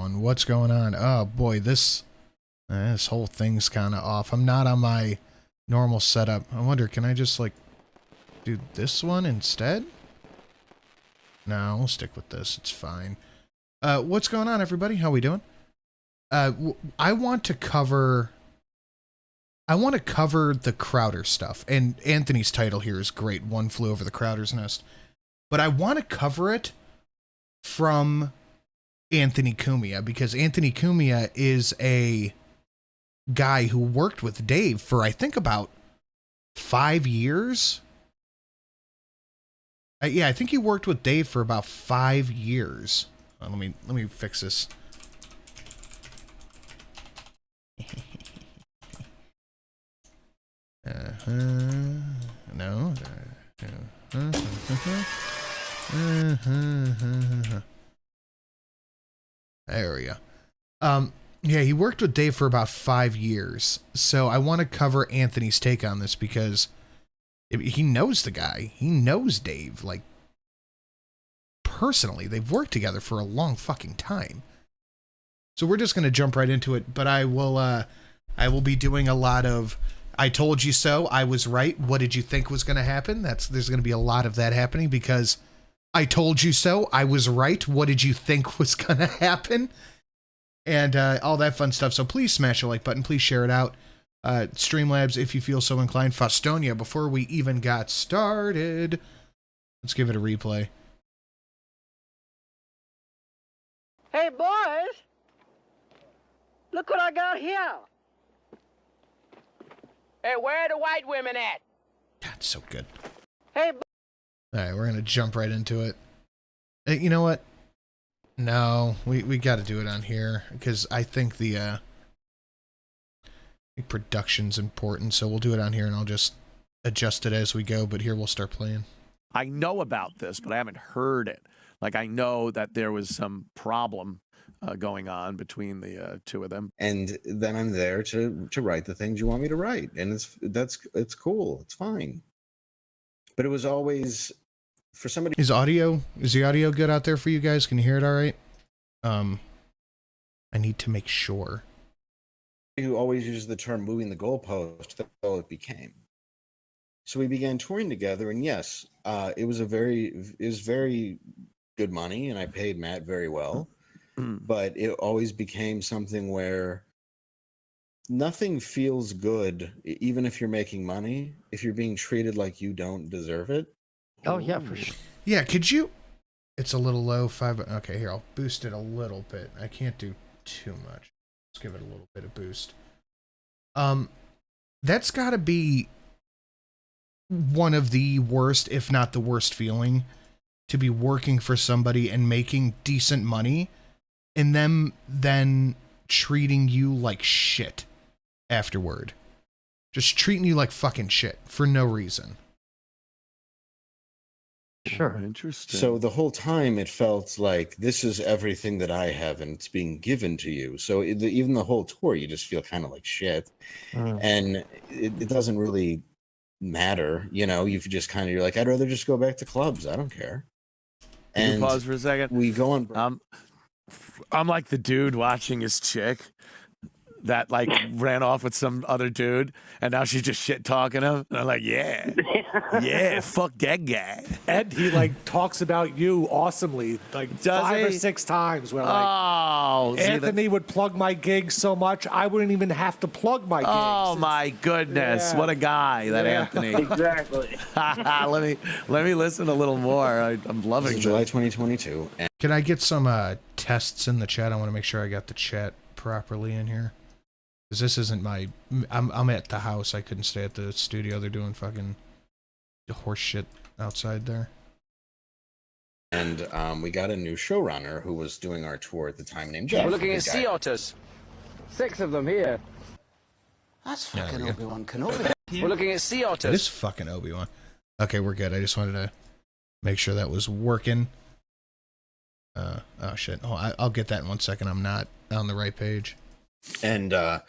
everyone. What's going on? Oh boy, this whole thing's kind of off. I'm not on my normal setup. I wonder, can I just like do this one instead? No, we'll stick with this. It's fine. What's going on, everybody? How we doing? I want to cover the Crowder stuff, and Anthony's title here is great. One Flew Over the Crowder's Nest, but I want to cover it from Anthony Cumia, because Anthony Cumia is a guy who worked with Dave for I think about 5 years. Yeah, I think he worked with Dave for about 5 years. Let me fix this. No. There we go. Yeah, he worked with Dave for about 5 years. So I want to cover Anthony's take on this because he knows the guy. He knows Dave, like, personally. They've worked together for a long fucking time. So we're just going to jump right into it, but I will be doing a lot of I told you so, I was right, what did you think was going to happen? There's going to be a lot of that happening because I told you so, I was right, what did you think was going to happen? And all that fun stuff. So please smash the like button, please share it out. Streamlabs, if you feel so inclined. Faustonia, before we even got started, let's give it a replay. Hey boys, look what I got here. Hey, where are the white women at? That's so good. Hey, alright, we're gonna jump right into it. Hey, you know what? No, we got to do it on here because I think the production's important, so we'll do it on here and I'll just adjust it as we go, but here we'll start playing. I know about this, but I haven't heard it. Like, I know that there was some problem going on between the two of them. And then I'm there to write the things you want me to write. And it's cool. It's fine. But it was always for somebody. Is the audio good out there for you guys? Can you hear it all right? I need to make sure. Who always uses the term moving the goalpost, that's all it became. So we began touring together, and yes, it was very good money, and I paid Matt very well. But it always became something where nothing feels good, even if you're making money, if you're being treated like you don't deserve it. Oh yeah, for sure. Yeah, could you? It's a little low. Okay, here, I'll boost it a little bit. I can't do too much. Let's give it a little bit of boost. That's got to be one of the worst, if not the worst feeling, to be working for somebody and making decent money and them then treating you like shit afterward. Just treating you like fucking shit for no reason. Sure. Interesting. So the whole time it felt like this is everything that I have and it's being given to you. So even the whole tour, you just feel kind of like shit. And it doesn't really matter. You know, you just kind of, you're like, I'd rather just go back to clubs. I don't care. Can And you pause for a second? we go on. I'm like the dude watching his chick that like ran off with some other dude, and now she's just shit talking him. And I'm like, yeah, fuck that guy. And he like talks about you awesomely, like Does 5 or he? 6 times. Where like Oh, see, Anthony would plug my gigs so much, I wouldn't even have to plug my gigs. oh my goodness, Yeah. what a guy, that Yeah. Anthony. exactly. let me listen a little more. I'm This loving is July this. 2022. And Can I get some tests in the chat? I want to make sure I got the chat properly in here. Because this isn't my... I'm at the house. I couldn't stay at the studio. They're doing fucking horse shit outside there. we got a new showrunner who was doing our tour at the time named Jeff. We're looking Good at guy. sea otters. 6 of them here. That's There fucking we go. Obi-Wan Kenobi. We're looking at sea It otters. is fucking Obi-Wan. Okay, we're good. I just wanted to make sure that was working. Oh shit. Oh, I'll get that in 1 second. I'm not on the right page. And I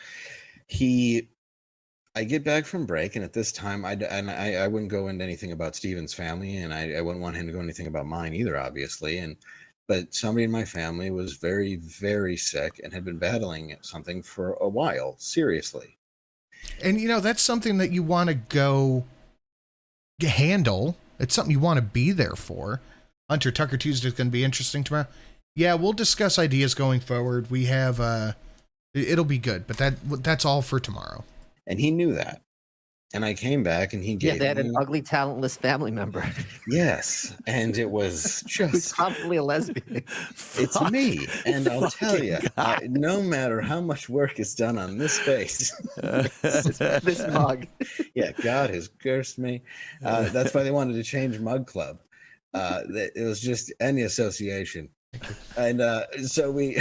get back from break, and at this time, I wouldn't go into anything about Steven's family, and I wouldn't want him to go anything about mine either, obviously. And but somebody in my family was very, very sick and had been battling something for a while, seriously. And, you know, that's something that you want to go handle. It's something you want to be there for. Hunter Tucker Tuesday is going to be interesting tomorrow. Yeah, we'll discuss ideas going forward. We have, it'll be good, but that's all for tomorrow. And he knew that. And I came back and he gave Yeah, they had me... an ugly, talentless family member. Yes, and it was Who's just... probably a lesbian. It's me, and I'll tell you, God. no matter how much work is done on this face, This mug. yeah, God has cursed me. That's why they wanted to change Mug Club. It was just any association, and so we,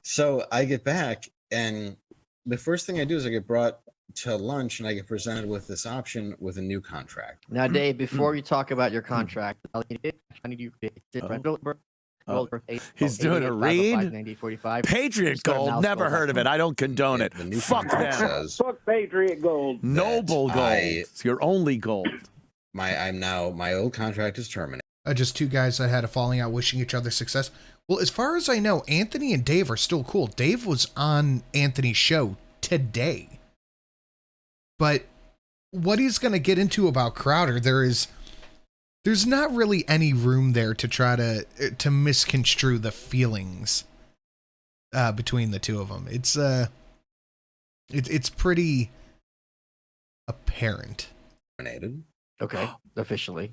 so I get back, and the first thing I do is I get brought to lunch, and I get presented with this option with a new contract. Now, Dave, before you talk about your contract, I need you to He's doing a read. Patriot Gold, never heard of it. I don't condone it. The new Fuck contract them. says Fuck Patriot Gold. Noble gold. It's your only gold. my old contract is terminated. Just two guys that had a falling out wishing each other success. Well, as far as I know, Anthony and Dave are still cool. Dave was on Anthony's show today. But what he's going to get into about Crowder, there's not really any room there to try to misconstrue the feelings between the two of them. It's pretty apparent. Terminated. Okay, officially.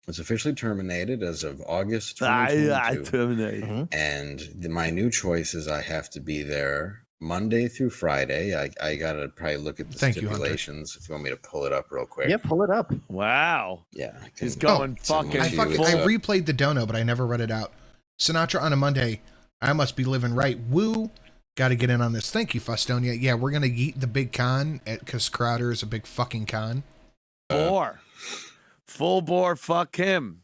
It's officially terminated as of August 2022. Terminated. And my new choice is I have to be there Monday through Friday. I gotta probably look at the Thank you, Hunter. stipulations if you want me to pull it up real quick. Yeah, pull it up. Wow. Yeah. I He's can- going send fucking them to you. I It's, replayed the dono, but I never read it out. Sinatra on a Monday. I must be living right. Woo. Got to get in on this. Thank you, Fustonia. Yeah, we're going to eat the big con because Crowder is a big fucking con. Bore. Full bore, fuck him.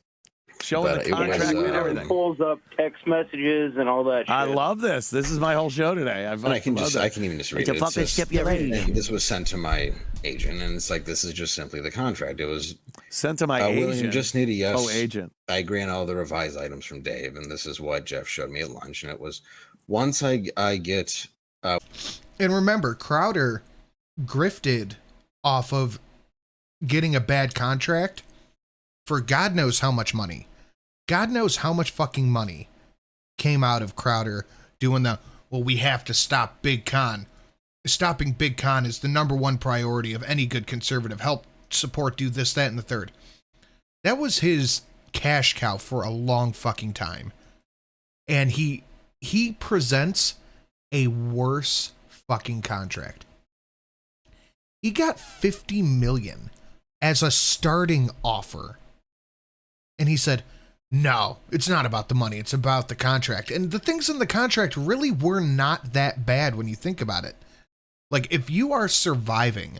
Showing But the it was, contract and everything. Pulls up text messages and all that shit. I love this. This is my whole show today. and I can even just read it. It says, and this was sent to my agent, and it's like, this is just simply the contract. It was Sent to my William, agent. just need a yes. Oh, agent. I agree on all the revised items from Dave, and this is what Jeff showed me at lunch, and it was once I get And remember, Crowder grifted off of getting a bad contract for God knows how much money. God knows how much fucking money came out of Crowder doing we have to stop Big Con. Stopping Big Con is the number one priority of any good conservative. Help, support, do this, that, and the third. That was his cash cow for a long fucking time. And he presents a worse fucking contract. He got $50 million as a starting offer. And he said, no, it's not about the money. It's about the contract. And the things in the contract really were not that bad when you think about it. Like, if you are surviving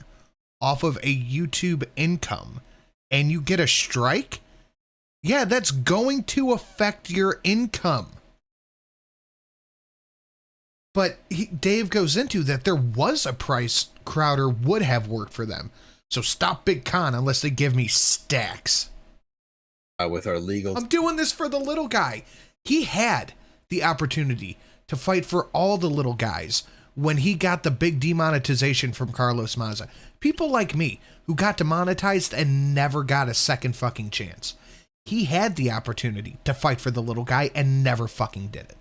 off of a YouTube income and you get a strike, yeah, that's going to affect your income. But Dave goes into that there was a price Crowder would have worked for them. So stop Big Con unless they give me stacks. with our legal. I'm doing this for the little guy. He had the opportunity to fight for all the little guys when he got the big demonetization from Carlos Maza. People like me who got demonetized and never got a second fucking chance. He had the opportunity to fight for the little guy and never fucking did it.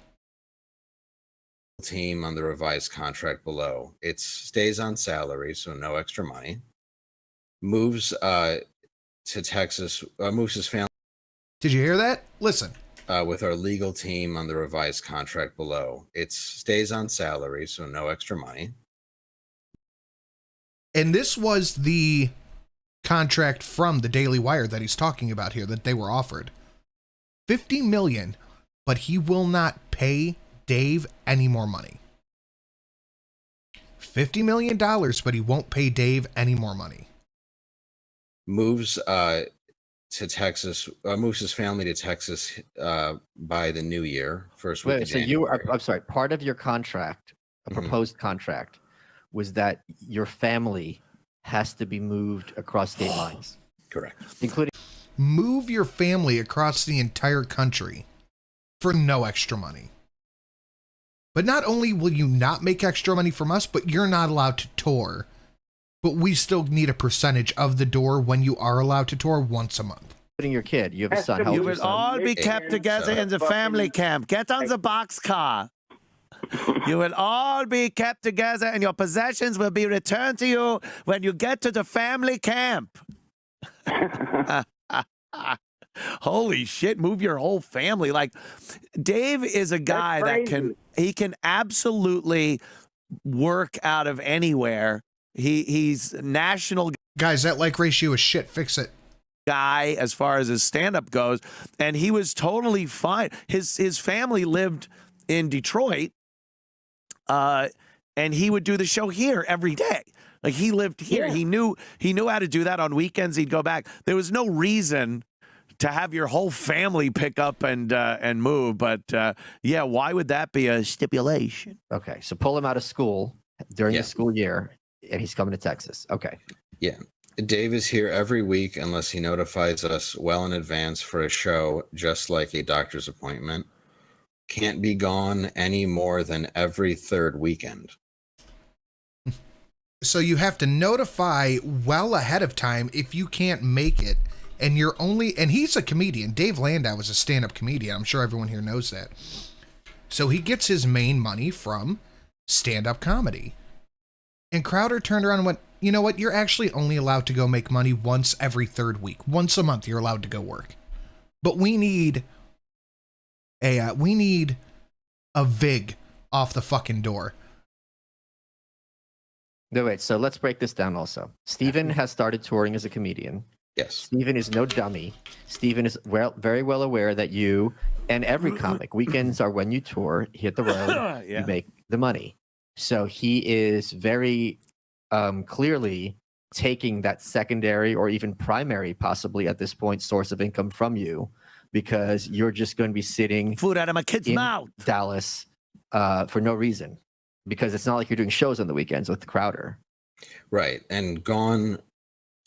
Team on the revised contract below. It stays on salary, so no extra money. Moves to Texas, moves his family. Did you hear that? Listen. With our legal team on the revised contract below. It stays on salary, so no extra money. And this was the contract from the Daily Wire that he's talking about here that they were offered. $50 million, but he will not pay Dave any more money. $50 million, but he won't pay Dave any more money. Moves to Texas, moves his family to Texas by the new year, first week. Wait, of so I'm sorry, part of your contract, a Mhm. proposed contract, was that your family has to be moved across state lines, Correct. including Move your family across the entire country. for no extra money. But not only will you not make extra money from us, but you're not allowed to tour. But we still need a percentage of the door when you are allowed to tour once a month. Your kid, you have a Has son. to How be- old You is will your son? all be kept together in the family camp. Get on the boxcar. You will all be kept together, and your possessions will be returned to you when you get to the family camp. Holy shit, move your whole family. Like, Dave is a guy that can absolutely work out of anywhere. He's national Guys, that like ratio is shit. Fix it. guy as far as his stand-up goes, and he was totally fine. His family lived in Detroit, and he would do the show here every day. Like, he lived here. Yeah. He knew how to do that. On weekends, he'd go back. There was no reason to have your whole family pick up and move. But yeah, why would that be a stipulation? Okay, so pull him out of school during Yeah. the school year, and he's coming to Texas. Okay. Yeah. Dave is here every week unless he notifies us well in advance for a show, just like a doctor's appointment. Can't be gone any more than every third weekend. So you have to notify well ahead of time if you can't make it. And you're only, and he's a comedian. Dave Landau is a stand-up comedian. I'm sure everyone here knows that. So he gets his main money from stand-up comedy. And Crowder turned around and went, you know what? You're actually only allowed to go make money once every third week. Once a month, you're allowed to go work. But we need a VIG off the fucking door. No, wait. So let's break this down also. Steven has started touring as a comedian. Yes. Steven is no dummy. Steven is very well aware that you and every comic, weekends are when you tour, hit the road, Yeah. you make the money. So he is very clearly taking that secondary or even primary, possibly at this point, source of income from you, because you're just going to be sitting Food out of my kid's in mouth. Dallas for no reason, because it's not like you're doing shows on the weekends with Crowder. Right. And gone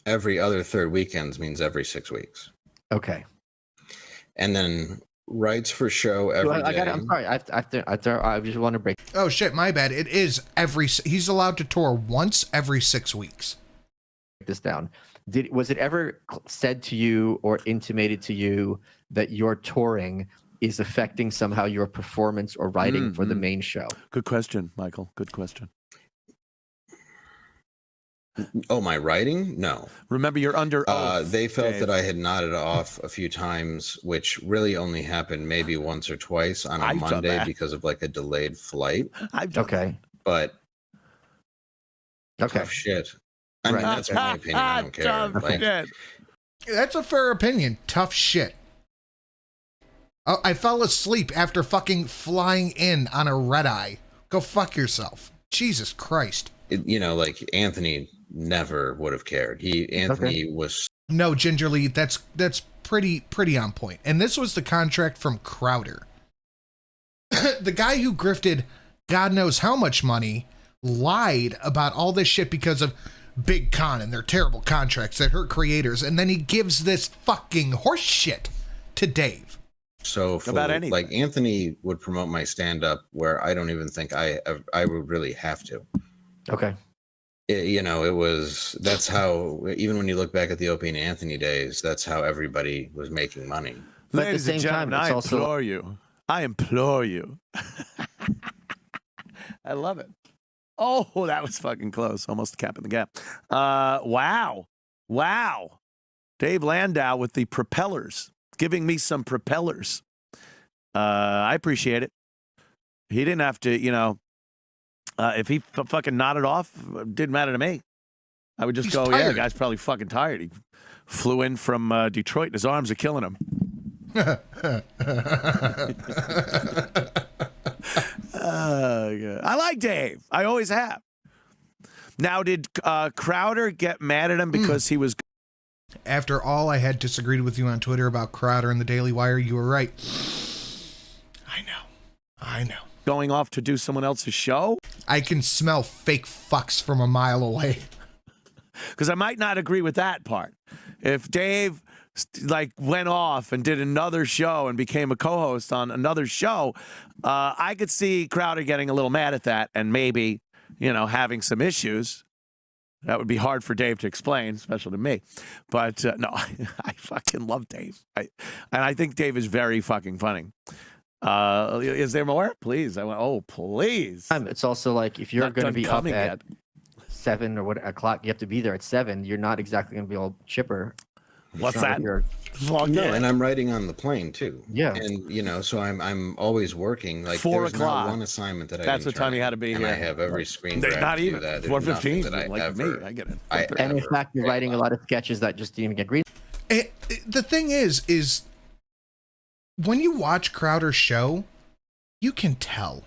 every other third weekends means every 6 weeks. Okay. And then writes for show every I day. got. I'm sorry. I just want to break. Oh shit, my bad. It is he's allowed to tour once every 6 weeks. This down. Was it ever said to you or intimated to you that your touring is affecting somehow your performance or writing for the main show? Good question, Michael. Good question. Oh, my writing? No. Remember, you're under oath. They felt Dave. that I had nodded off a few times, which really only happened maybe once or twice on a I've done Monday that. because of like a delayed flight. I've done Okay. But Okay. tough shit. I mean, Right. that's my opinion. I don't care. Tough Like, shit. That's a fair opinion. Tough shit. Oh, I fell asleep after fucking flying in on a red eye. Go fuck yourself. Jesus Christ. like Anthony never would have cared. Anthony was No, Gingerly, that's pretty on point. And this was the contract from Crowder. The guy who grifted God knows how much money lied about all this shit because of Big Con and their terrible contracts that hurt creators, and then he gives this fucking horse shit to Dave. so full. About anything. Like Anthony would promote my stand-up where I don't even think I would really have to. Okay. That's how, even when you look back at the Opie and Anthony days, that's how everybody was making money. But at the Ladies and same time, gentlemen, it's I also- implore you. I implore you. I love it. Oh, that was fucking close. Almost capping the gap. Wow. Dave Landau with the propellers, giving me some propellers. I appreciate it. He didn't have to, if he fucking nodded off, it didn't matter to me. I would just He's go, yeah, the tired. guy's probably fucking tired. He flew in from Detroit and his arms are killing him. I like Dave. I always have. Now, did Crowder get mad at him because he was After all I had disagreed with you on Twitter about Crowder and the Daily Wire, you were right. I know. going off to do someone else's show? I can smell fake fucks from a mile away. Because I might not agree with that part. If Dave like went off and did another show and became a co-host on another show, I could see Crowder getting a little mad at that and maybe, you know, having some issues. That would be hard for Dave to explain, especially to me. But no, I fucking love Dave. And I think Dave is very fucking funny. Is there more? Please. I went, oh, please. It's also like if you're Not going to done be up coming at yet. 7 or what o'clock, you have to be there at 7. You're not exactly going to be all chipper. What's It's not that? like you're- Well, No, yeah. and I'm writing on the plane too. Yeah. And you know, so I'm always working. Like 4 there's o'clock. not one assignment that I That's didn't what time turn you in. had to be and here. I have every screen grab Not to do even. that. There's 4:15. nothing that I Like ever, me. I get it. I And in ever fact, you're writing a lot of sketches that just didn't even get green. The thing is when you watch Crowder's show, you can tell.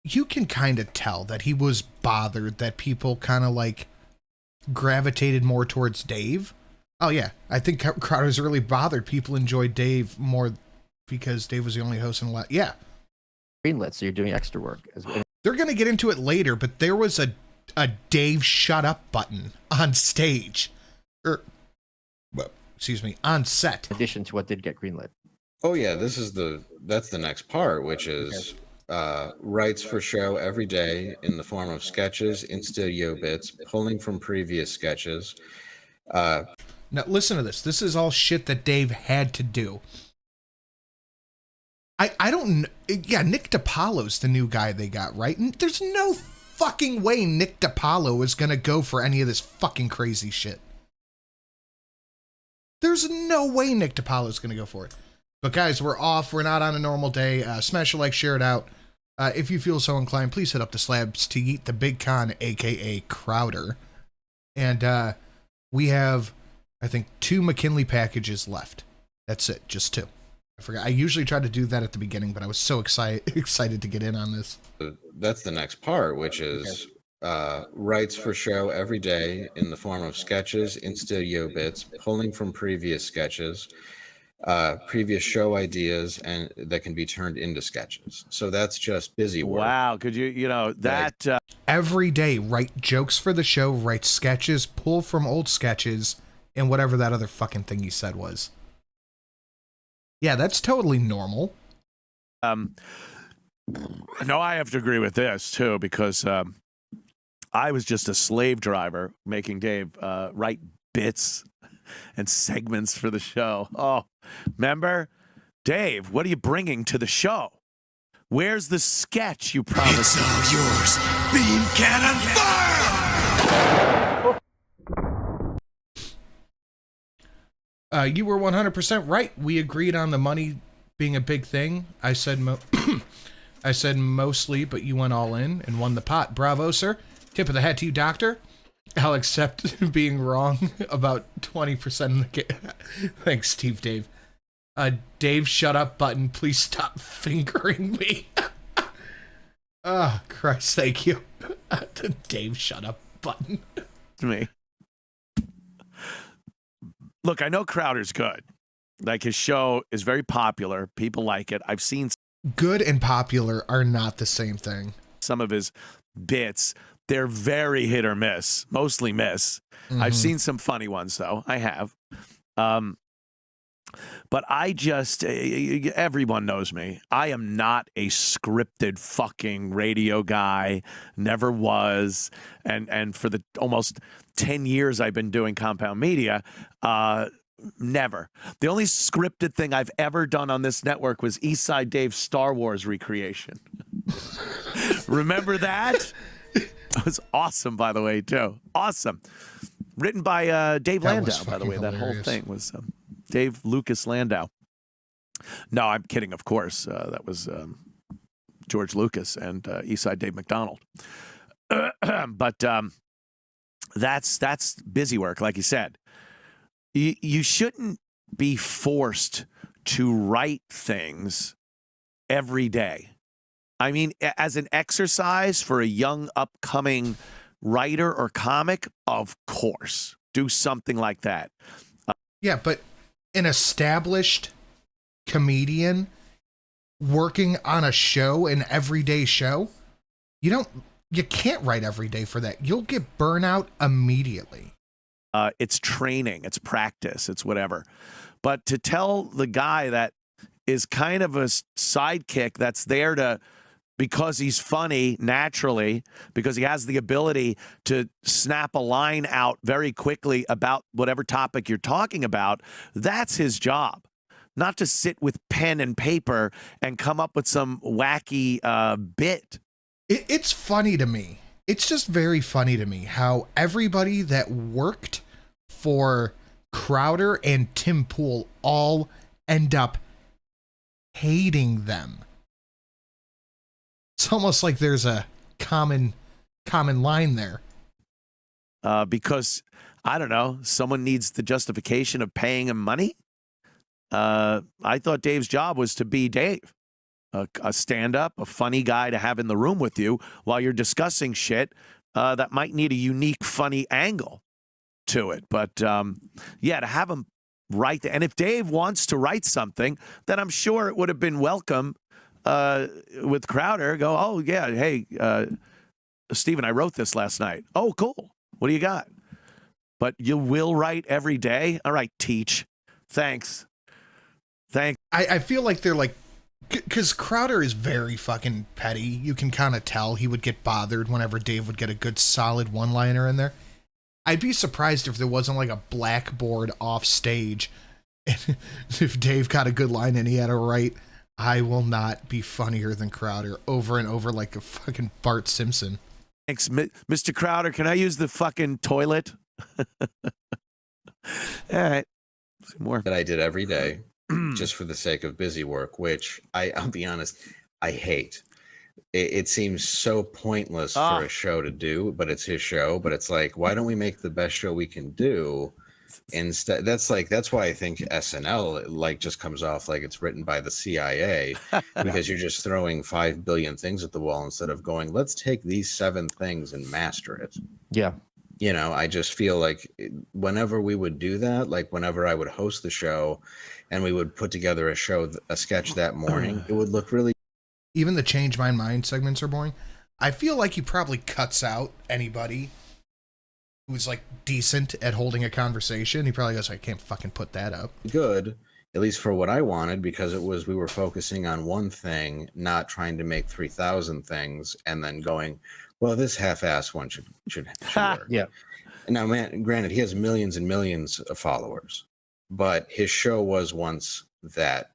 You can kind of tell that he was bothered that people kind of like gravitated more towards Dave. Oh yeah, I think Crowder's really bothered. People enjoyed Dave more because Dave was the only host in a lot. Yeah, Greenlit, so you're doing extra work. they're gonna get into it later, but there was a Dave shut up button on stage, excuse me, on set. In addition to what did get greenlit. Oh yeah, that's the next part, which is writes for show every day in the form of sketches, in-studio bits, pulling from previous sketches. Now listen to this. This is all shit that Dave had to do. I don't. Yeah, Nick DiPaolo's the new guy they got, right? And there's no fucking way Nick DiPaolo is gonna go for any of this fucking crazy shit. There's no way Nick DiPaolo's gonna go for it. But guys, we're off. We're not on a normal day. Smash a like, share it out. If you feel so inclined, please hit up the slabs to eat the big con, aka Crowder. And we have, I think, 2 McKinley packages left. That's it, just 2. I forgot. I usually try to do that at the beginning, but I was so excited to get in on this. That's the next part, which is writes for show every day in the form of sketches, in-studio bits, pulling from previous sketches, previous show ideas, and that can be turned into sketches. So that's just busy work. Wow. Could you know, that... Every day, write jokes for the show, write sketches, pull from old sketches, and whatever that other fucking thing you said was. Yeah, that's totally normal. No, I have to agree with this, too, because I was just a slave driver making Dave write bits and segments for the show. Oh, remember? Dave, what are you bringing to the show? Where's the sketch you promised? It's all yours. Beam cannon fire! You were 100% right. We agreed on the money being a big thing. I said I said mostly, but you went all in and won the pot. Bravo, sir. Tip of the hat to you, doctor. I'll accept being wrong about 20% of the game. Thanks, Steve Dave. Dave, shut up button. Please stop fingering me. Oh, Christ, thank you. The Dave, shut up button. Me. Look, I know Crowder's good. Like, his show is very popular. People like it. I've seen Good and popular are not the same thing. some of his bits. They're very hit or miss, mostly miss. I've seen some funny ones, though. I have. But I just, everyone knows me. I am not a scripted fucking radio guy. Never was. And for the almost 10 years I've been doing Compound Media, never. The only scripted thing I've ever done on this network was Eastside Dave's Star Wars recreation. Remember that? It was awesome, by the way, too. Awesome. Written by Dave That was Landau, by the way. fucking That whole hilarious. thing was Dave Lucas Landau. No, I'm kidding, of course. That was George Lucas and Eastside Dave McDonald. But that's busy work, like you said. You shouldn't be forced to write things every day. I mean, as an exercise for a young, upcoming writer or comic, of course, do something like that. Yeah, but an established comedian working on a show, an everyday show, you can't write every day for that. You'll get burnout immediately. It's training, it's practice, it's whatever. But to tell the guy that is kind of a sidekick that's there to, because he's funny naturally, because he has the ability to snap a line out very quickly about whatever topic you're talking about, that's his job. Not to sit with pen and paper and come up with some wacky bit. It's funny to me. It's just very funny to me how everybody that worked for Crowder and Tim Pool all end up hating them. It's almost like there's a common line there. Because, I don't know, someone needs the justification of paying him money. I thought Dave's job was to be Dave. A stand-up, a funny guy to have in the room with you while you're discussing shit that might need a unique, funny angle to it. But, yeah, to have him write, and if Dave wants to write something, then I'm sure it would have been welcome with Crowder. Go, oh, yeah, hey, Steven, I wrote this last night. Oh, cool. What do you got? But you will write every day? All right, teach. Thanks. I feel like they're like, because Crowder is very fucking petty. You can kind of tell he would get bothered whenever Dave would get a good solid one-liner in there. I'd be surprised if there wasn't like a blackboard off stage. If Dave got a good line and he had to write, I will not be funnier than Crowder over and over like a fucking Bart Simpson. Thanks, Mr. Crowder. Can I use the fucking toilet? All right. Some more. That I did every day just for the sake of busy work, which I'll be honest, I hate. It seems so pointless for a show to do, but it's his show. But it's like, why don't we make the best show we can do instead? That's why I think SNL like just comes off like it's written by the CIA, because you're just throwing 5 billion things at the wall instead of going, let's take these 7 things and master it. Yeah. You know, I just feel like whenever we would do that, like whenever I would host the show and we would put together a sketch that morning, it would look really. Even the Change My Mind segments are boring. I feel like he probably cuts out anybody who's like decent at holding a conversation. He probably goes, I can't fucking put that up. Good, at least for what I wanted, because we were focusing on one thing, not trying to make 3,000 things and then going, well, this half-ass one should work. Yeah. Now, man, granted, he has millions and millions of followers, but his show was once that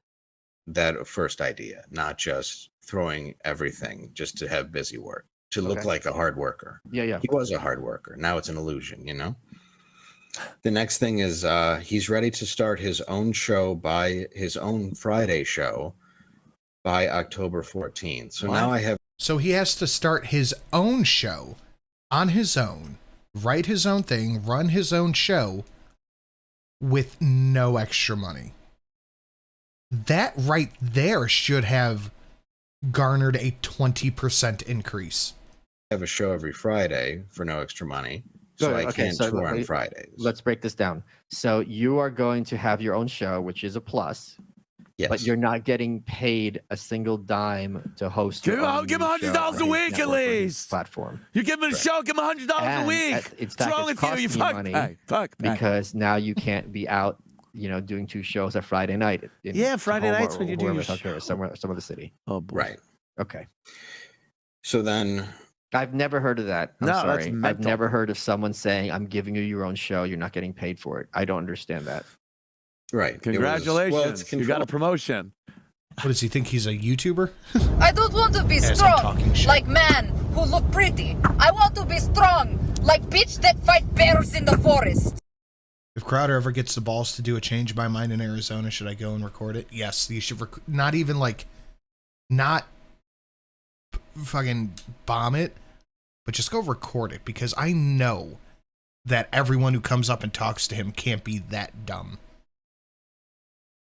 first idea, not just throwing everything just to have busy work, to look like a hard worker. Yeah. He was a hard worker. Now it's an illusion, you know? The next thing is he's ready to start his own show by his own Friday show by October 14th. So now I have. So he has to start his own show on his own, write his own thing, run his own show with no extra money. That right there should have garnered a 20% increase. I have a show every Friday for no extra money, so I can't tour on Fridays. Let's break this down. So you are going to have your own show, which is a plus. Yes. But you're not getting paid a single dime to host. Give him $100 a week at least. Platform. You give him a show, give him $100 a week. It's What's wrong with you? You fuck money. Because now you can't be out, doing 2 shows at Friday night. Friday nights when you do your show. Some other city. Oh, boy. Right. Okay. So then. I've never heard of that. I'm that's sorry. mental. I've never heard of someone saying, I'm giving you your own show. You're not getting paid for it. I don't understand that. Right. Congratulations. You got a promotion. What does he think? He's a YouTuber? I don't want to be strong like men who look pretty. I want to be strong like bitch that fight bears in the forest. If Crowder ever gets the balls to do a Change My Mind in Arizona, should I go and record it? Yes, you should. Not even like, not fucking bomb it, but just go record it, because I know that everyone who comes up and talks to him can't be that dumb.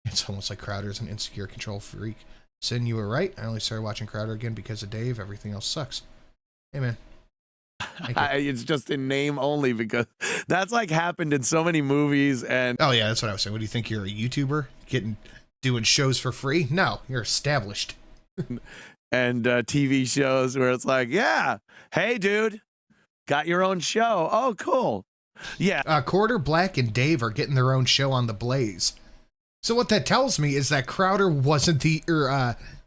It's almost like Crowder's an insecure control freak. Sin, you were right. I only started watching Crowder again because of Dave. Everything else sucks. Hey, man. It's just in name only, because that's like happened in so many movies. And oh yeah, that's what I was saying. What do you think? You're a YouTuber doing shows for free? No, you're established. And TV shows where it's like, yeah, hey dude, got your own show. Oh, cool. Yeah. Quarter Black and Dave are getting their own show on the Blaze. So what that tells me is that Crowder wasn't the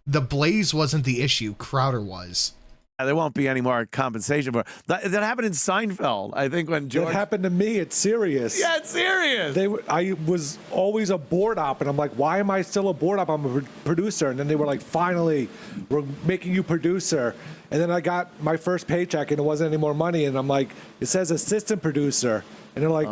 Blaze wasn't the issue. Crowder was. There won't be any more compensation for that. That happened in Seinfeld, I think, when George. It happened to me. It's serious. Yeah, it's serious. I was always a board op, and I'm like, why am I still a board op? I'm a producer. And then they were like, finally, we're making you producer. And then I got my first paycheck, and it wasn't any more money. And I'm like, it says assistant producer. And they're like,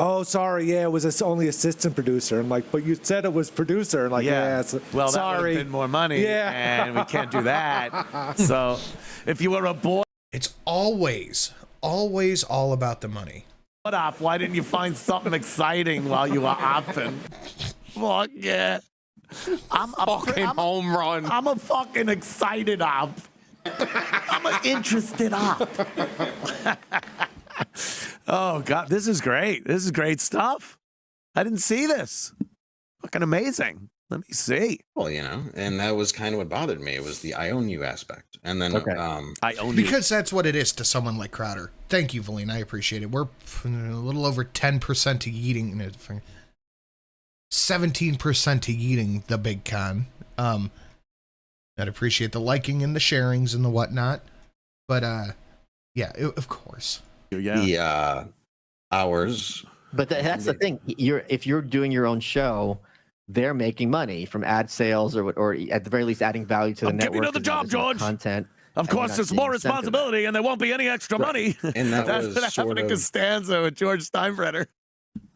oh, sorry, yeah, it was only assistant producer. I'm like, but you said it was producer. And like, yeah, well, that would sorry. have been more money, and we can't do that. So if you were a board It's always all about the money. op, why didn't you find something exciting while you were opping? Fuck yeah. I'm home run. I'm a fucking excited op. I'm an interested op. Oh, God, this is great. This is great stuff. I didn't see this. Fucking amazing. Let me see. Well, you know, and that was kind of what bothered me. It was the I own you aspect. And then I own you. Because that's what it is to someone like Crowder. Thank you, Valine. I appreciate it. We're a little over 10% to yeeting. 17% to yeeting the big con. I'd appreciate the liking and the sharings and the whatnot. But, yeah, of course. Yeah. The hours. But that's the thing. If you're doing your own show, they're making money from ad sales or at the very least adding value to the network. Give me another job, George. Content. Of course, there's more responsibility, and there won't be any extra money. And that That's was what sort happened in of Costanza with George Steinbrenner.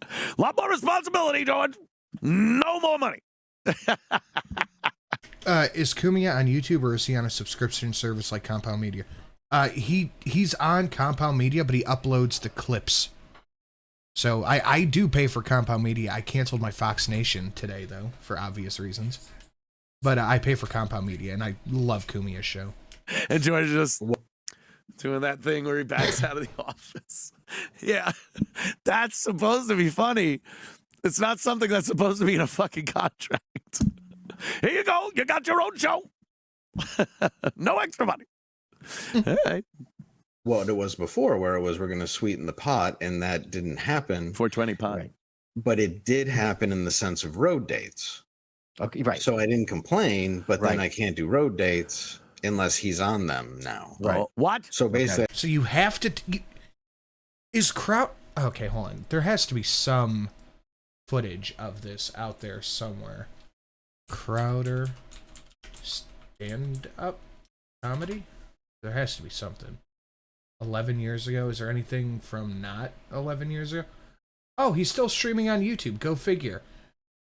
A lot more responsibility, George. No more money. Is Kumia on YouTube or is he on a subscription service like Compound Media? He's on Compound Media, but he uploads the clips. So I do pay for Compound Media. I canceled my Fox Nation today, though, for obvious reasons. But I pay for Compound Media, and I love Kumia's show. And George just doing that thing where he backs out of the office. Yeah, that's supposed to be funny. It's not something that's supposed to be in a fucking contract. Here you go. You got your own show. No extra money. All right. what it was before, where it was we're going to sweeten the pot, and that didn't happen. 420 pot. Right. But it did happen in the sense of road dates. Okay, right. So I didn't complain, but then Right. I can't do road dates unless he's on them now. Right. Oh, what? So basically, So you have to. Is Kraut. Okay, hold on. There has to be some footage of this out there somewhere. Crowder stand up comedy? There has to be something. 11 years ago? Is there anything from not 11 years ago? Oh, he's still streaming on YouTube. Go figure.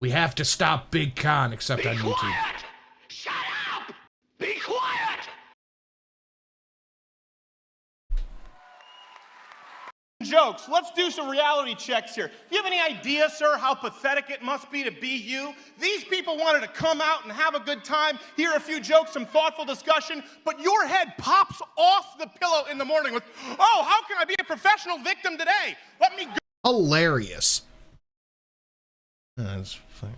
We have to stop Big Con, except on YouTube. Shut up! Be quiet! Jokes. Let's do some reality checks here. Do you have any idea, sir, how pathetic it must be to be you? These people wanted to come out and have a good time, hear a few jokes, some thoughtful discussion, but your head pops off the pillow in the morning with, oh, how can I be a professional victim today? Let me go. Hilarious. That's fine.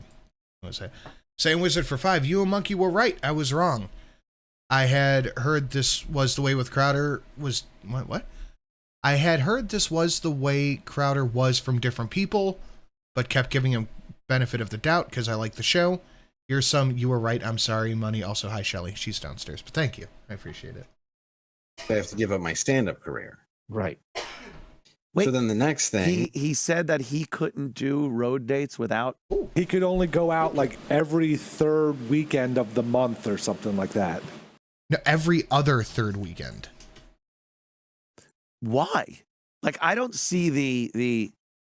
What was that? Saying Wizard for 5. You and Monkey were right. I was wrong. I had heard this was the way with Crowder was... What? I had heard this was the way Crowder was from different people, but kept giving him benefit of the doubt because I like the show. Here's some, you were right, I'm sorry, money. Also, hi, Shelly. She's downstairs, but thank you. I appreciate it. I have to give up my stand-up career. Right. Wait, so then the next thing... He said that he couldn't do road dates without... He could only go out like every third weekend of the month or something like that. No, every other third weekend. Why? Like, I don't see the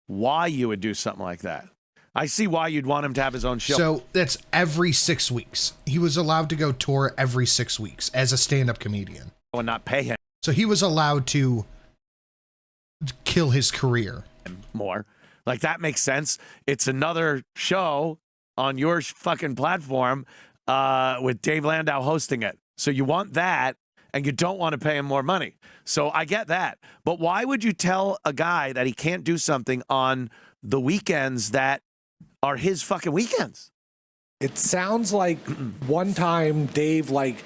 why you would do something like that. I see why you'd want him to have his own show. So that's every 6 weeks. He was allowed to go tour every 6 weeks as a stand-up comedian. And not pay him So he was allowed to kill his career. more. Like, that makes sense. It's another show on your fucking platform with Dave Landau hosting it. So you want that, and you don't want to pay him more money. So I get that. But why would you tell a guy that he can't do something on the weekends that are his fucking weekends? It sounds like one time Dave like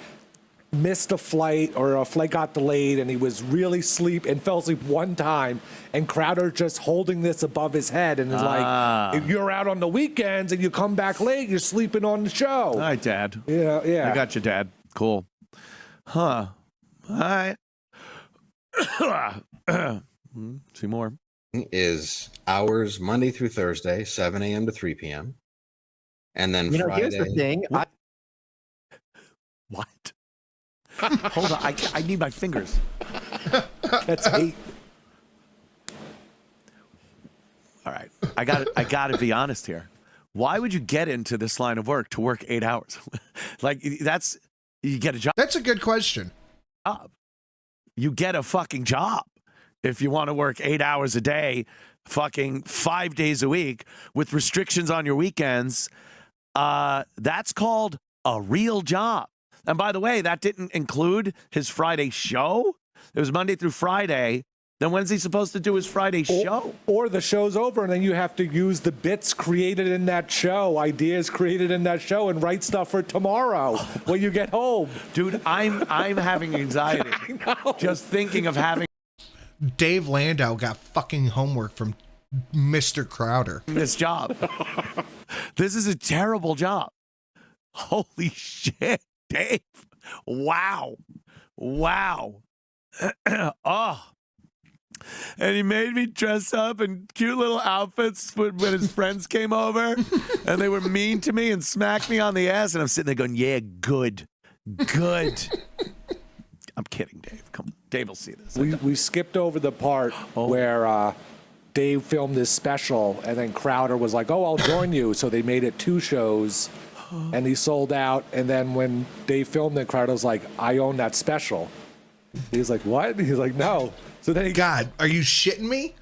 missed a flight or a flight got delayed and he was really and fell asleep one time, and Crowder just holding this above his head and is like, if you're out on the weekends and you come back late, you're sleeping on the show. All right, Dad. Yeah. I got you, Dad. Cool. Huh. All right. See more. Is hours Monday through Thursday, 7 a.m. to 3 p.m. And then Friday. Here's the thing. What? Hold on. I need my fingers. That's 8. All right. I got to be honest here. Why would you get into this line of work to work 8 hours? Like, you get a job. That's a good question. You get a fucking job if you want to work 8 hours a day, fucking 5 days a week with restrictions on your weekends. That's called a real job. And by the way, that didn't include his Friday show. It was Monday through Friday. Then when's he supposed to do his Friday show? Or the show's over and then you have to use the bits created in that show, ideas created in that show, and write stuff for tomorrow when you get home. Dude, I'm having anxiety just thinking of having Dave Landau got fucking homework from Mr. Crowder. this job. This is a terrible job. Holy shit, Dave. Wow. Oh. And he made me dress up in cute little outfits when his friends came over, and they were mean to me and smacked me on the ass, and I'm sitting there going, yeah, good. I'm kidding, Dave. Come on. Dave will see this. We skipped over the part where Dave filmed this special, and then Crowder was like, oh, I'll join you. So they made it 2 shows, and he sold out. And then when Dave filmed it, Crowder was like, I own that special. He's like, what? He's like, no. So then God, are you shitting me?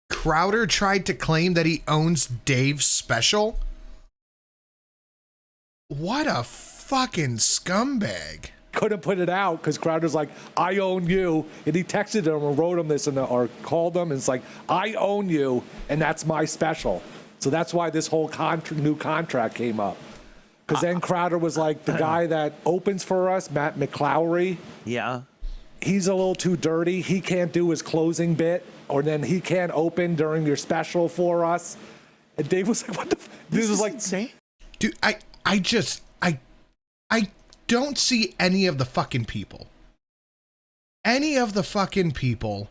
Crowder tried to claim that he owns Dave's special? What a fucking scumbag. couldn't put it out because Crowder's like, I own you. And he texted him or wrote him this or called him. And it's like, I own you. And that's my special. So that's why this whole new contract came up. Because then Crowder was like, the guy that opens for us, Matt McClowry. Yeah. He's a little too dirty. He can't do his closing bit. Or then he can't open during your special for us. And Dave was like, what the? This was like insane. Dude, I don't see any of the fucking people. Any of the fucking people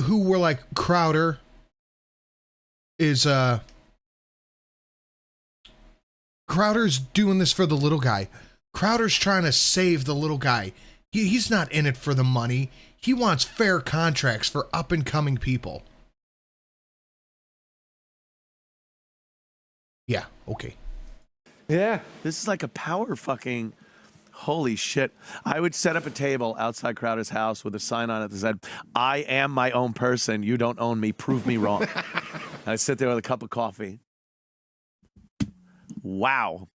who were like, Crowder is Crowder's doing this for the little guy. Crowder's trying to save the little guy. He's not in it for the money. He wants fair contracts for up and coming people. Yeah, okay. Yeah. This is like a power fucking, holy shit. I would set up a table outside Crowder's house with a sign on it that said, I am my own person. You don't own me. Prove me wrong. I sit there with a cup of coffee. Wow.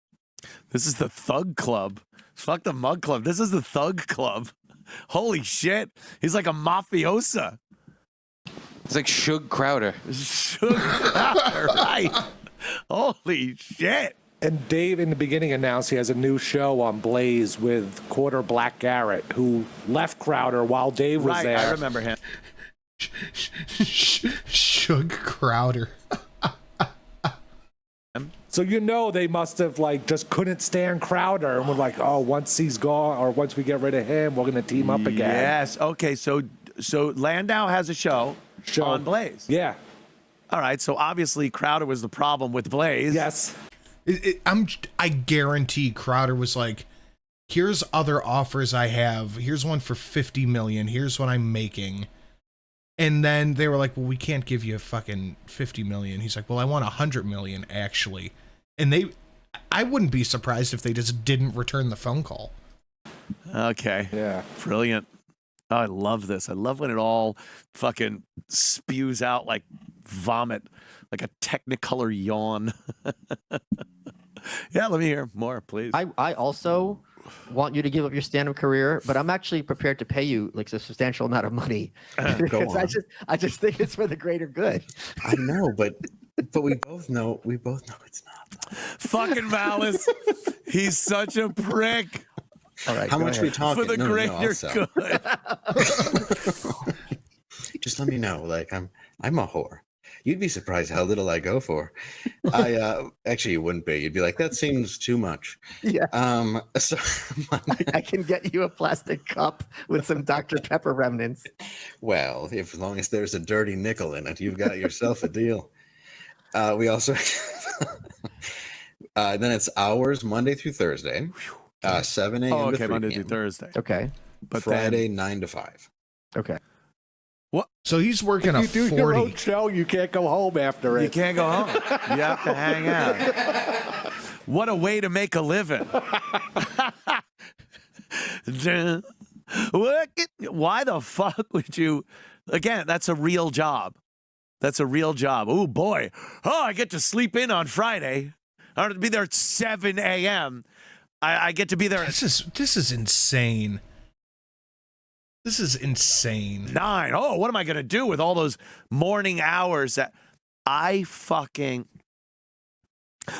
This is the Thug Club. Fuck the Mug Club. This is the Thug Club. Holy shit. He's like a mafiosa. It's like Suge Crowder. Suge Crowder, right. Holy shit. And Dave, in the beginning, announced he has a new show on Blaze with Quarter Black Garrett, who left Crowder while Dave was there. I remember him. Suge Crowder. So you know they must have like just couldn't stand Crowder and were like, oh, once he's gone or once we get rid of him, we're gonna team up again. Yes. Okay. So Landau has a show on Blaze. Yeah. All right. So obviously Crowder was the problem with Blaze. Yes. I guarantee Crowder was like, here's other offers I have. Here's one for 50 million. Here's what I'm making. And then they were like, well, we can't give you a fucking 50 million. He's like, well, I want 100 million actually. And I wouldn't be surprised if they just didn't return the phone call. Okay. Yeah. Brilliant. Oh, I love this. I love when it all fucking spews out like vomit, like a Technicolor yawn. Yeah, let me hear more, please. I also want you to give up your stand-up career, but I'm actually prepared to pay you like a substantial amount of money because I just think it's for the greater good. I know, but we both know it's not. Fucking Malice. He's such a prick. All right. How go much ahead. we talking? For the No, no, greater I'll sell. good. Just let me know. Like I'm a whore. You'd be surprised how little I go for. I actually you wouldn't be. You'd be like, that seems too much. Yeah. So I can get you a plastic cup with some Dr. Pepper remnants. well, if as long as there's a dirty nickel in it, you've got yourself a deal. We also then it's hours Monday through Thursday, 7 a.m. Oh, to okay, 3 Monday p.m. through Thursday. Okay. But Friday then, 9 to 5. Okay. So he's working a You do your own 40. show, you can't go home after you it. can't go home. You have to hang out. What a way to make a living. Why the fuck would you? Again, that's a real job. That's a real job. Oh, boy. Oh, I get to sleep in on Friday. I don't have to be there at 7 a.m. I get to be there at This is insane. This is insane. 9. Oh, what am I going to do with all those morning hours that I fucking...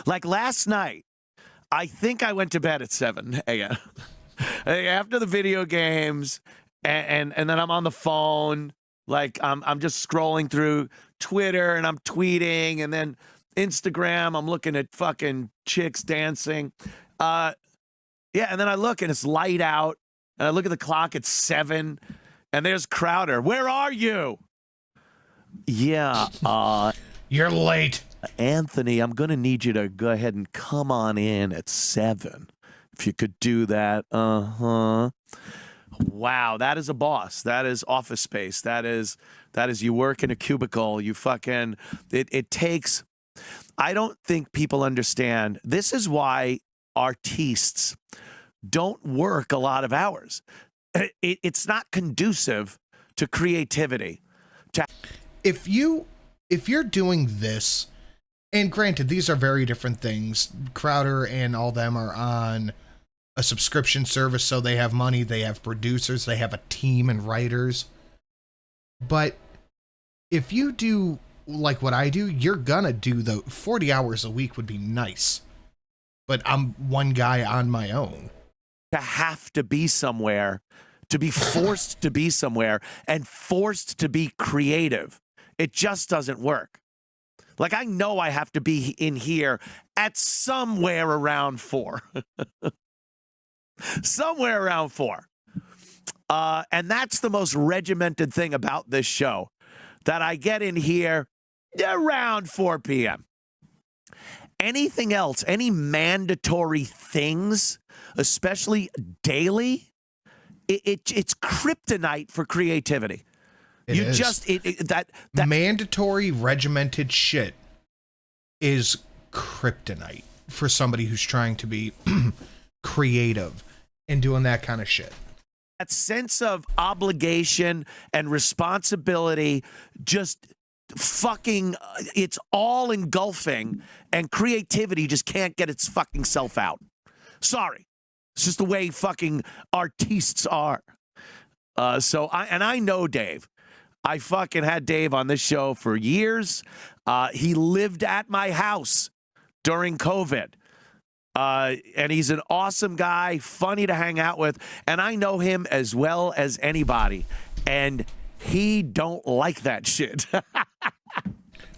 Like last night, I think I went to bed at 7 a.m. After the video games, and then I'm on the phone, like I'm just scrolling through Twitter, and I'm tweeting, and then Instagram, I'm looking at fucking chicks dancing. Yeah, and then I look, and it's light out. And I look at the clock, it's 7, and there's Crowder. Where are you? Yeah, You're late. Anthony, I'm going to need you to go ahead and come on in at 7. If you could do that. Uh-huh. Wow, that is a boss. That is office space. That is you work in a cubicle. You fucking, it takes, I don't think people understand. This is why artistes don't work a lot of hours. It's not conducive to creativity. If you're doing this, and granted, these are very different things. Crowder and all them are on a subscription service, so they have money, they have producers, they have a team and writers. But if you do like what I do, you're gonna do 40 hours a week would be nice. But I'm one guy on my own. To have to be somewhere, to be forced to be somewhere, and forced to be creative. It just doesn't work. Like, I know I have to be in here at somewhere around 4. Somewhere around 4. And that's the most regimented thing about this show, that I get in here around 4 p.m. Anything else, any mandatory things, especially daily, it's kryptonite for creativity. That mandatory regimented shit is kryptonite for somebody who's trying to be creative and doing that kind of shit. That sense of obligation and responsibility, just fucking, it's all engulfing, and creativity just can't get its fucking self out. Sorry. It's just the way fucking artists are. So I know Dave. I fucking had Dave on this show for years. He lived at my house during COVID. And he's an awesome guy, funny to hang out with. And I know him as well as anybody. And he don't like that shit.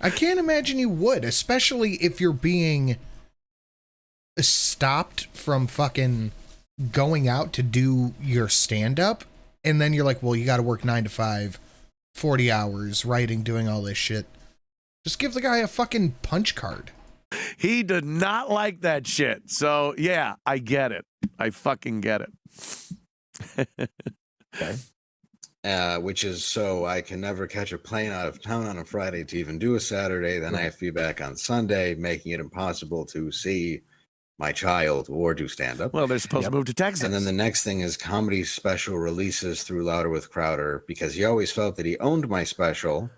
I can't imagine you would, especially if you're being stopped from fucking going out to do your stand-up. And then you're like, well, you got to work 9 to 5, 40 hours, writing, doing all this shit. Just give the guy a fucking punch card. He did not like that shit. So, yeah, I get it. I fucking get it. Okay. Which is so I can never catch a plane out of town on a Friday to even do a Saturday. Then I have to be back on Sunday, making it impossible to see my child or do stand-up. Well, they're supposed to move to Texas. And then the next thing is comedy special releases through Louder with Crowder, because he always felt that he owned my special,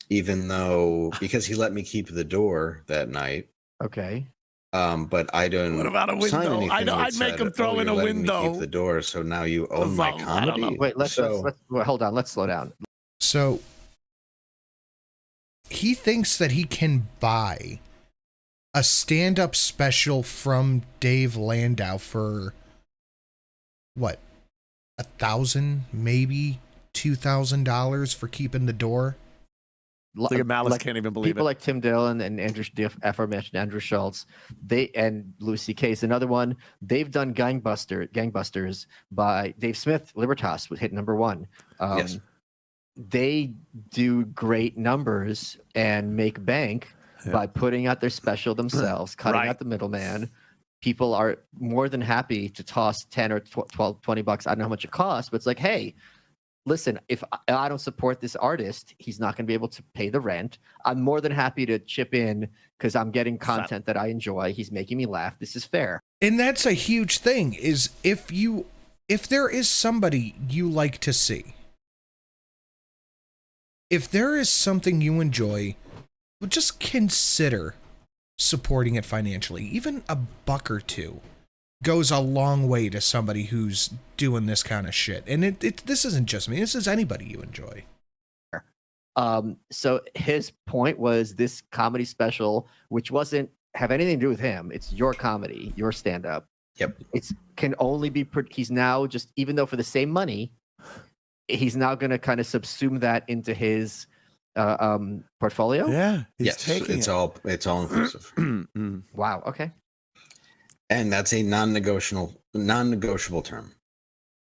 even though, because he let me keep the door that night. Okay. But I don't. What about a sign window? anything I'd that make him said, throw in you're a letting me window. Keep the door, so now you own my I don't comedy. know. Wait, let's hold on. Let's slow down. So he thinks that he can buy a stand-up special from Dave Landau for what, $1,000, maybe $2,000 for keeping the door. Look at Malice, can't even believe people it. like Tim Dillon and Andrew, the aforementioned Andrew Schultz, and Louis C.K. is another one. They've done gangbusters by Dave Smith. Libertas would hit #1. Yes. They do great numbers and make bank by putting out their special themselves, cutting out the middleman. People are more than happy to toss 10 or 12, $20. I don't know how much it costs, but it's like, hey, listen, if I don't support this artist, he's not going to be able to pay the rent. I'm more than happy to chip in because I'm getting content that I enjoy. He's making me laugh. This is fair. And that's a huge thing, is if there is somebody you like to see, if there is something you enjoy, just consider supporting it financially. Even $1 or $2 goes a long way to somebody who's doing this kind of shit. And this isn't just me. This is anybody you enjoy. So his point was this comedy special, which wasn't have anything to do with him. It's your comedy, your stand-up. Yep. It's can only be. He's now just, even though for the same money, he's now going to kind of subsume that into his portfolio. Yeah. Yes. It's all inclusive. Wow. Okay. And that's a non-negotiable term.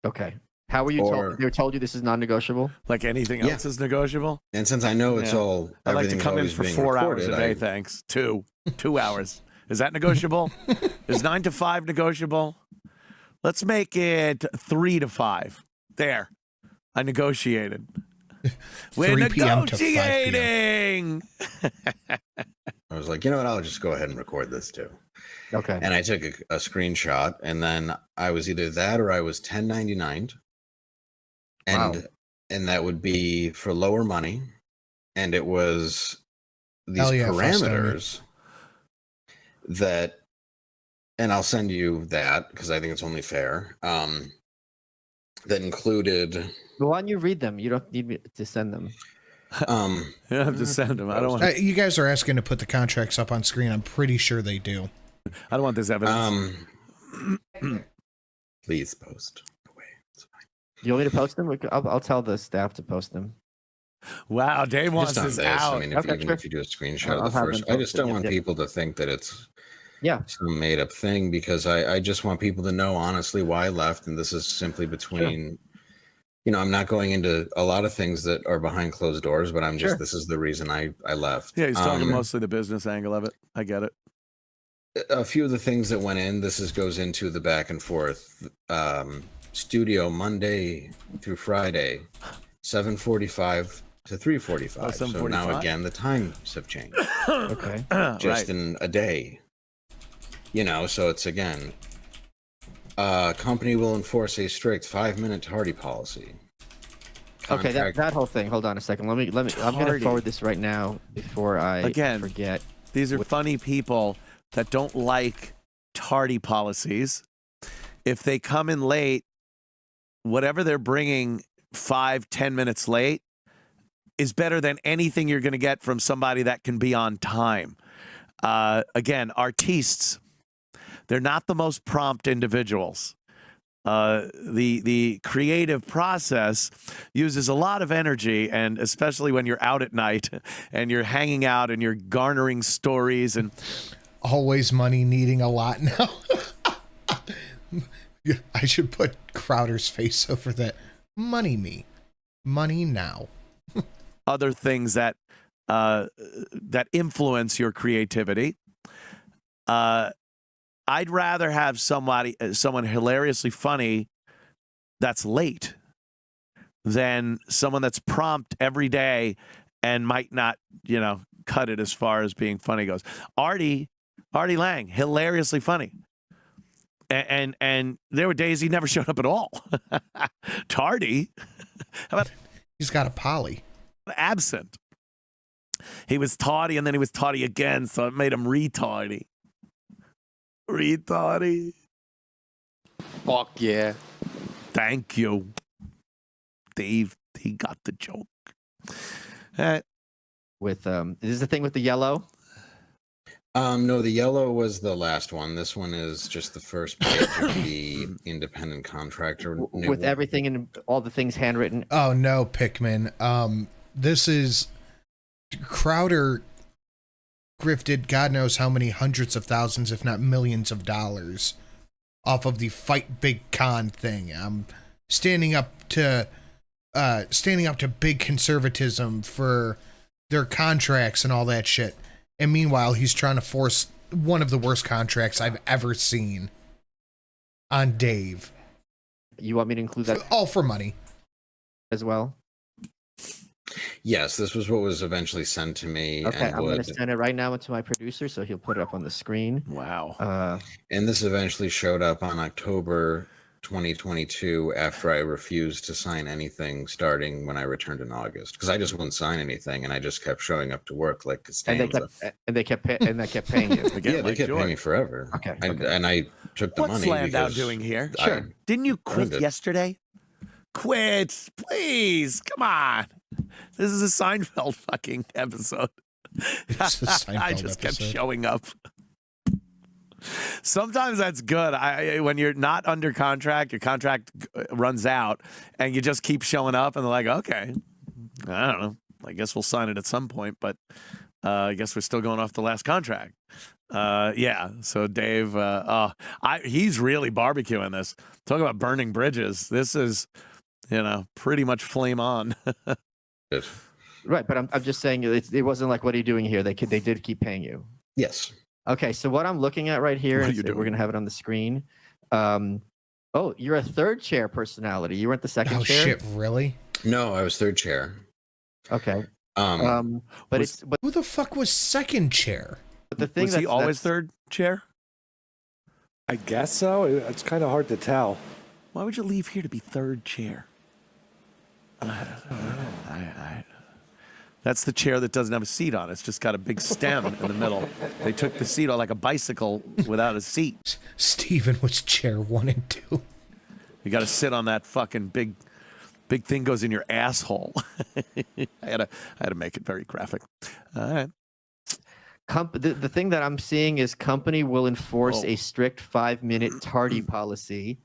Okay. How were you told? They were told you this is non-negotiable? Like anything else is negotiable? And since I know it's all, I'd like to everything's come in always for being 4 hours recorded, a day, thanks. 2 hours. Is that negotiable? Is 9 to 5 negotiable? Let's make it 3 to 5. There. I negotiated. We're 3 p.m. to 5 negotiating. I was like, you know what? I'll just go ahead and record this too. Okay. And I took a screenshot, and then I was either that or I was 1099'd. And that would be for lower money. And it was these parameters that, and I'll send you that because I think it's only fair. That included. Well, why don't you read them? You don't need me to send them. You don't have to send them. I don't want. You guys are asking to put the contracts up on screen. I'm pretty sure they do. I don't want this evidence. Please post. You want me to post them? I'll tell the staff to post them. Wow, Dave wants Just on this this. out. I mean, if you do a screenshot of the first, I just don't want people to think that it's some made up thing, because I just want people to know honestly why I left, and this is simply between. You know, I'm not going into a lot of things that are behind closed doors, but I'm just this is the reason I left. Yeah, he's talking mostly the business angle of it. I get it. A few of the things that went in, goes into the back and forth. Studio Monday through Friday, 7:45 to 3:45. So now again, the times have changed. Okay. Just in a day. You know, so it's again. Company will enforce a strict 5-minute tardy policy. Okay, that whole thing. Hold on a second. Let me. I'm going to forward this right now before I forget. These are funny people that don't like tardy policies. If they come in late, whatever they're bringing 5-10 minutes late is better than anything you're going to get from somebody that can be on time. Again, artistes. They're not the most prompt individuals. The creative process uses a lot of energy, and especially when you're out at night and you're hanging out and you're garnering stories and always money needing a lot now. I should put Crowder's face over that. Money me. Money now. other things that that influence your creativity. I'd rather have someone hilariously funny that's late than someone that's prompt every day and might not, cut it as far as being funny goes. Artie Lang, hilariously funny. And there were days he never showed up at all. Tardy. How about he's got a poly. Absent. He was tardy and then he was tardy again, so it made him retardy. Retardy. Fuck yeah. Thank you. Dave, he got the joke. With is this the thing with the yellow? No, the yellow was the last one. This one is just the first page of the independent contractor. With everything and all the things handwritten. Oh no, Pikmin. This is Crowder grifted God knows how many hundreds of thousands, if not millions of dollars off of the Fight Big Con thing. Standing up to big conservatism for their contracts and all that shit. And meanwhile, he's trying to force one of the worst contracts I've ever seen on Dave. You want me to include that? All for money. As well? Yes, this was what was eventually sent to me. Okay, and I'm going to send it right now to my producer, so he'll put it up on the screen. Wow. And this eventually showed up on October 2022 after I refused to sign anything starting when I returned in August, because I just wouldn't sign anything, and I just kept showing up to work like Costanza. And they kept paying you. Yeah, they kept paying me forever. Okay. And I took the What's money. Landau because doing here? I Didn't you quit earned it. yesterday? Quit, please. Come on. This is a Seinfeld fucking episode. It's a Seinfeld I just kept episode. showing up. Sometimes that's good. When you're not under contract, your contract runs out, and you just keep showing up, and they're like, okay, I don't know. I guess we'll sign it at some point, but I guess we're still going off the last contract. Yeah, so Dave, he's really barbecuing this. Talk about burning bridges. This is, pretty much flame on. Right, but I'm just saying it wasn't like, what are you doing here? They did keep paying you. Yes. Okay, so what I'm looking at right here, What are and you doing? we're going to have it on the screen. Oh, you're a third chair personality. You weren't the second Oh chair? shit, really? No, I was third chair. Okay. Um, But Who the fuck was second chair? the thing Was he always third chair? I guess so. It's kind of hard to tell. Why would you leave here to be third chair? That's the chair that doesn't have a seat on it. It's just got a big stem in the middle. They took the seat on like a bicycle without a seat. Steven was chair 1 and 2. You got to sit on that fucking big thing goes in your asshole. I had to make it very graphic. All right. The thing that I'm seeing is company will enforce Oh. a strict 5-minute tardy policy.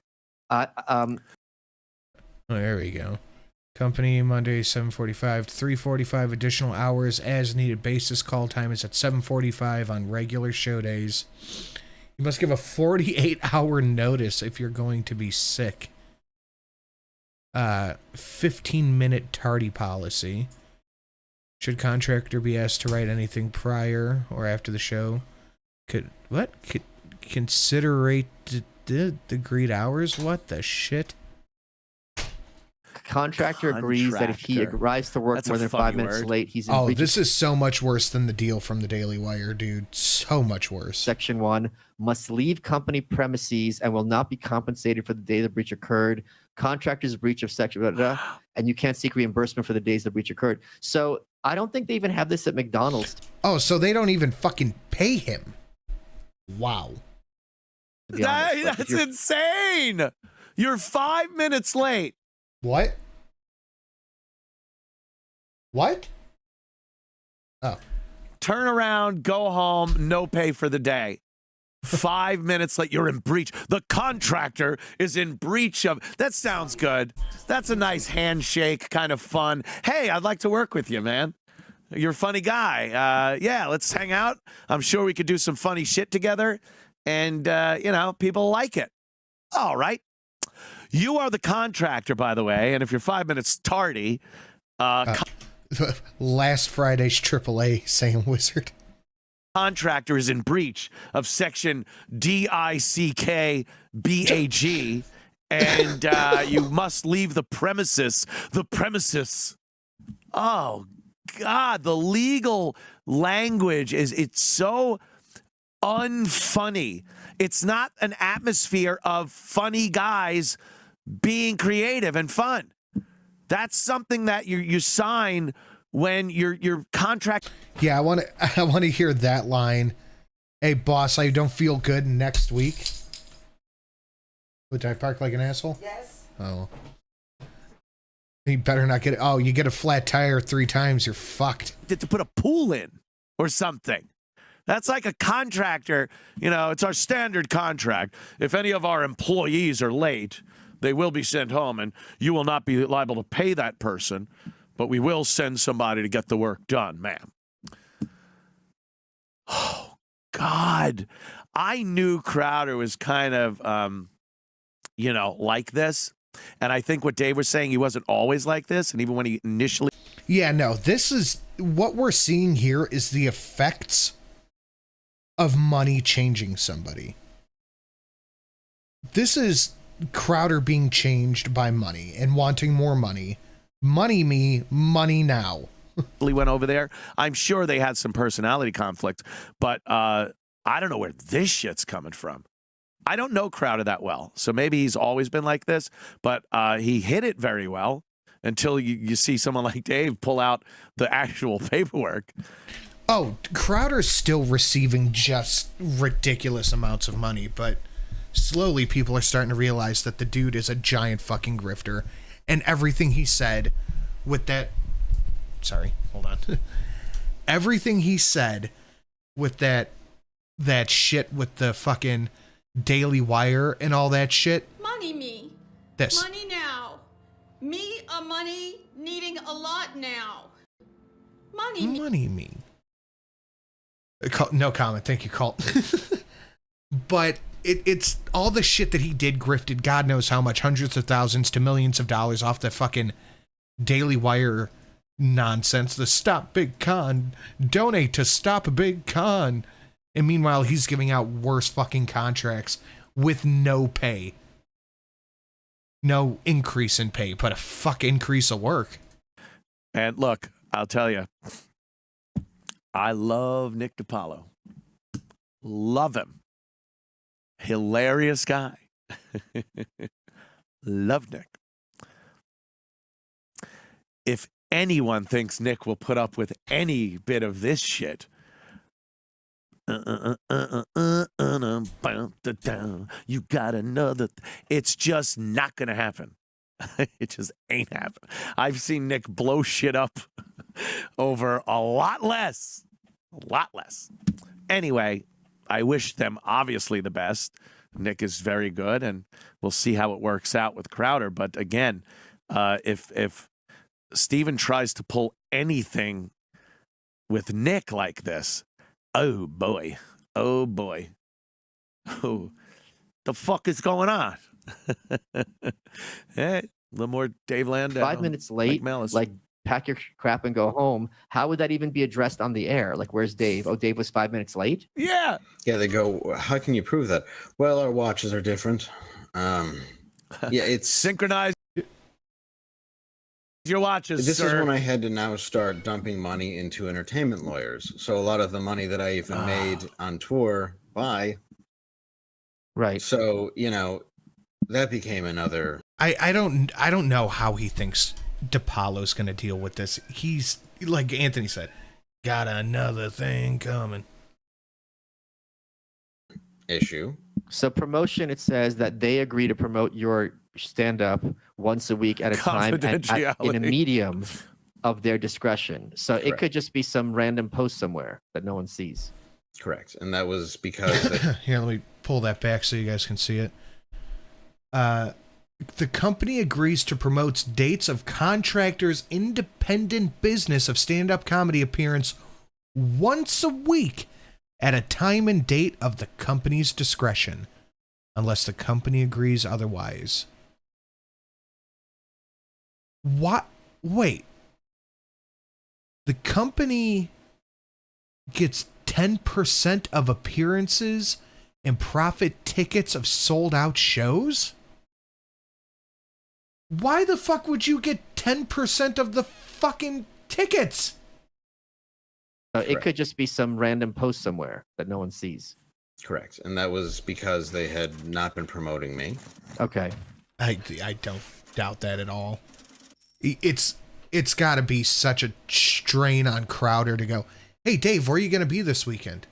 Oh, there we go. Company Monday 7:45 to 3:45 additional hours as needed basis. Call time is at 7:45 on regular show days. You must give a 48-hour notice if you're going to be sick. 15-minute tardy policy. Should contractor be asked to write anything prior or after the show? Considerate agreed hours? What the shit? Contractor agrees that if he Contractor. arrives to work That's a more than funny 5 minutes word. late, he's in Oh, breach this is so much worse than the deal from the Daily Wire, dude. So much worse. Section 1, must leave company premises and will not be compensated for the day the breach occurred. Contractor's breach of section, blah, blah, blah, and you can't seek reimbursement for the days the breach occurred. So I don't think they even have this at McDonald's. Oh, so they don't even fucking pay him. Wow. To be honest. Like, if That's you're- insane. You're 5 minutes late. What? What? Oh. Turn around, go home, no pay for the day. 5 minutes late, you're in breach. The contractor is in breach of. That sounds good. That's a nice handshake, kind of fun. Hey, I'd like to work with you, man. You're a funny guy. Yeah, let's hang out. I'm sure we could do some funny shit together. And, people like it. All right. You are the contractor, by the way. And if you're 5 minutes tardy, Last Friday's AAA Sam Wizard. contractor is in breach of section DICK BAG, and you must leave the premises. The premises. Oh, God, the legal language it's so unfunny. It's not an atmosphere of funny guys being creative and fun. That's something that you sign when your contract. Yeah, I want to hear that line. Hey, boss, I don't feel good next week. Did I park like an asshole? Yes. Oh. You better not get it. Oh, you get a flat tire 3 times, you're fucked. To put a pool in or something. That's like a contractor. You know, it's our standard contract. If any of our employees are late, they will be sent home, and you will not be liable to pay that person, but we will send somebody to get the work done, ma'am. Oh, God. I knew Crowder was kind of, you know, like this. And I think what Dave was saying, he wasn't always like this. And even when he initially... Yeah, no, this is... What we're seeing here is the effects of money changing somebody. This is Crowder being changed by money and wanting more money. Money me, money now. went over there. I'm sure they had some personality conflict, but I don't know where this shit's coming from. I don't know Crowder that well, so maybe he's always been like this, but he hid it very well until you see someone like Dave pull out the actual paperwork. Oh, Crowder's still receiving just ridiculous amounts of money, but slowly people are starting to realize that the dude is a giant fucking grifter, and everything he said with that... Sorry, hold on. Everything he said with that shit with the fucking Daily Wire and all that shit. Money me. This. Money now. Me a money needing a lot now. Money me. Money me. No comment. Thank you, Colt. But it's all the shit that he did grifted God knows how much, hundreds of thousands to millions of dollars off the fucking Daily Wire nonsense. The Stop Big Con. Donate to Stop Big Con. And meanwhile, he's giving out worse fucking contracts with no pay. No increase in pay, but a fuck increase of work. And look, I'll tell you, I love Nick DiPaolo. Love him. Hilarious guy. Love Nick. If anyone thinks Nick will put up with any bit of this shit, you got another. It's just not gonna happen. It just ain't happening. I've seen Nick blow shit up over a lot less. A lot less. Anyway, I wish them obviously the best. Nick is very good, and we'll see how it works out with Crowder. But again, if Steven tries to pull anything with Nick like this, oh boy, oh boy, oh, the fuck is going on? Hey, a little more Dave Landau. 5 minutes late, like pack your crap and go home. How would that even be addressed on the air? Like, where's Dave? Oh, Dave was 5 minutes late? Yeah. Yeah, they go, how can you prove that? Well, our watches are different. Yeah, it's synchronized. Your watches, This sir. is when I had to now start dumping money into entertainment lawyers. So a lot of the money that I even made on tour by. Right. So, you know, that became another. I don't know how he thinks DiPaolo's going to deal with this. He's, like Anthony said, got another thing coming. Issue. So promotion, it says that they agree to promote your stand-up once a week at a time and in a medium of their discretion. So it could just be some random post somewhere that no one sees. Correct. And that was because... Here, let me pull that back so you guys can see it. The company agrees to promote dates of contractors' independent business of stand-up comedy appearance once a week at a time and date of the company's discretion, unless the company agrees otherwise. What? Wait. The company gets 10% of appearances and profit tickets of sold-out shows? Why the fuck would you get 10% of the fucking tickets? It could just be some random post somewhere that no one sees. Correct. And that was because they had not been promoting me. Okay. I don't doubt that at all. It's got to be such a strain on Crowder to go, hey, Dave, where are you going to be this weekend?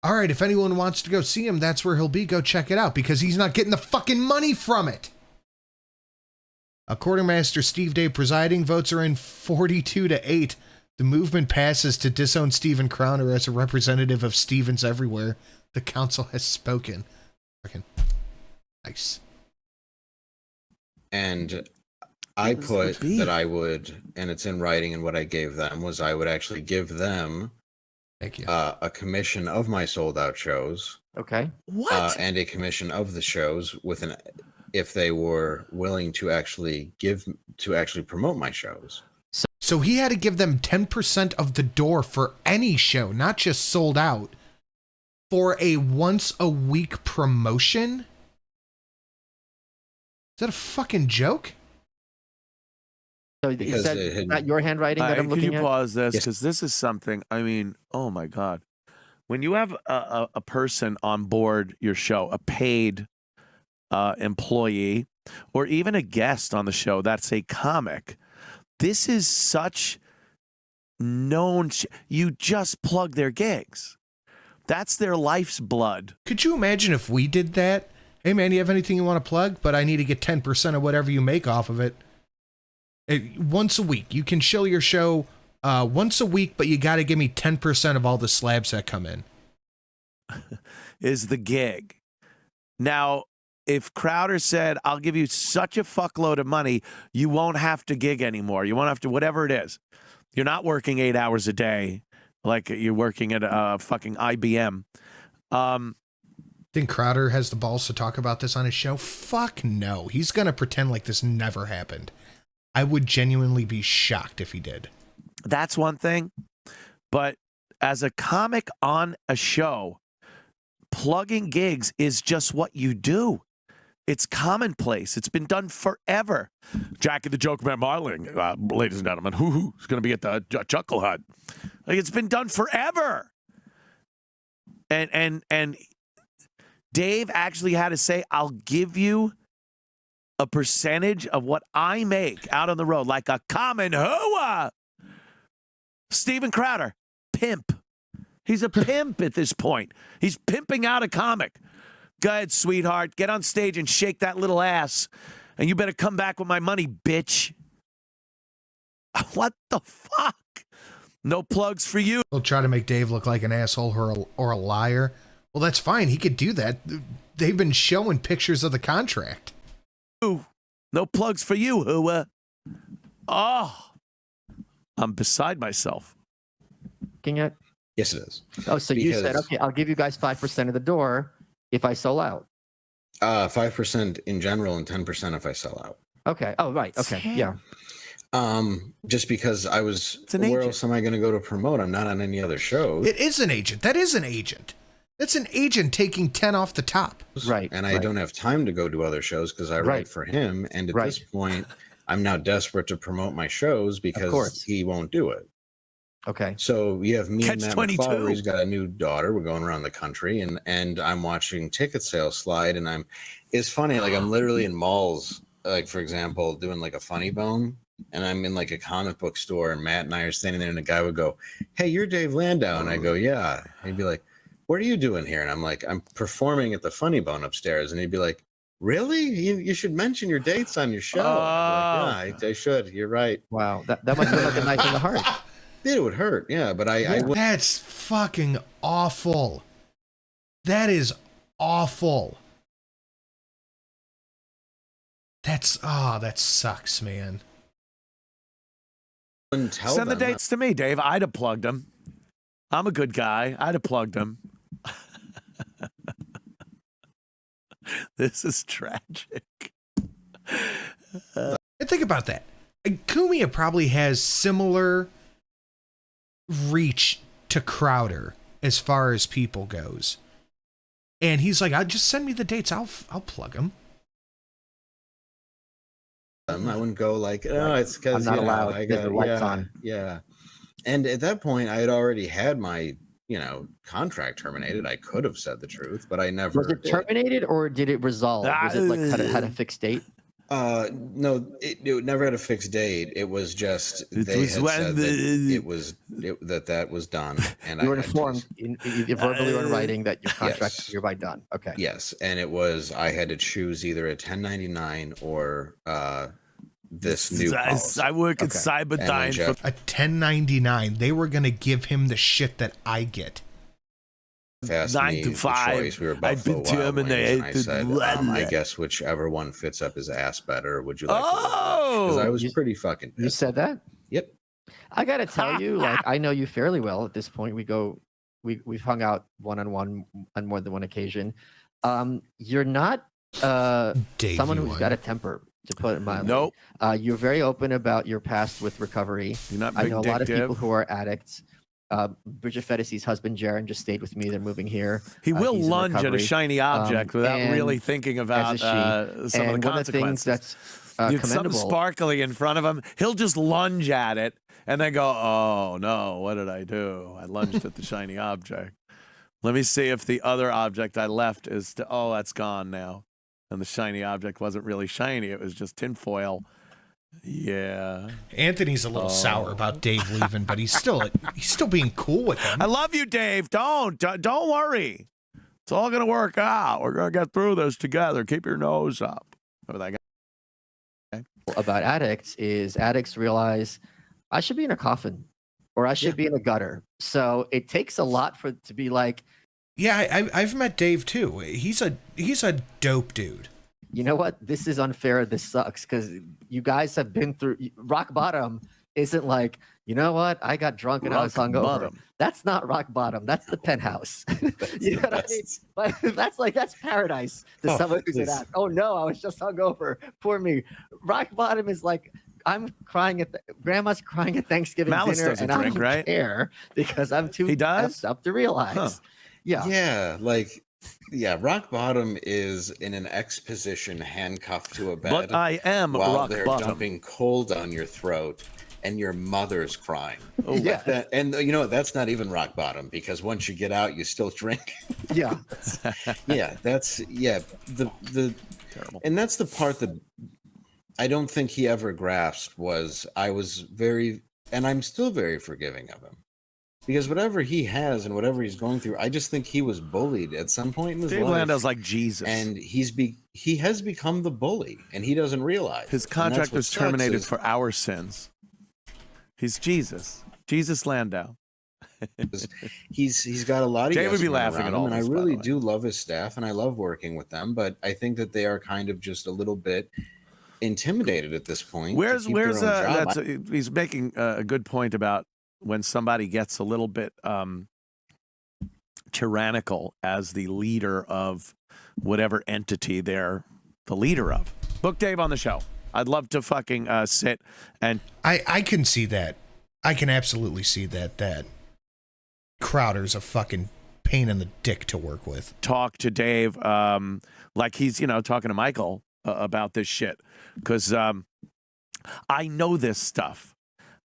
All right, if anyone wants to go see him, that's where he'll be. Go check it out, because he's not getting the fucking money from it. Quartermaster Steve Day presiding. Votes are in 42-8. The movement passes to disown Steven Crowder as a representative of Stevens everywhere. The council has spoken. Fucking nice. And I put that I would, and it's in writing, and what I gave them was I would actually give them Thank you. A commission of my sold out shows. Okay. What? And a commission of the shows with an, if they were willing to actually promote my shows. So he had to give them 10% of the door for any show, not just sold out, for a once a week promotion? Is that a fucking joke? So is that your handwriting that I'm looking at? Can you pause this? Because this is something, I mean, oh my God. When you have a person on board your show, a paid employee, or even a guest on the show that's a comic, this is such known. You just plug their gigs. That's their life's blood. Could you imagine if we did that? Hey, man, you have anything you want to plug? But I need to get 10% of whatever you make off of it. Once a week. You can show your show once a week, but you got to give me 10% of all the slabs that come in. Is the gig. Now, if Crowder said, I'll give you such a fuckload of money, you won't have to gig anymore. You won't have to, whatever it is. You're not working 8 hours a day like you're working at a fucking IBM. Think Crowder has the balls to talk about this on his show? Fuck no. He's going to pretend like this never happened. I would genuinely be shocked if he did. That's one thing. But as a comic on a show, plugging gigs is just what you do. It's commonplace. It's been done forever. Jackie the Joke Man Marling, ladies and gentlemen, who's going to be at the Chuckle Hut? Like, it's been done forever. And Dave actually had to say, I'll give you a percentage of what I make out on the road, like a common hooah. Steven Crowder, pimp. He's a pimp at this point. He's pimping out a comic. Go ahead, sweetheart. Get on stage and shake that little ass. And you better come back with my money, bitch. What the fuck? No plugs for you. He'll try to make Dave look like an asshole or a liar. Well, that's fine. He could do that. They've been showing pictures of the contract. No plugs for you, hooah. Oh, I'm beside myself. Looking at? Yes, it is. Oh, so you said, okay, I'll give you guys 5% of the door if I sell out. 5% in general and 10% if I sell out. Okay. Oh, right. Okay. Yeah. Just because I was, where else am I going to go to promote? I'm not on any other shows. It is an agent. That is an agent. That's an agent taking 10 off the top. Right. And I don't have time to go to other shows because I write for him. And at this point, I'm now desperate to promote my shows because he won't do it. Okay. So you have me and Matt McClure. He's got a new daughter. We're going around the country, and I'm watching ticket sales slide. And it's funny. Like, I'm literally in malls, like, for example, doing like a funny bone. And I'm in like a comic book store, and Matt and I are standing there, and the guy would go, "Hey, you're Dave Landau." And I go, "Yeah." And he'd be like, "What are you doing here?" And I'm like, "I'm performing at the Funny Bone upstairs." And he'd be like, "Really? You should mention your dates on your show." Like, yeah, I should. You're right. Wow. That must feel like a knife in the heart. It would hurt. Yeah, but I would. That's fucking awful. That is awful. That sucks, man. Send the dates to me, Dave. I'd have plugged them. I'm a good guy. I'd have plugged them. This is tragic. Think about that. Kumia probably has similar reach to Crowder as far as people goes. And he's like, just send me the dates. I'll plug them. I wouldn't go like, oh, it's because I'm not allowed. I got lights on. Yeah. And at that point, I had already had my, contract terminated. I could have said the truth, but I never. Was it terminated or did it resolve? Was it like had a fixed date? No, it never had a fixed date. It was just they had said that that was done, and you were informed verbally or in writing that your contract is hereby done. Okay. Yes, and it was I had to choose either a 1099 or this new policy. I work at And then Cyberdyne Jeff- for A 1099. They were going to give him the shit that I get. asked 9 me to the 5. choice. We were I've Buffalo been Wild Wings, and I terminated. said, I guess whichever one fits up his ass better. Would you like to Oh! Because I was pretty fucking You pissed. said that? Yep. I gotta tell you, like I know you fairly well at this point. We've hung out one-on-one on more than one occasion. You're not Dave, someone you who's won. got a temper, to put it mildly. Nope. You're very open about your past with recovery. You're not I big know a dick lot of people Div. who are addicts. Bridget Fettisy's husband Jaron just stayed with me. They're moving here. He will he's in lunge at a recovery. shiny object without and really thinking about as is she. some And of the one of the things consequences. that's Something commendable. sparkly in front of him, he'll just lunge at it and then go, oh no, what did I do? I lunged at the shiny object. Let me see if the other object I left is, oh, that's gone now. And the shiny object wasn't really shiny. It was just tinfoil. Yeah. Anthony's a little sour about Dave leaving, but he's still being cool with him. I love you, Dave. Don't worry. It's all going to work out. We're going to get through this together. Keep your nose up. Remember that guy? About addicts is addicts realize I should be in a coffin or I should be in a gutter. So it takes a lot for it to be like, Yeah, I've met Dave too. He's a dope dude. you know what? This is unfair. This sucks because you guys have been through rock bottom. Isn't like, you know what? I got drunk and I was Rock hungover. bottom. That's not rock bottom. That's the penthouse. You know what I mean? But that's paradise to someone who's an addict. Oh no, I was just hungover. Poor me. Rock bottom is like I'm crying at grandma's crying at Thanksgiving Malice dinner, doesn't and drink, I don't right? care because I'm too He does? effed up to realize. Huh. Yeah. Yeah, rock bottom is in an X position, handcuffed to a bed. But I am while rock they're bottom. dumping cold on your throat, and your mother's crying. Oh, yeah. And you know what? That's not even rock bottom because once you get out, you still drink. Yeah. The Terrible. and that's the part that I don't think he ever grasped was I was very, and I'm still very forgiving of him. Because whatever he has and whatever he's going through, I just think he was bullied at some point in his Dave life. Landau's like Jesus. And he has become the bully, and he doesn't realize His it. And contract that's what was sucks terminated is for our sins. He's Jesus. Jesus Landau. he's got a lot of Dave would yes be men laughing around at him, all and I this, by the really way. do love his staff, and I love working with them. But I think that they are kind of just a little bit intimidated at this point. to keep their own job. he's making a good point about when somebody gets a little bit tyrannical as the leader of whatever entity they're the leader of. Book Dave on the show. I'd love to fucking sit and I can see that. I can absolutely see that Crowder's a fucking pain in the dick to work with. talk to Dave like he's, talking to Michael about this shit. Because I know this stuff.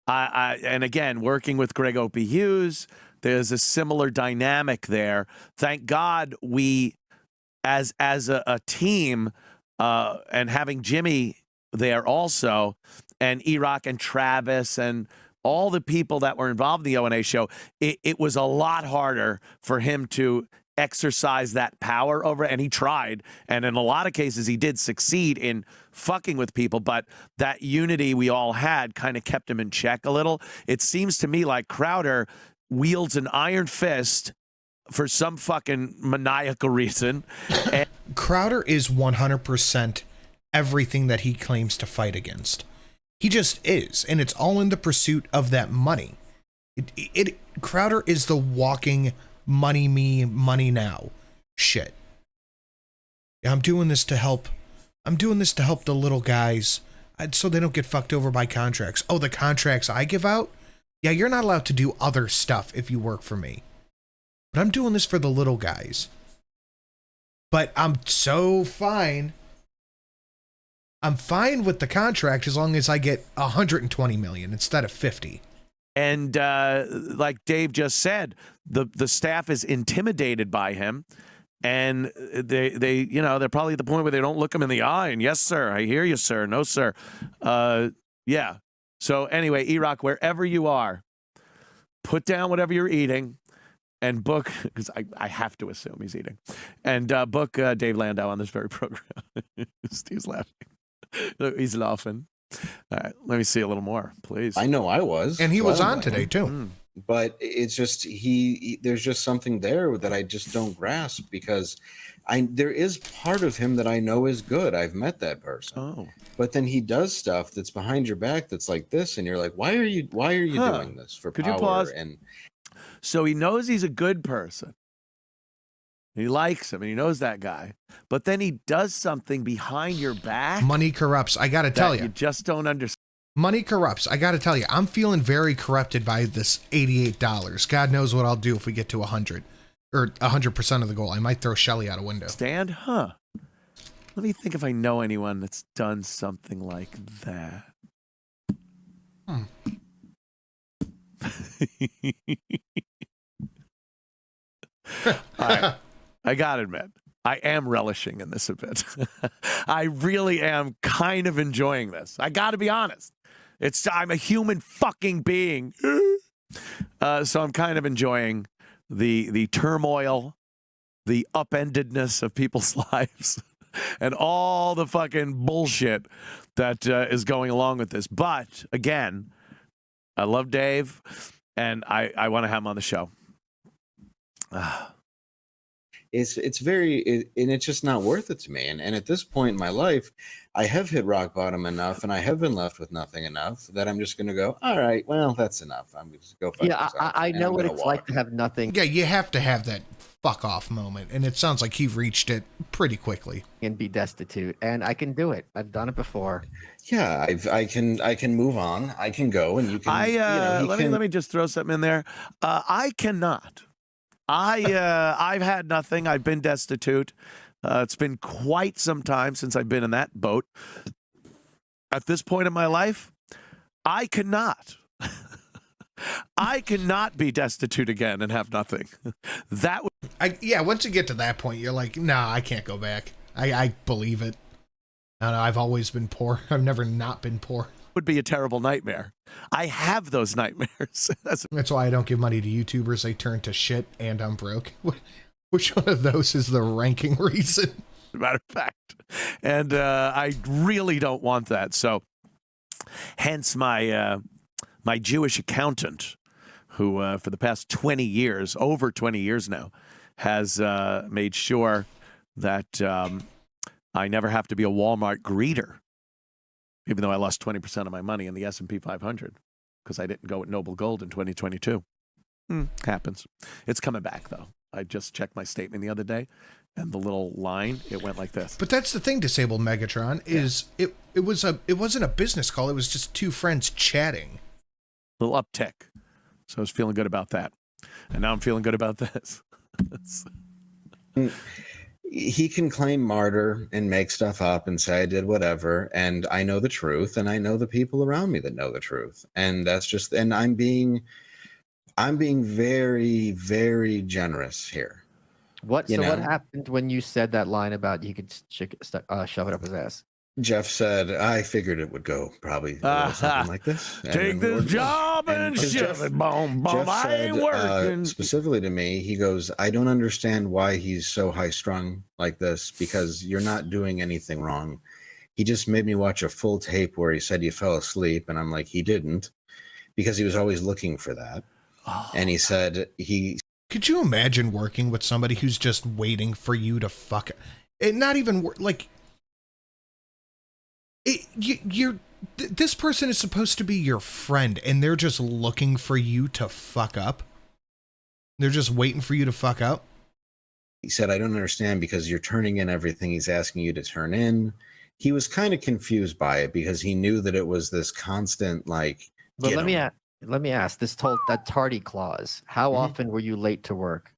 And again, working with Greg Opie Hughes, there's a similar dynamic there. Thank God we, as a team, and having Jimmy there also, and E-Rock and Travis and all the people that were involved in the O&A show, it was a lot harder for him to exercise that power over it, and he tried, and in a lot of cases he did succeed in fucking with people, but that unity we all had kind of kept him in check a little. It seems to me like Crowder wields an iron fist for some fucking maniacal reason. And Crowder is 100% everything that he claims to fight against. He just is, and it's all in the pursuit of that money. Crowder is the walking money me, money now shit. I'm doing this to help the little guys so they don't get fucked over by contracts. Oh, the contracts I give out? Yeah, you're not allowed to do other stuff if you work for me. But I'm doing this for the little guys. But I'm so fine. I'm fine with the contract as long as I get 120 million instead of 50. And like Dave just said, the staff is intimidated by him, and they're probably at the point where they don't look him in the eye. And yes, sir, I hear you, sir. No, sir. Yeah. So anyway, E-Rock, wherever you are, put down whatever you're eating and book, because I have to assume he's eating, and book Dave Landau on this very program. Steve's laughing. He's laughing. All right, let me see a little more, please. I know I was. And he was Well, on today, too. But it's just there's just something there that I just don't grasp, because there is part of him that I know is good. I've met that person. Oh. But then he does stuff that's behind your back that's like this, and you're like, why are you doing this for Could power? you pause? And So he knows he's a good person. He likes him, and he knows that guy. But then he does something behind your back. Money corrupts. I got to tell you just don't understand. Money corrupts. I got to tell you, I'm feeling very corrupted by this $88. God knows what I'll do if we get to 100 or 100% of the goal. I might throw Shelly out a window. Stand? Huh. Let me think if I know anyone that's done something like that. All right. I gotta admit, I am relishing in this a bit. I really am kind of enjoying this. I gotta be honest. I'm a human fucking being. So I'm kind of enjoying the turmoil, the upendedness of people's lives, and all the fucking bullshit that is going along with this. But again, I love Dave, and I want to have him on the show. it's very and it's just not worth it to me. And at this point in my life, I have hit rock bottom enough, and I have been left with nothing enough that I'm just going to go, all right, well, that's enough. I'm just go fuck myself. I know what it's like to have nothing. Yeah, you have to have that fuck off moment, and it sounds like he reached it pretty quickly. And be destitute, and I can do it. I've done it before. Yeah, I can move on. I can go, and you can. Let me just throw something in there. I cannot. I've had nothing. I've been destitute. It's been quite some time since I've been in that boat. At this point in my life, I cannot. I cannot be destitute again and have nothing. That would. Once you get to that point, you're like, nah, I can't go back. I believe it. I know, I've always been poor. I've never not been poor. Would be a terrible nightmare. I have those nightmares. That's why I don't give money to YouTubers. They turn to shit, and I'm broke. Which one of those is the ranking reason? Matter of fact. And I really don't want that. So hence my my Jewish accountant, who for the past 20 years, over 20 years now, has made sure that I never have to be a Walmart greeter, even though I lost 20% of my money in the S&P 500 because I didn't go with Noble Gold in 2022. Happens. It's coming back, though. I just checked my statement the other day, and the little line, it went like this. But that's the thing, Disabled Megatron, is it wasn't a business call. It was just two friends chatting. Little uptick. So I was feeling good about that. And now I'm feeling good about this. He can claim martyr and make stuff up and say I did whatever, and I know the truth, and I know the people around me that know the truth, and that's just. And I'm being very, very generous here. What happened when you said that line about you could shove it up his ass? Jeff said, I figured it would go probably something like this. Take this job and shove it, boom, boom. I ain't working. Specifically to me, he goes, I don't understand why he's so high strung like this, because you're not doing anything wrong. He just made me watch a full tape where he said you fell asleep. And I'm like, he didn't, because he was always looking for that. And he said Could you imagine working with somebody who's just waiting for you to fuck it? Not even like this person is supposed to be your friend, and they're just looking for you to fuck up. They're just waiting for you to fuck up. He said, I don't understand, because you're turning in everything he's asking you to turn in. He was kind of confused by it because he knew that it was this constant, like. But let me ask that tardy clause. How often were you late to work?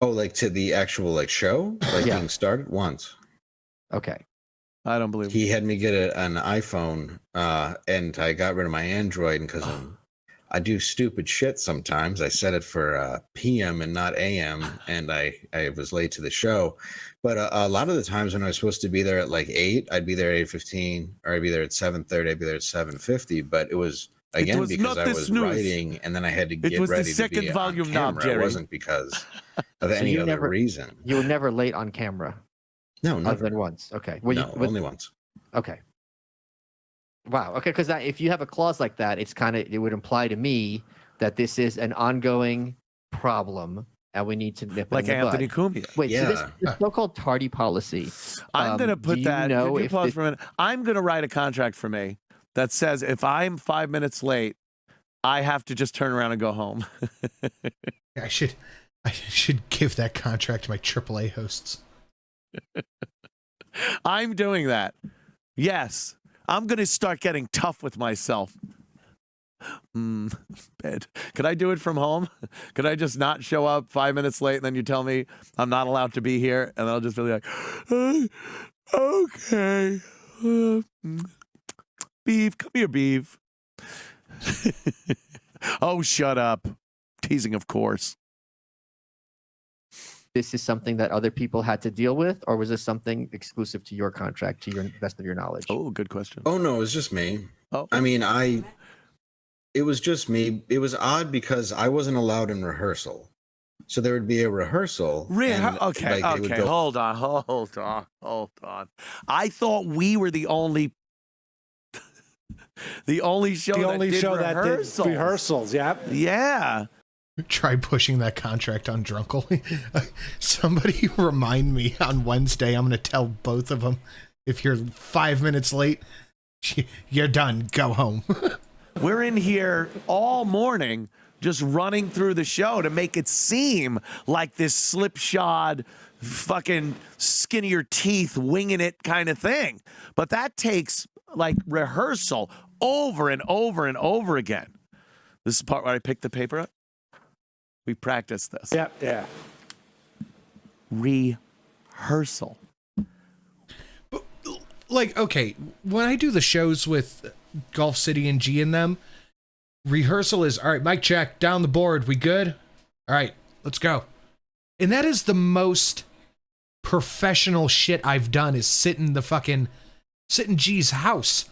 Oh, like to the actual show, being started once. Okay. I don't believe he had me get an iPhone, and I got rid of my Android, and because I do stupid shit sometimes. I set it for PM and not AM, and I was late to the show. But a lot of the times when I was supposed to be there at 8, I'd be there at 8:15, or I'd be there at 7:30, I'd be there at 7:50. But it was because I was writing, and then I had to get ready to be on camera. It wasn't because of any other reason. You were never late on camera. No, never. Other than once. Okay. Only once. Okay. Wow. Okay, because if you have a clause like that, it would imply to me that this is an ongoing problem, and we need to nip it Like in the Anthony bud. Cumia. Wait, so this so-called tardy policy. I'm going to put do you that. know Could you if pause this- for a minute? I'm going to write a contract for me that says if I'm 5 minutes late, I have to just turn around and go home. I should give that contract to my AAA hosts. I'm doing that. Yes. I'm going to start getting tough with myself. Bed. Could I do it from home? Could I just not show up 5 minutes late and then you tell me I'm not allowed to be here? And I'll just be like, okay. Beef, come here, Beef. Oh, shut up. Teasing, of course. This is something that other people had to deal with, or was this something exclusive to your contract, to your best of your knowledge? Oh, good question. Oh no, it was just me. Oh, I mean, it was just me. It was odd because I wasn't allowed in rehearsal, so there would be a rehearsal. and, Okay, like, they would okay. go- Hold on. I thought we were the only show The only show that did rehearsals. rehearsals. Yep. Yeah. Try pushing that contract on Drunkle. Somebody remind me on Wednesday. I'm going to tell both of them, if you're 5 minutes late, you're done. Go home. We're in here all morning just running through the show to make it seem like this slipshod, fucking skin of your teeth, winging it kind of thing. But that takes like rehearsal over and over and over again. This is the part where I pick the paper up. We practice this. Yep. Yeah. Rehearsal. Like, okay, when I do the shows with Golf City and G and them, rehearsal is, all right, mic check, down the board, we good? All right, let's go. And that is the most professional shit I've done, is sit in G's house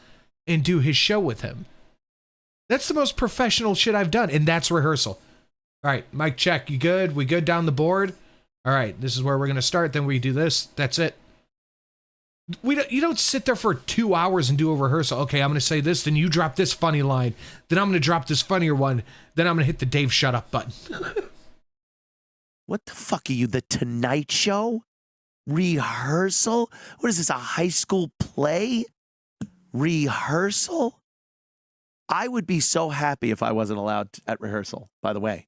and do his show with him. That's the most professional shit I've done, and that's rehearsal. All right, mic check, you good? We good down the board? All right, this is where we're going to start, then we do this, that's it. You don't sit there for 2 hours and do a rehearsal. Okay, I'm going to say this, then you drop this funny line, then I'm going to drop this funnier one, then I'm going to hit the Dave shut up button. What the fuck are you, the Tonight Show? Rehearsal? What is this, a high school play? Rehearsal? I would be so happy if I wasn't allowed at rehearsal, by the way.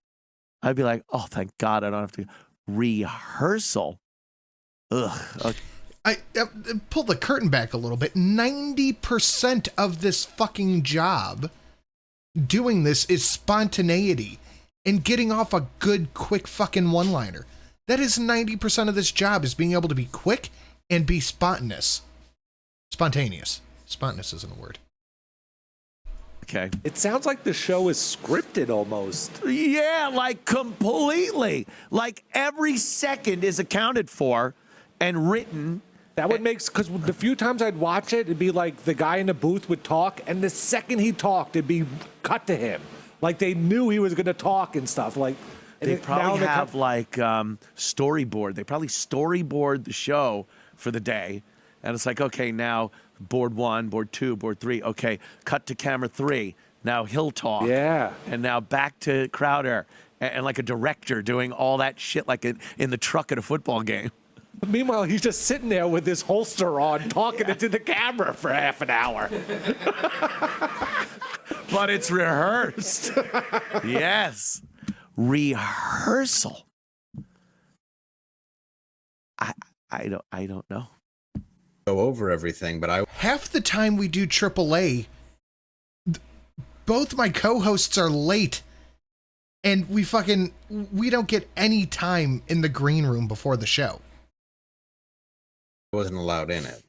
I'd be like, oh, thank God I don't have to. Rehearsal? Ugh. Okay. I pull the curtain back a little bit. 90% of this fucking job doing this is spontaneity and getting off a good, quick fucking one-liner. That is 90% of this job, is being able to be quick and be spontaneous. Spontaneous. Spontaneous isn't a word. Okay. It sounds like the show is scripted almost. Yeah, like completely. Like every second is accounted for and written. That would make, because the few times I'd watch it, it'd be like the guy in the booth would talk, and the second he talked, it'd be cut to him. Like they knew he was going to talk and stuff. Like They probably have like storyboard. They probably storyboard the show for the day. And it's like, okay, now board 1, board 2, board 3. Okay, cut to camera 3. Now he'll talk. Yeah. And now back to Crowder. And like a director doing all that shit like in the truck at a football game. But meanwhile, he's just sitting there with his holster on, talking into the camera for half an hour. But it's rehearsed. Yes. Rehearsal. I don't know. Go over everything, but half the time we do AAA, both my co-hosts are late, and we don't get any time in the green room before the show. wasn't allowed in it.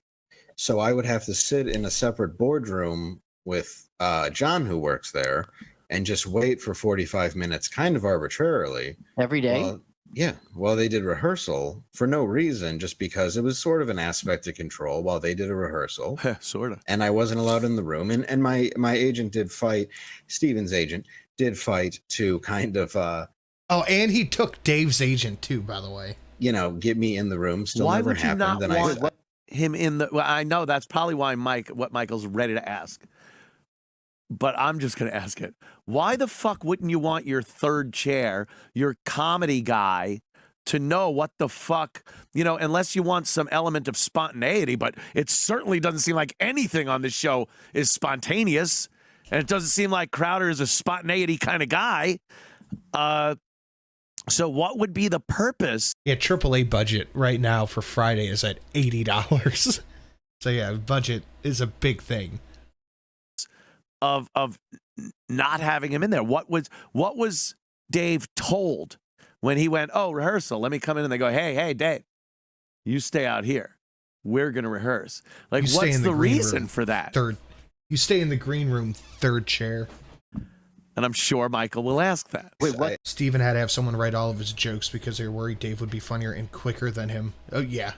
So I would have to sit in a separate boardroom with John, who works there, and just wait for 45 minutes, kind of arbitrarily. Every day? While they did rehearsal for no reason, just because it was sort of an aspect of control while they did a rehearsal. Sort of. And I wasn't allowed in the room. And my agent did fight, Steven's agent did fight to kind of... and he took Dave's agent too, by the way. Get me in the room. Still why never would you happened. not want him in the... Well, I know that's probably why what Michael's ready to ask. but I'm just going to ask it. Why the fuck wouldn't you want your third chair, your comedy guy, to know what the fuck, unless you want some element of spontaneity, but it certainly doesn't seem like anything on this show is spontaneous, and it doesn't seem like Crowder is a spontaneity kind of guy. So what would be the purpose? Yeah, AAA budget right now for Friday is at $80. So yeah, budget is a big thing. Of not having him in there. What was Dave told when he went, oh, rehearsal, let me come in, and they go, hey, Dave, you stay out here. We're going to rehearse. Like, what's the reason for that? You stay in the green room, third chair. And I'm sure Michael will ask that. Wait, what? Steven had to have someone write all of his jokes because they were worried Dave would be funnier and quicker than him. Oh, yeah.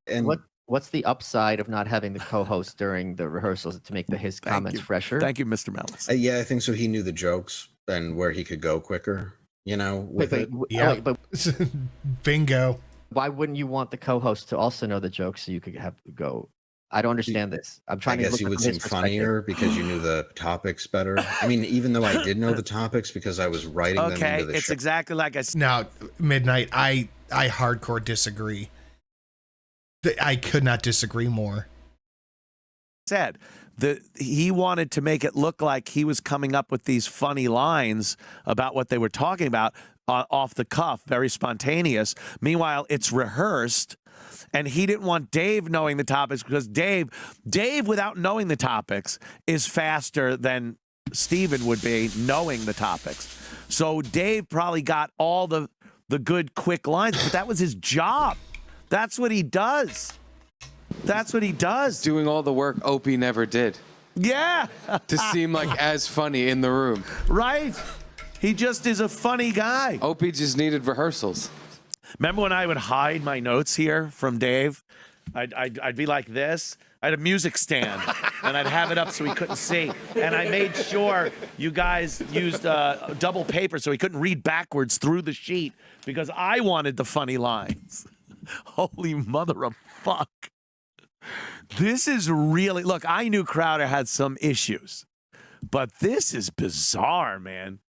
And What's the upside of not having the co-host during the rehearsals to make his comments fresher? Thank you, Mr. Mellis. Yeah, I think so. He knew the jokes and where he could go quicker, with it. Yeah, but bingo. Why wouldn't you want the co-host to also know the jokes so you could have go? I don't understand this. I'm trying to. I guess you would seem funnier because you knew the topics better. I mean, even though I did know the topics because I was writing them into the show. It's exactly like I said. Now, Midnight, I hardcore disagree. I could not disagree more. Said that he wanted to make it look like he was coming up with these funny lines about what they were talking about off the cuff, very spontaneous. Meanwhile, it's rehearsed, and he didn't want Dave knowing the topics because Dave, without knowing the topics, is faster than Steven would be knowing the topics. So Dave probably got all the good, quick lines, but that was his job. That's what he does. That's what he does. Doing all the work Opie never did. Yeah. To seem like as funny in the room. Right. He just is a funny guy. Opie just needed rehearsals. Remember when I would hide my notes here from Dave? I'd be like this. I had a music stand, and I'd have it up so he couldn't see. And I made sure you guys used double paper so he couldn't read backwards through the sheet because I wanted the funny lines. Holy mother of fuck. This is really... Look, I knew Crowder had some issues, but this is bizarre, man.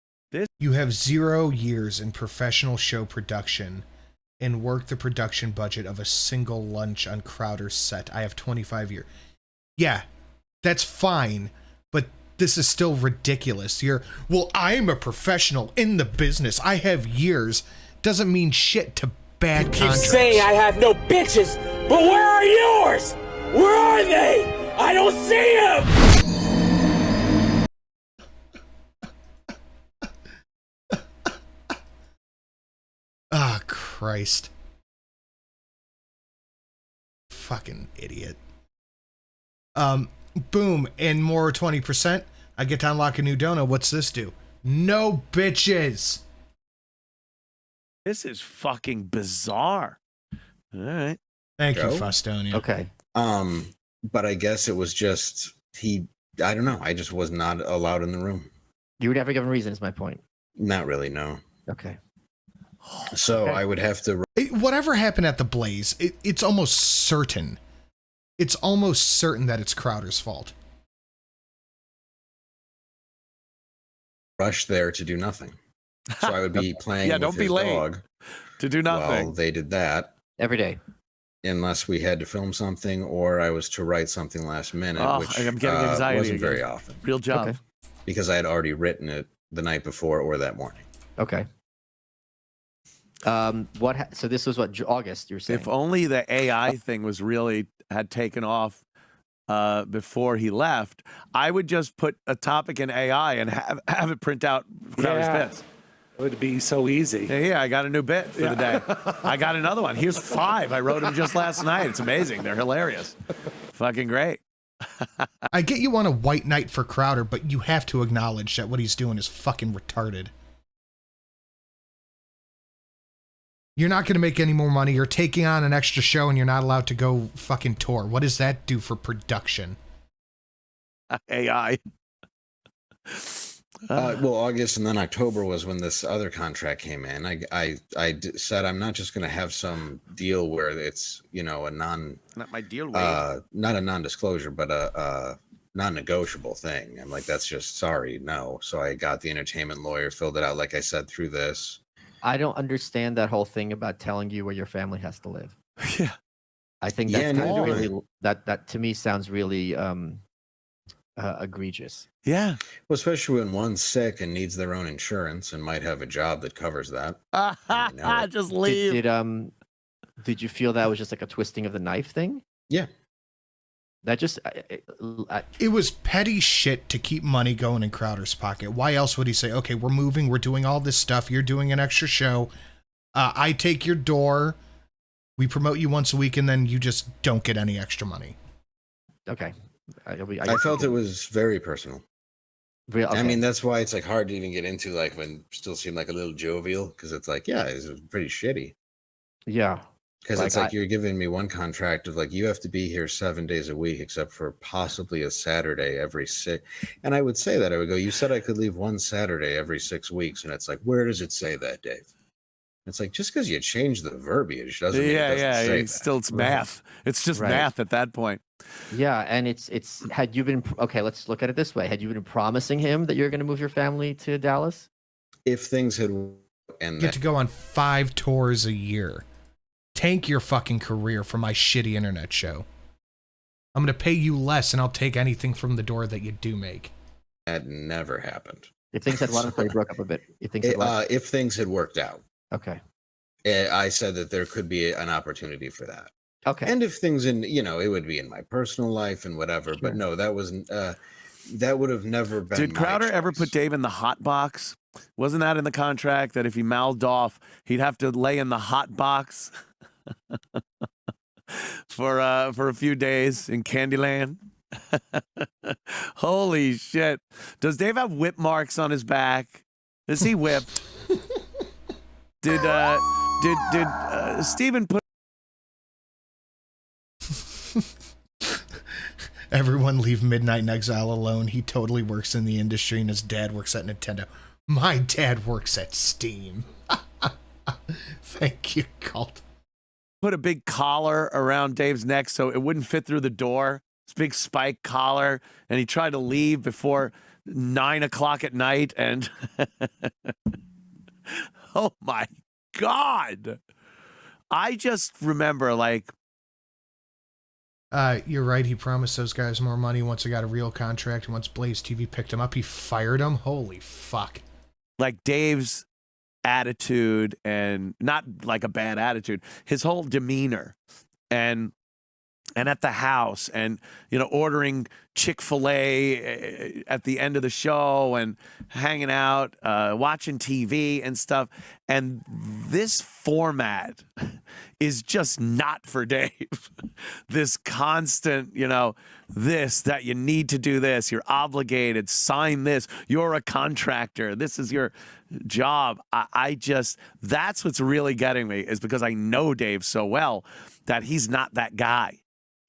You have 0 years in professional show production and work the production budget of a single lunch on Crowder's set. I have 25 years. Yeah, that's fine, but this is still ridiculous. I'm a professional in the business. I have years. Doesn't mean shit to bad contracts. Keep saying I have no bitches, but where are yours? Where are they? I don't see them! Ah, Christ. Fucking idiot. Boom, and more 20%. I get to unlock a new donut. What's this do? No bitches. This is fucking bizarre. All right. Thank you, Fustonia. Okay. But I guess it was just I don't know. I just was not allowed in the room. You were never given reason, is my point. Not really, no. Okay. So I would have to... Whatever happened at the Blaze, it's almost certain. It's almost certain that it's Crowder's fault. Rush there to do nothing. So I would be playing with don't be his late dog. To do nothing. Well, they did that. Every day. Unless we had to film something or I was to write something last minute, which I'm getting anxiety wasn't again. very often. Real job. Okay. Because I had already written it the night before or that morning. Okay. So this was what, August, you're saying? If only the AI thing was really had taken off before he left, I would just put a topic in AI and have it print out Crowder's bits. It would be so easy. Yeah, I got a new bit for the day. I got another one. Here's 5. I wrote them just last night. It's amazing. They're hilarious. Fucking great. I get you want a white knight for Crowder, but you have to acknowledge that what he's doing is fucking retarded. You're not going to make any more money. You're taking on an extra show and you're not allowed to go fucking tour. What does that do for production? AI. Well, August and then October was when this other contract came in. I said I'm not just going to have some deal where it's a not my deal. not a non-disclosure, but non-negotiable thing. I'm like, that's just sorry, no. So I got the entertainment lawyer, filled it out, like I said, through this. I don't understand that whole thing about telling you where your family has to live. Yeah. I think that's really, that to me sounds really egregious. Yeah. Well, especially when one's sick and needs their own insurance and might have a job that covers that. Just leave. Did you feel that was just like a twisting of the knife thing? Yeah. That just it was petty shit to keep money going in Crowder's pocket. Why else would he say, okay, we're moving, we're doing all this stuff, you're doing an extra show, I take your door, we promote you once a week, and then you just don't get any extra money. Okay. I felt it was very personal. Okay. I mean, that's why it's like hard to even get into, like, when still seem like a little jovial, because it's like, yeah, it's pretty shitty. Yeah. Because it's like you're giving me one contract of like, you have to be here 7 days a week, except for possibly a Saturday every 6. And I would say that. I would go, you said I could leave one Saturday every 6 weeks. And it's like, where does it say that, Dave? It's like, just because you change the verbiage doesn't mean it doesn't say that. Still, it's math. It's just math at that point. Yeah, and it's had you been okay? Let's look at it this way: had you been promising him that you're going to move your family to Dallas? If things had, and get to go on 5 tours a year, tank your fucking career for my shitty internet show. I'm going to pay you less, and I'll take anything from the door that you do make. That never happened. If things had run, they broke up a bit. If things had worked out. Okay. I said that there could be an opportunity for that. Okay. And if things it would be in my personal life and whatever, sure. But no, that wasn't, that would have never been. Did Crowder ever put Dave in the hot box? Wasn't that in the contract that if he mouthed off, he'd have to lay in the hot box for a few days in Candyland? Holy shit. Does Dave have whip marks on his back? Is he whipped? Did Steven put Everyone leave Midnight in Exile alone. He totally works in the industry and his dad works at Nintendo. My dad works at Steam. Thank you, Cult. Put a big collar around Dave's neck so it wouldn't fit through the door. This big spike collar, and he tried to leave before 9 o'clock at night, and oh my God. I just remember, like, you're right. He promised those guys more money once he got a real contract. And once Blaze TV picked him up, he fired him. Holy fuck. Like Dave's attitude, and not like a bad attitude, his whole demeanor and at the house, and, you know, ordering Chick-fil-A at the end of the show and hanging out, watching TV and stuff. And this format is just not for Dave. This constant, you know, that you need to do this, you're obligated, sign this, you're a contractor, this is your job. I just, that's what's really getting me, is because I know Dave so well that he's not that guy.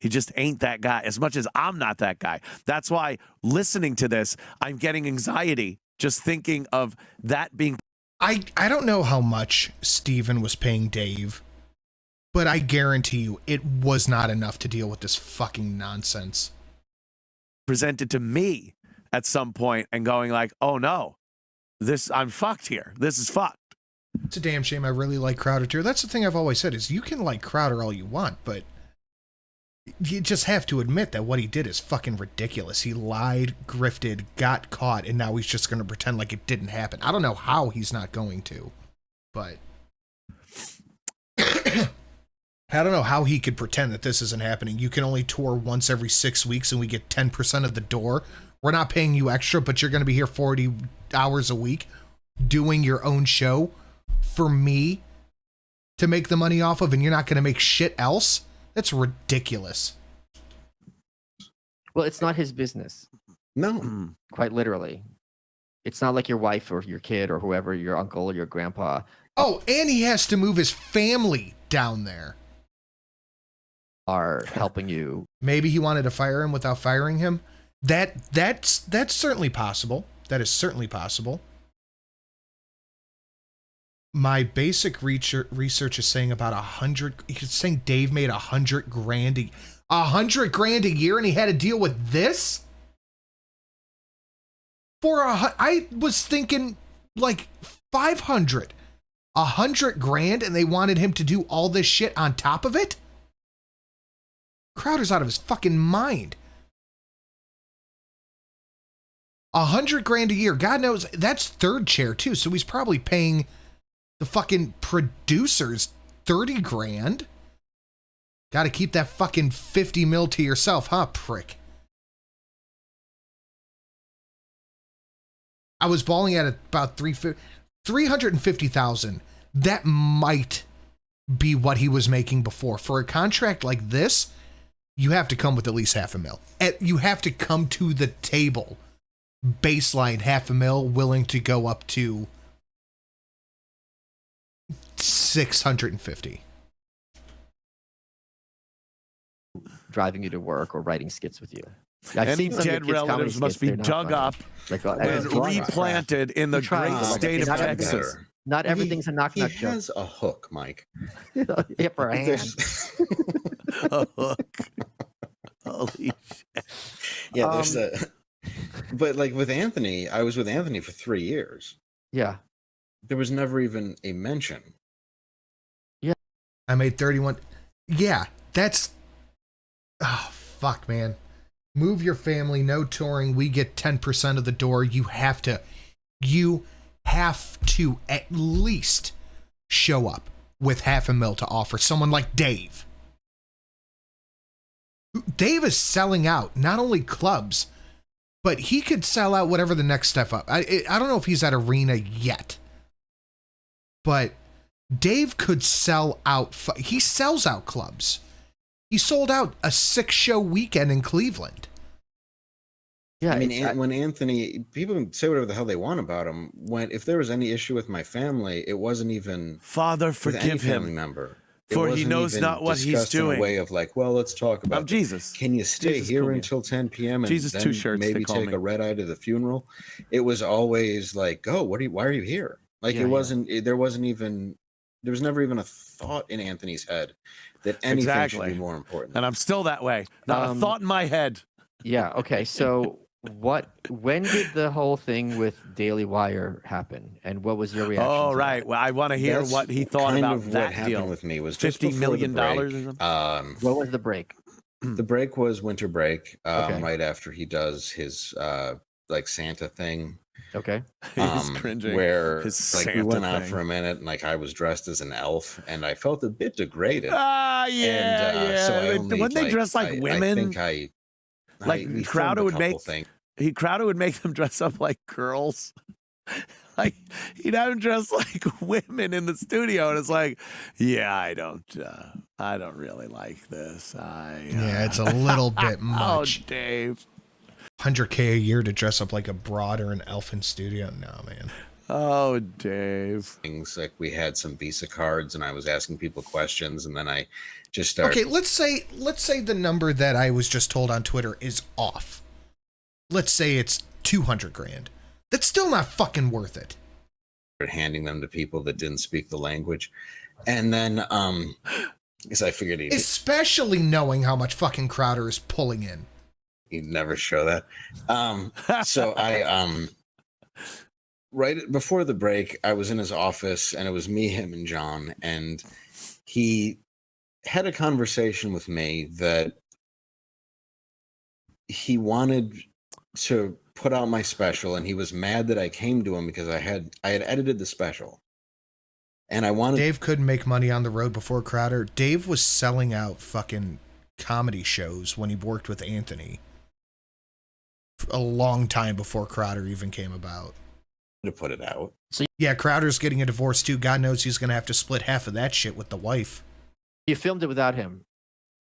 He just ain't that guy, as much as I'm not that guy. That's why listening to this, I'm getting anxiety just thinking of that being. I don't know how much Steven was paying Dave, but I guarantee you it was not enough to deal with this fucking nonsense. Presented to me at some point and going like, oh no, I'm fucked here. This is fucked. It's a damn shame. I really like Crowder too. That's the thing I've always said, is you can like Crowder all you want, but you just have to admit that what he did is fucking ridiculous. He lied, grifted, got caught, and now he's just going to pretend like it didn't happen. I don't know how he's not going to, but I don't know how he could pretend that this isn't happening. You can only tour once every 6 weeks and we get 10% of the door. We're not paying you extra, but you're going to be here 40 hours a week doing your own show for me to make the money off of, and you're not going to make shit else? That's ridiculous. Well, it's not his business. No. Quite literally. It's not like your wife or your kid or whoever, your uncle or your grandpa. Oh, and he has to move his family down there. Are helping you. Maybe he wanted to fire him without firing him. That's certainly possible. That is certainly possible. My basic research is saying about 100. He's saying Dave made $100 grand. $100 grand a year, and he had to deal with this. I was thinking like 500, 100 grand, and they wanted him to do all this shit on top of it. Crowder's out of his fucking mind. 100 grand a year. God knows that's third chair too. So he's probably paying the fucking producers 30 grand. Got to keep that fucking 50 mil to yourself, huh, prick? I was balling at about 350,000. That might be what he was making before. For a contract like this, you have to come with at least $500,000. You have to come to the table. Baseline $500,000, willing to go up to 650. Driving you to work or writing skits with you. Any dead relatives must be dug up and replanted in the great state of Texas. Not everything's a knock-knock joke. He has a hook, Mike. Yeah, for a hand. A hook. Holy shit. Yeah, there's a... But like with Anthony, I was with Anthony for 3 years. Yeah. There was never even a mention. Yeah. I made 31. Yeah, that's... Oh, fuck, man. Move your family, no touring. We get 10% of the door. You have to at least show up with $500,000 to offer someone like Dave. Dave is selling out not only clubs, but he could sell out whatever the next step up. I don't know if he's at arena yet, but Dave could sell out. He sells out clubs. He sold out a 6-show weekend in Cleveland. Yeah, I mean, when Anthony, people can say whatever the hell they want about him. If there was any issue with my family, it wasn't even Father, with forgive any family him, member. for he knows not what he's doing. In a way of like, well, let's talk about I'm Jesus. Can you stay Jesus here told me. until 10 p.m. and Jesus then two shirts, they maybe call take me. a red eye to the funeral? It was always like, go. Why are you here? Like Yeah, it wasn't. There was never even a thought in Anthony's head that anything should be more important. And I'm still that way. Not a thought in my head. Yeah. Okay. So when did the whole thing with Daily Wire happen, and what was your reaction? Oh, to right. that? Well, I want to hear That's what he thought kind about of that what happened deal. with me was just $50 before million the break, or something. What was the break? The break was winter break, Okay. right after he does his like Santa thing. Okay. He's cringing. Where His like we Santa went out thing. for a minute and like I was dressed as an elf and I felt a bit degraded. Ah, yeah, and, yeah. So I only, Wouldn't they dress like women? I think Like we Crowder filmed a would make. couple things. Crowder would make them dress up like girls. Like he'd have them dress like women in the studio, and it's like, yeah, I don't really like this. Yeah, it's a little bit much. Oh, Dave. 100K a year to dress up like a broad or an elf in studio? No, man. Oh, Dave. Things like we had some Visa cards and I was asking people questions and then I just started. Okay, let's say the number that I was just told on Twitter is off. Let's say it's 200 grand. That's still not fucking worth it. Handing them to people that didn't speak the language. And then because I figured especially knowing how much fucking Crowder is pulling in. He'd never show that. So I right before the break, I was in his office and it was me, him, and John, and he had a conversation with me that he wanted to put out my special, and he was mad that I came to him because I had edited the special. And I wanted Dave couldn't make money on the road before Crowder. Dave was selling out fucking comedy shows when he worked with Anthony a long time before Crowder even came about. To put it out. So yeah, Crowder's getting a divorce too. God knows he's gonna have to split half of that shit with the wife. You filmed it without him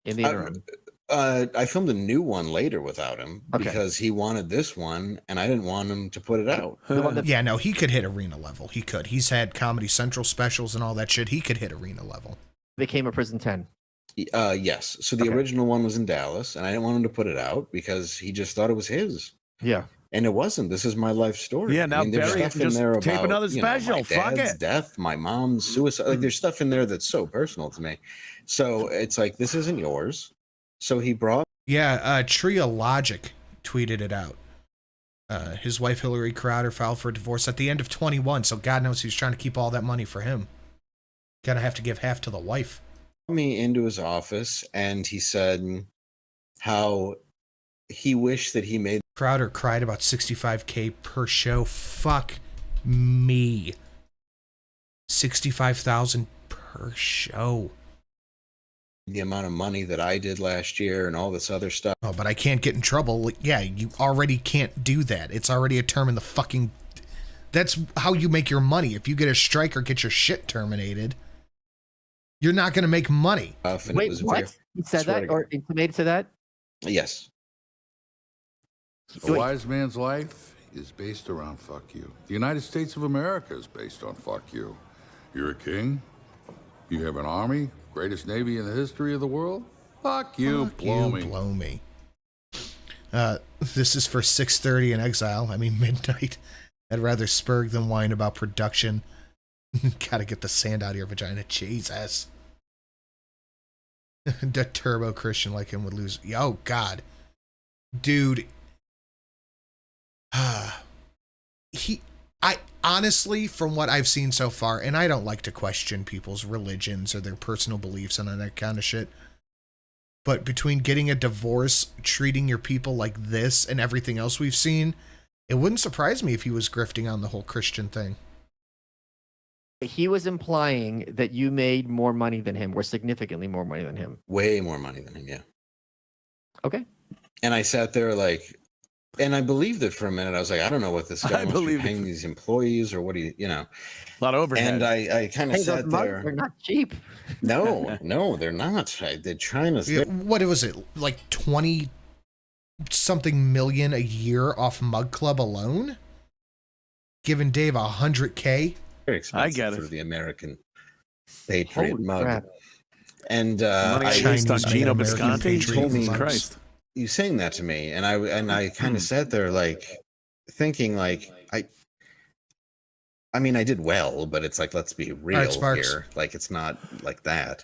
in the interim. I filmed a new one later without him Okay. because he wanted this one and I didn't want him to put it out. Yeah, no, he could hit arena level. He could. He's had Comedy Central specials and all that shit. He could hit arena level. Became a Prison 10. Yes. So the Okay. original one was in Dallas and I didn't want him to put it out because he just thought it was his. Yeah. And it wasn't. This is my life story. Yeah, now there's Barry stuff can in just there tape about another you know, special. my Fuck dad's it. death, my mom's suicide. Like there's stuff in there that's so personal to me. So it's like, this isn't yours. So he brought. Yeah, Tria Logic tweeted it out. His wife Hillary Crowder filed for divorce at the end of 21, so God knows he's trying to keep all that money for him. Gonna have to give half to the wife. Me into his office, and he said how he wished that he made. Crowder cried about $65K per show. Fuck me. $65,000 per show. The amount of money that I did last year and all this other stuff. Oh, but I can't get in trouble. Yeah, you already can't do that. It's already a term in the fucking... That's how you make your money. If you get a strike or get your shit terminated, you're not going to make money. Wait, what? He said that or intimated to that? Yes. A wise man's life is based around fuck you. The United States of America is based on fuck you. You're a king. You have an army. Greatest navy in the history of the world? Fuck you, blow me. Blow me. This is for 6:30 in exile. I mean, midnight. I'd rather spurg than whine about production. Gotta get the sand out of your vagina. Jesus. The turbo Christian like him would lose. Oh, God. Dude. I honestly, from what I've seen so far, and I don't like to question people's religions or their personal beliefs and all that kind of shit, but between getting a divorce, treating your people like this, and everything else we've seen, it wouldn't surprise me if he was grifting on the whole Christian thing. He was implying that you made more money than him, or significantly more money than him. Way more money than him, yeah. Okay. And I sat there like... And I believed it for a minute. I was like, I don't know what this guy must be paying these employees or what do you know. A lot of overhead. And I kind of sat there. They're not cheap. No, they're not. They're trying to... Yeah, what was it? Like 20-something million a year off Mug Club alone? Giving Dave $100K? Very expensive I get it. for the American Patriot Holy mug. crap. And Money I waste on Gino Bisconti. told me, Jesus Christ. You saying that to me, and I kind of sat there like thinking like I mean I did well, but it's like, let's be real here, like it's not like that.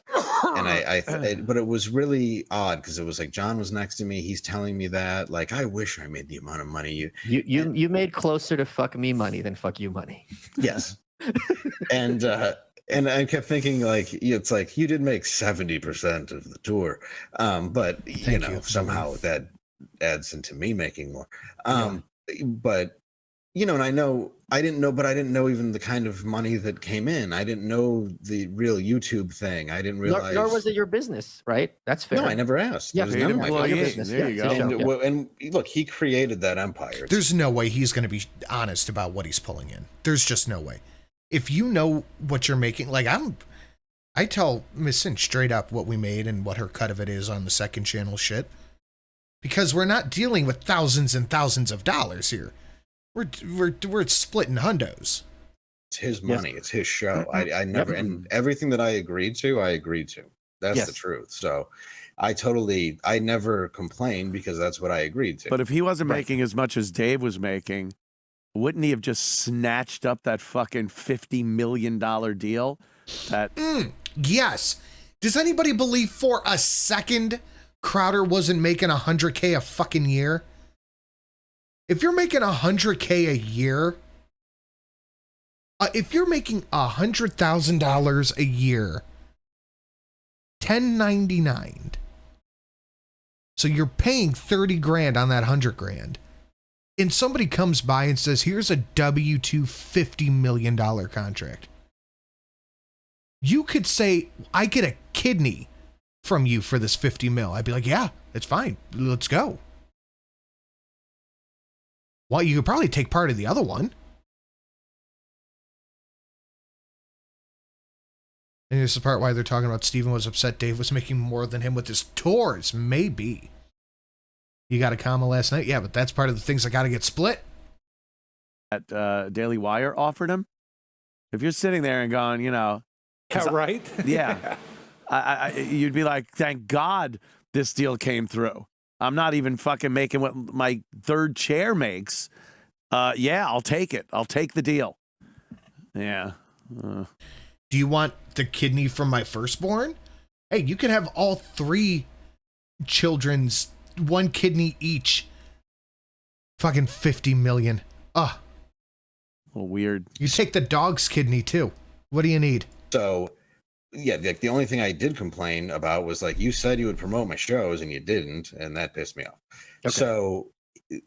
And but it was really odd because it was like John was next to me, he's telling me that, like, I wish I made the amount of money you made closer to fuck me money than fuck you money. Yes. And I kept thinking, like, it's like you did make 70% of the tour, but you know, somehow that adds into me making more. But you know, and I didn't know even the kind of money that came in. I didn't know the real YouTube thing. I didn't realize. Nor was it your business, right? That's fair. No, I never asked. Yeah, none of my business. There you go. And look, he created that empire. There's no way he's going to be honest about what he's pulling in. There's just no way. If you know what you're making, like I tell Miss Cinch straight up what we made and what her cut of it is on the second channel shit, because we're not dealing with thousands and thousands of dollars here. We're splitting hundos. It's his money. Yes. It's his show. I never, and everything that I agreed to. That's the truth. So I never complained because that's what I agreed to. But if he wasn't making as much as Dave was making, wouldn't he have just snatched up that fucking $50 million deal? Yes. Does anybody believe for a second Crowder wasn't making $100K a fucking year? If you're making $100K a year, if you're making $100,000 a year, 1099. So you're paying 30 grand on that 100 grand. And somebody comes by and says, here's a W-2 $50 million contract. You could say, I get a kidney from you for this 50 mil. I'd be like, yeah, it's fine. Let's go. Well, you could probably take part of the other one. And this is the part why they're talking about Steven was upset Dave was making more than him with his tours. Maybe. You got a comma last night? Yeah, but that's part of the things that got to get split. That Daily Wire offered him. If you're sitting there and going, you know. Yeah, right? Yeah. You'd be like, thank God this deal came through. I'm not even fucking making what my third chair makes. Yeah, I'll take it. I'll take the deal. Yeah. Do you want the kidney from my firstborn? Hey, you can have all three children's one kidney each. Fucking 50 million. Ugh. Well, weird. You take the dog's kidney too. What do you need? So, yeah, the only thing I did complain about was like, you said you would promote my shows and you didn't, and that pissed me off. Okay. So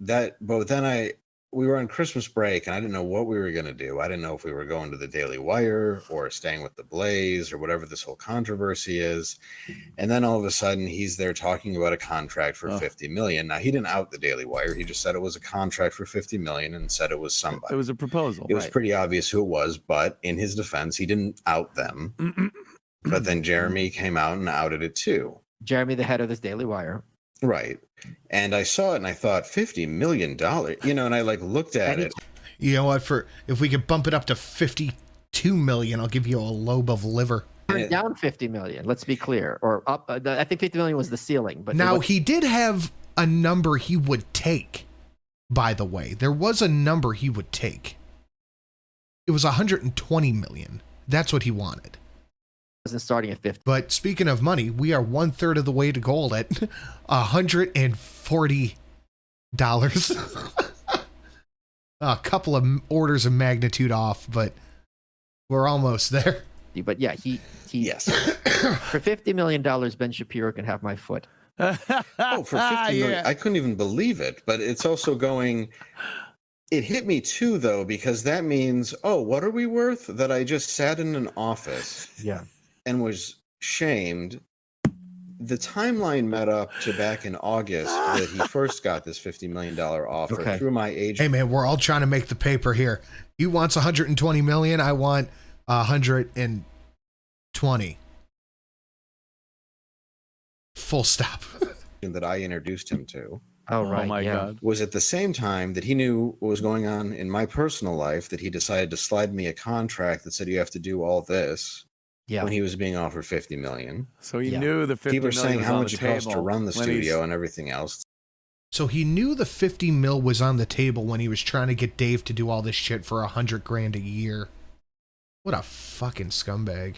but then we were on Christmas break and I didn't know what we were going to do. I didn't know if we were going to the Daily Wire or staying with the Blaze or whatever this whole controversy is. And then all of a sudden he's there talking about a contract for 50 million. Now he didn't out the Daily Wire. He just said it was a contract for 50 million and said it was somebody. It was a proposal. It was pretty obvious who it was, but in his defense, he didn't out them. But then Jeremy came out and outed it too. Jeremy, the head of this Daily Wire. Right. And I saw it and I thought $50 million, you know, and I like looked at it. You know what? If we could bump it up to 52 million, I'll give you a lobe of liver. Down 50 million. Let's be clear. Or up. I think 50 million was the ceiling. But now he did have a number he would take. By the way, there was a number he would take. It was 120 million. That's what he wanted. Wasn't starting at 50. But speaking of money, we are 1/3 of the way to gold at $140. A couple of orders of magnitude off, but we're almost there. But yeah, he yes. For $50 million, Ben Shapiro can have my foot. Oh, for 50 million. I couldn't even believe it. But it's also going. It hit me too, though, because that means, oh, what are we worth? That I just sat in an office. Yeah. And was shamed. The timeline met up to back in August that he first got this $50 million offer through my agent. Hey man, we're all trying to make the paper here. He wants 120 million. I want 120. Full stop. That I introduced him to. Oh, right. Oh my God. Was at the same time that he knew what was going on in my personal life, that he decided to slide me a contract that said you have to do all this. Yeah. When he was being offered 50 million. So he knew the 50 People are million saying was how on much the it costs to table run the when studio and everything else. So he knew the 50 mil was on the table when he was trying to get Dave to do all this shit for $100,000 a year. What a fucking scumbag.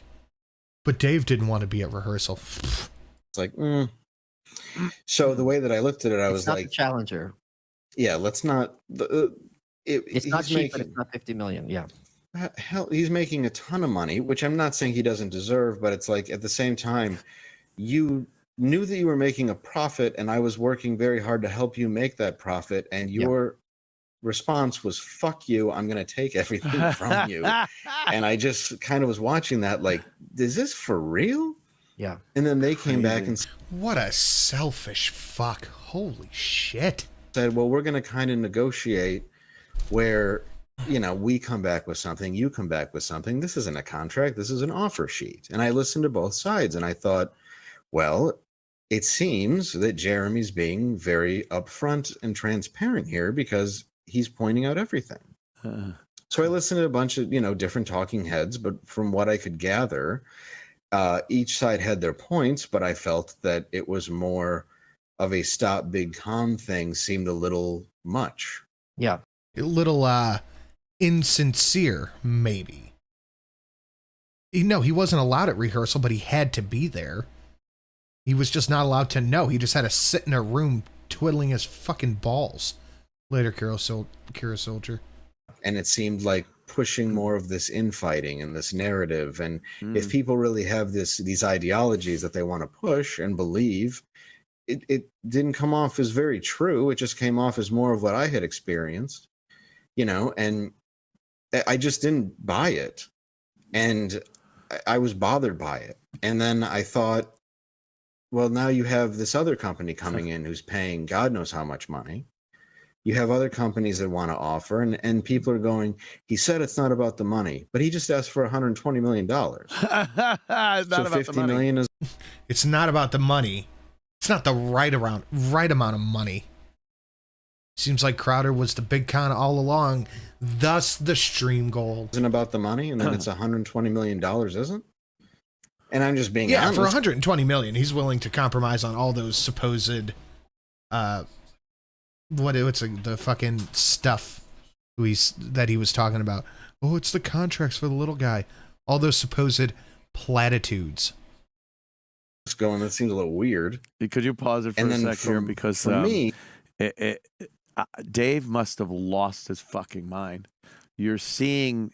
But Dave didn't want to be at rehearsal. It's like, So the way that I looked at it, I was not like, the Challenger. Yeah, let's not. It's not cheap, but it's not 50 million. Yeah. Hell, he's making a ton of money, which I'm not saying he doesn't deserve, but it's like at the same time, you knew that you were making a profit, and I was working very hard to help you make that profit, and your response was, fuck you, I'm going to take everything from you. And I just kind of was watching that like, is this for real? Yeah. And then they came back and what a selfish fuck. Holy shit. Said, well, we're going to kind of negotiate where, you know, we come back with something, you come back with something. This isn't a contract. This is an offer sheet. And I listened to both sides and I thought, well, it seems that Jeremy's being very upfront and transparent here because he's pointing out everything. So I listened to a bunch of, you know, different talking heads, but from what I could gather, each side had their points, but I felt that it was more of a stop big con thing seemed a little much. Yeah. A little insincere, maybe. No, he wasn't allowed at rehearsal, but he had to be there. He was just not allowed to know. He just had to sit in a room twiddling his fucking balls. Later, Kira Soldier. And it seemed like pushing more of this infighting and this narrative. And if people really have these ideologies that they want to push and believe, it didn't come off as very true. It just came off as more of what I had experienced, you know, and I just didn't buy it. And I was bothered by it. And then I thought, well, now you have this other company coming in who's paying God knows how much money. You have other companies that want to offer, and people are going, he said it's not about the money, but he just asked for $120 million. So 50 million is. It's not about the money. It's not the right amount of money. Seems like Crowder was the big con all along, thus the stream goal. Isn't about the money, and then it's $120 million, isn't? And I'm just being honest. For 120 million, he's willing to compromise on all those supposed the fucking stuff that he was talking about. Oh, it's the contracts for the little guy. All those supposed platitudes. That seems a little weird. Could you pause it for a second here? Because for me, Dave must have lost his fucking mind. You're seeing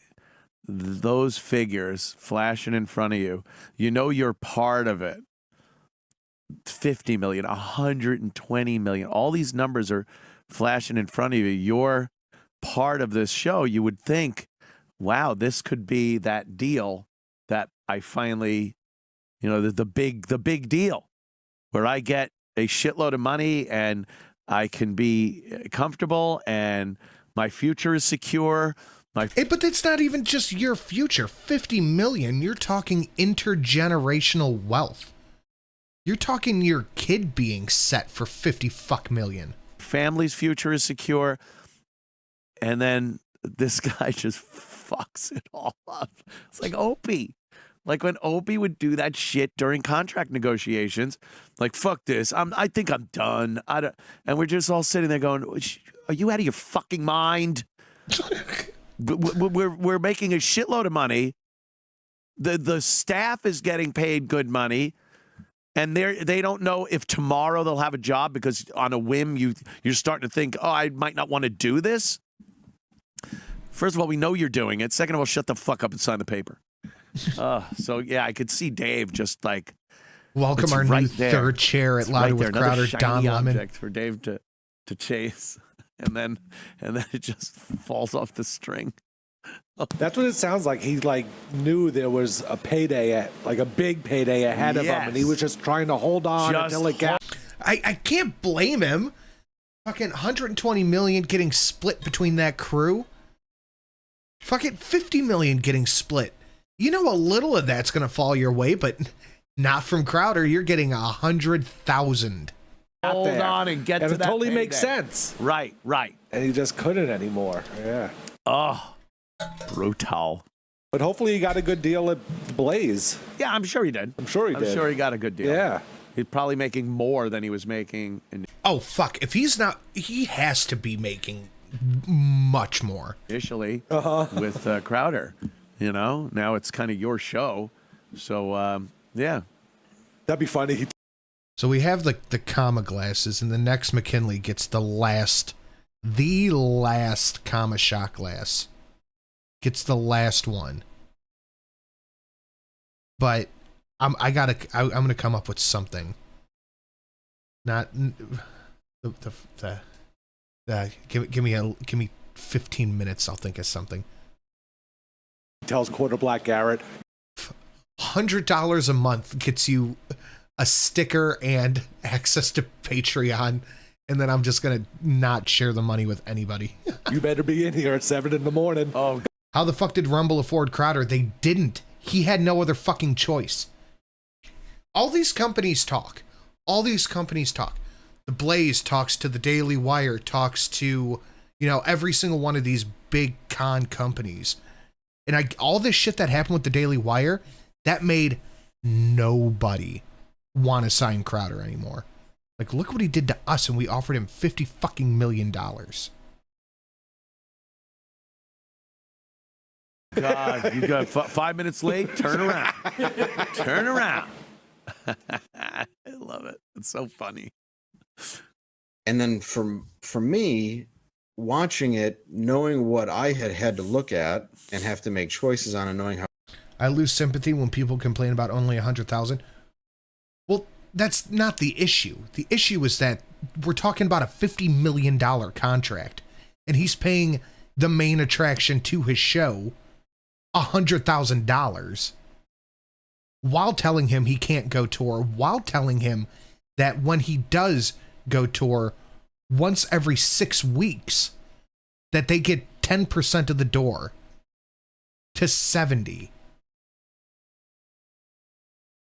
those figures flashing in front of you. You know you're part of it. 50 million, 120 million. All these numbers are flashing in front of you. You're part of this show. You would think, wow, this could be that deal that I finally, you know, the big deal where I get a shitload of money and I can be comfortable and my future is secure. But it's not even just your future. 50 million, you're talking intergenerational wealth. You're talking your kid being set for 50 fuck million. Family's future is secure. And then this guy just fucks it all up. It's like Obie. Like when Obie would do that shit during contract negotiations, like, fuck this. I think I'm done. And we're just all sitting there going, are you out of your fucking mind? We're making a shitload of money. The staff is getting paid good money. And they don't know if tomorrow they'll have a job because on a whim you're starting to think, oh, I might not want to do this. First of all, we know you're doing it. Second of all, shut the fuck up and sign the paper. So yeah, I could see Dave just like welcome our right new there. third chair at Louder with Crowder, Don Lemon. Object for Dave to chase, and then it just falls off the string. That's what it sounds like. He like knew there was a payday, like a big payday ahead of him, and he was just trying to hold on until it got. I can't blame him. Fucking 120 million getting split between that crew. Fucking 50 million getting split. You know, a little of that's gonna fall your way, but not from Crowder. You're getting 100,000. Hold on and get to that. And it totally payday. makes sense. Right. And he just couldn't anymore. Yeah. Oh, brutal. But hopefully he got a good deal at Blaze. Yeah, I'm sure he did. I'm sure he got a good deal. Yeah. He's probably making more than he was making. Oh, fuck. If he's not, he has to be making much more. Initially with Crowder. You know, now it's kind of your show. So, yeah. That'd be funny. So we have the comma glasses, and the next McKinley gets the last comma shot glass. Gets the last one. But I'm gonna come up with something. Not give me 15 minutes. I'll think of something. Tells Quarter Black Garrett. $100 a month gets you a sticker and access to Patreon, and then I'm just gonna not share the money with anybody. You better be in here at 7 in the morning. Oh, how the fuck did Rumble afford Crowder? They didn't. He had no other fucking choice. All these companies talk. The Blaze talks to the Daily Wire, talks to, you know, every single one of these big con companies. And all this shit that happened with the Daily Wire, that made nobody want to sign Crowder anymore. Like, look what he did to us, and we offered him $50 fucking million. God, you got 5 minutes late. Turn around. Turn around. I love it. It's so funny. And then for me, watching it, knowing what I had to look at and have to make choices on, and knowing how I lose sympathy when people complain about only 100,000. Well, that's not the issue. The issue is that we're talking about a $50 million contract, and he's paying the main attraction to his show $100,000 while telling him he can't go tour, while telling him that when he does go tour once every 6 weeks, that they get 10% of the door to 70.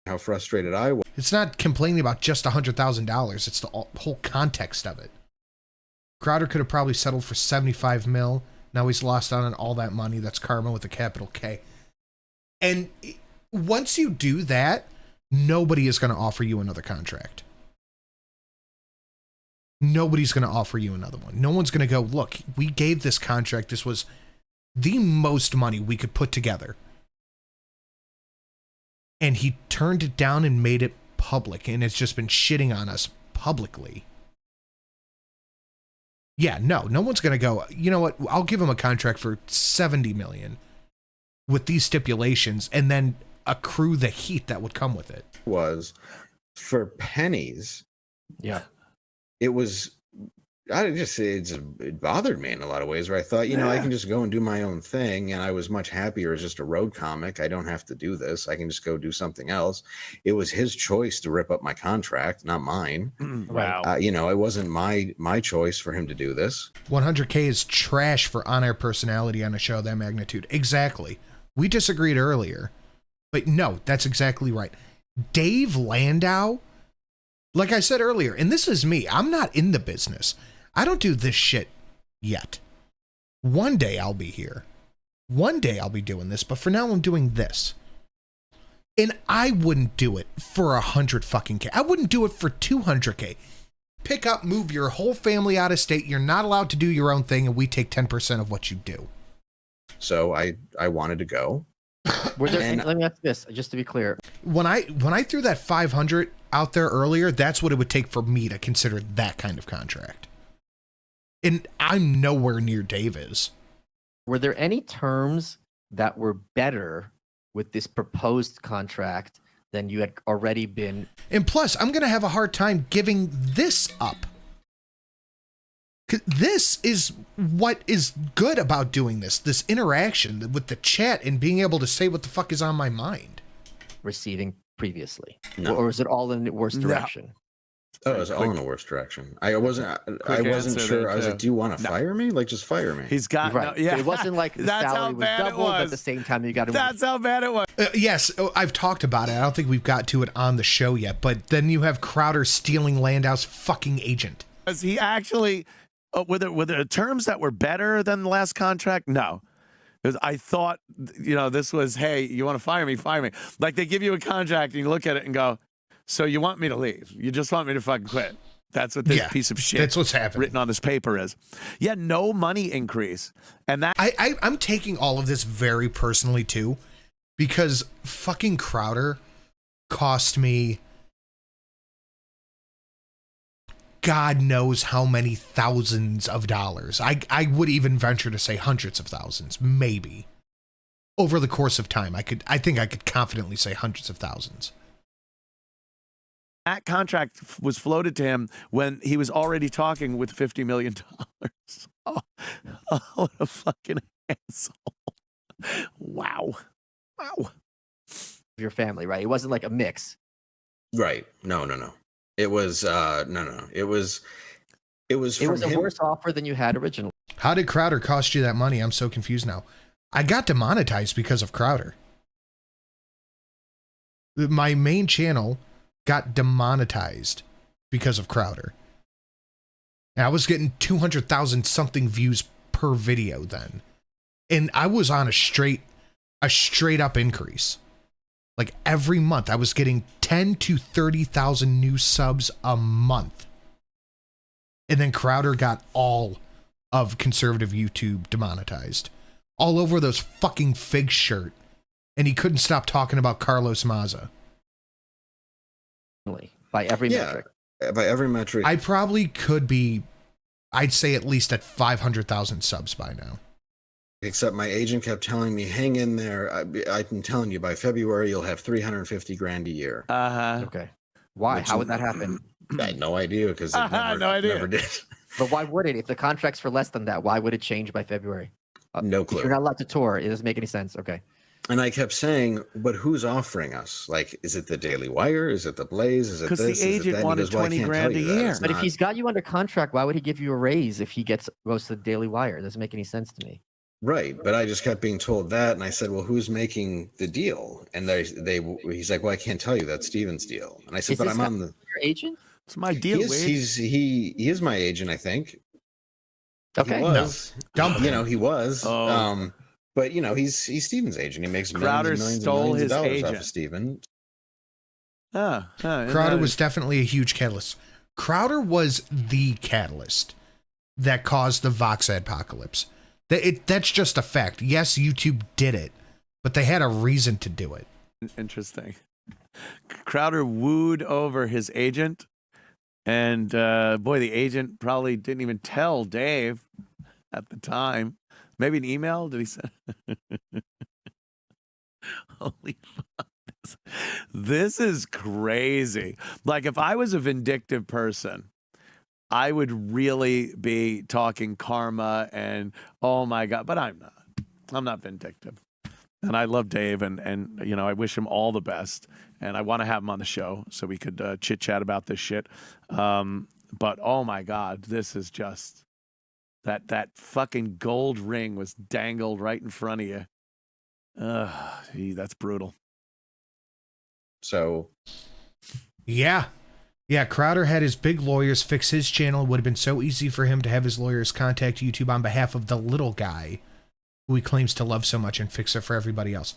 how frustrated I was. It's not complaining about just $100,000. It's the whole context of it. Crowder could have probably settled for 75 mil. Now he's lost out on all that money. That's karma with a capital K. And once you do that, nobody is going to offer you another contract. Nobody's going to offer you another one. No one's going to go, look, we gave this contract. This was the most money we could put together. And he turned it down and made it public. And it's just been shitting on us publicly. Yeah, no one's going to go, you know what, I'll give him a contract for 70 million with these stipulations and then accrue the heat that would come with it. Was for pennies. Yeah. It was, it bothered me in a lot of ways where I thought, you know, I can just go and do my own thing. And I was much happier as just a road comic. I don't have to do this. I can just go do something else. It was his choice to rip up my contract, not mine. Wow. You know, it wasn't my choice for him to do this. 100K is trash for on-air personality on a show of that magnitude. Exactly. We disagreed earlier. But no, that's exactly right. Dave Landau, like I said earlier, and this is me, I'm not in the business. I don't do this shit yet. One day I'll be here. One day I'll be doing this, but for now I'm doing this. And I wouldn't do it for 100 fucking K. I wouldn't do it for 200K. Pick up, move your whole family out of state. You're not allowed to do your own thing, and we take 10% of what you do. So I wanted to go. Were there let me ask this, just to be clear. When I threw that 500 out there earlier, that's what it would take for me to consider that kind of contract. And I'm nowhere near Dave is. Were there any terms that were better with this proposed contract than you had already been? And plus, I'm going to have a hard time giving this up. 'Cause this is what is good about doing this interaction with the chat and being able to say what the fuck is on my mind. Receiving previously. No. Or is it all in the worst direction? Oh, it was all in the worst direction. I wasn't sure. I was like, do you want to fire me? Like, just fire me. He's got Right. yeah. It wasn't like the That's salary how was bad it doubled, but at was. the same time you got to. That's how bad it was. Yes, I've talked about it. I don't think we've got to it on the show yet. But then you have Crowder stealing Landau's fucking agent. Was he actually? Were there terms that were better than the last contract? No. Because I thought, you know, this was, hey, you want to fire me? Fire me. Like they give you a contract and you look at it and go, so you want me to leave? You just want me to fucking quit? That's what this piece of shit that's what's happening. written on this paper is. Yeah, no money increase. And that I'm taking all of this very personally too, because fucking Crowder cost me God knows how many thousands of dollars. I would even venture to say hundreds of thousands, maybe. Over the course of time, I think I could confidently say hundreds of thousands. That contract was floated to him when he was already talking with $50 million. Oh, what a fucking asshole. Wow. Your family, right? It wasn't like a mix. Right. No. It was no. It was a worse offer than you had originally. How did Crowder cost you that money? I'm so confused now. I got demonetized because of Crowder. My main channel got demonetized because of Crowder. And I was getting 200,000 something views per video then. And I was on a straight up increase. Like every month I was getting 10 to 30,000 new subs a month. And then Crowder got all of conservative YouTube demonetized. All over those fucking fig shirt. And he couldn't stop talking about Carlos Maza. By every metric. By every metric. I probably could be, I'd say at least at 500,000 subs by now. Except my agent kept telling me, hang in there. I'm telling you, by February, you'll have 350 grand a year. Okay. Why? How would that happen? I had no idea because it never did. But why would it? If the contract's for less than that, why would it change by February? No clue. If you're not allowed to tour, it doesn't make any sense. Okay. And I kept saying, but who's offering us? Like, is it the Daily Wire? Is it the Blaze? Is it this? Because the agent wanted 20 grand a year. But if he's got you under contract, why would he give you a raise if he goes to the Daily Wire? It doesn't make any sense to me. Right, but I just kept being told that, and I said, "Well, who's making the deal?" And he's like, "Well, I can't tell you. That's Steven's deal." And I said, "But I'm on the your agent. It's my deal. He is my agent, I think." Okay, he was. No. You know, he was. Oh. But you know, he's Steven's agent. He makes Crowder millions stole and his millions of dollars agent. off of Steven. Crowder was definitely a huge catalyst. Crowder was the catalyst that caused the Vox apocalypse. That's just a fact. Yes, YouTube did it, but they had a reason to do it. Interesting. Crowder wooed over his agent And boy, the agent probably didn't even tell Dave at the time. Maybe an email? Did he send? Holy fuck. This is crazy. Like, if I was a vindictive person, I would really be talking karma and, oh my God, but I'm not. I'm not vindictive. And I love Dave, and you know, I wish him all the best. And I want to have him on the show so we could chit-chat about this shit. But, oh my God, this is just, that fucking gold ring was dangled right in front of you. That's brutal. So, yeah. Yeah, Crowder had his big lawyers fix his channel. It would have been so easy for him to have his lawyers contact YouTube on behalf of the little guy who he claims to love so much and fix it for everybody else.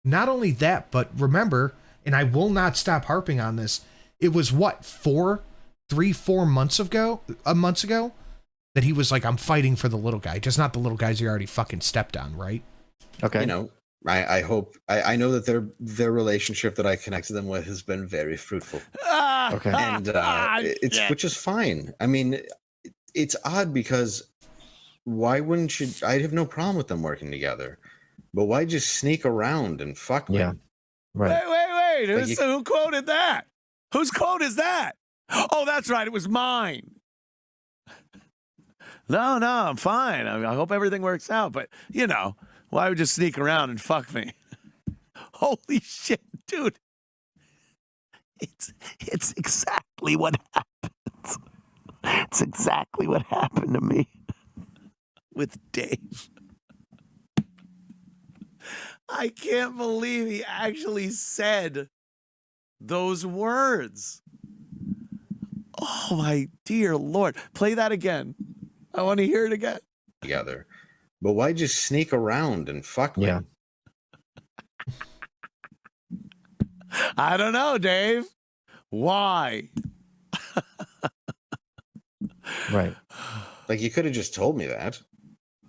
Not only that, but remember, and I will not stop harping on this, it was what, 4 months ago, that he was like, I'm fighting for the little guy, just not the little guys he already fucking stepped on, right? Okay. You know, I hope, I know that their relationship that I connected them with has been very fruitful. Okay. And it's, which is fine. I mean, it's odd because why wouldn't you, I have no problem with them working together, but why just sneak around and fuck me? Yeah. Right. Wait. Like Who quoted that? Whose quote is that? Oh, that's right. It was mine. No, I'm fine. I mean, I hope everything works out. But, you know, why would you sneak around and fuck me? Holy shit, dude. It's exactly what happens. It's exactly what happened to me with Dave. I can't believe he actually said those words. Oh, my dear Lord. Play that again. I want to hear it again. Together. But why just sneak around and fuck me? Yeah. I don't know, Dave. Why? Right. Like, you could have just told me that.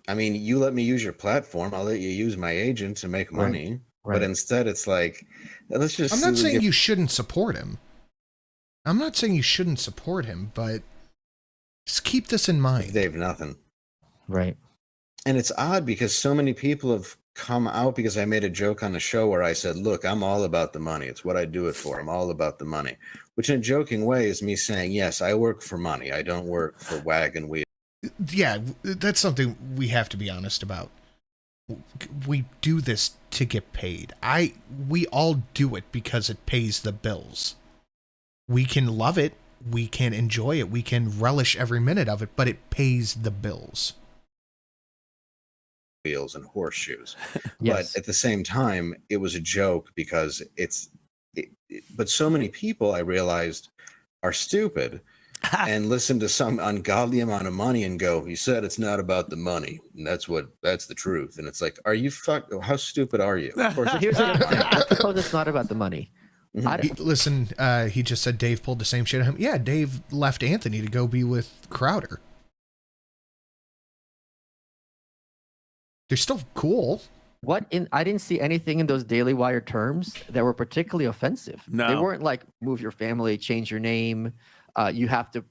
I mean, you let me use your platform, I'll let you use my agent to make money. Right. But instead, it's like, let's just. I'm not saying you shouldn't support him. I'm not saying you shouldn't support him, but just keep this in mind. They have nothing. Right. And it's odd because so many people have come out because I made a joke on the show where I said, look, I'm all about the money. It's what I do it for. I'm all about the money. Which in a joking way is me saying, yes, I work for money. I don't work for wagon wheel. Yeah, that's something we have to be honest about. We do this to get paid. We all do it because it pays the bills. We can love it. We can enjoy it. We can relish every minute of it, but it pays the bills. Wheels and horseshoes. Yes. But at the same time, it was a joke because but so many people I realized are stupid and listen to some ungodly amount of money and go, you said it's not about the money. And that's the truth. And it's like, are you how stupid are you? Of course, Here's the thing. Let's suppose it's not about the money. Listen, he just said Dave pulled the same shit on him. Yeah, Dave left Anthony to go be with Crowder. They're still cool. I didn't see anything in those Daily Wire terms that were particularly offensive. No. They weren't like move your family, change your name. You had to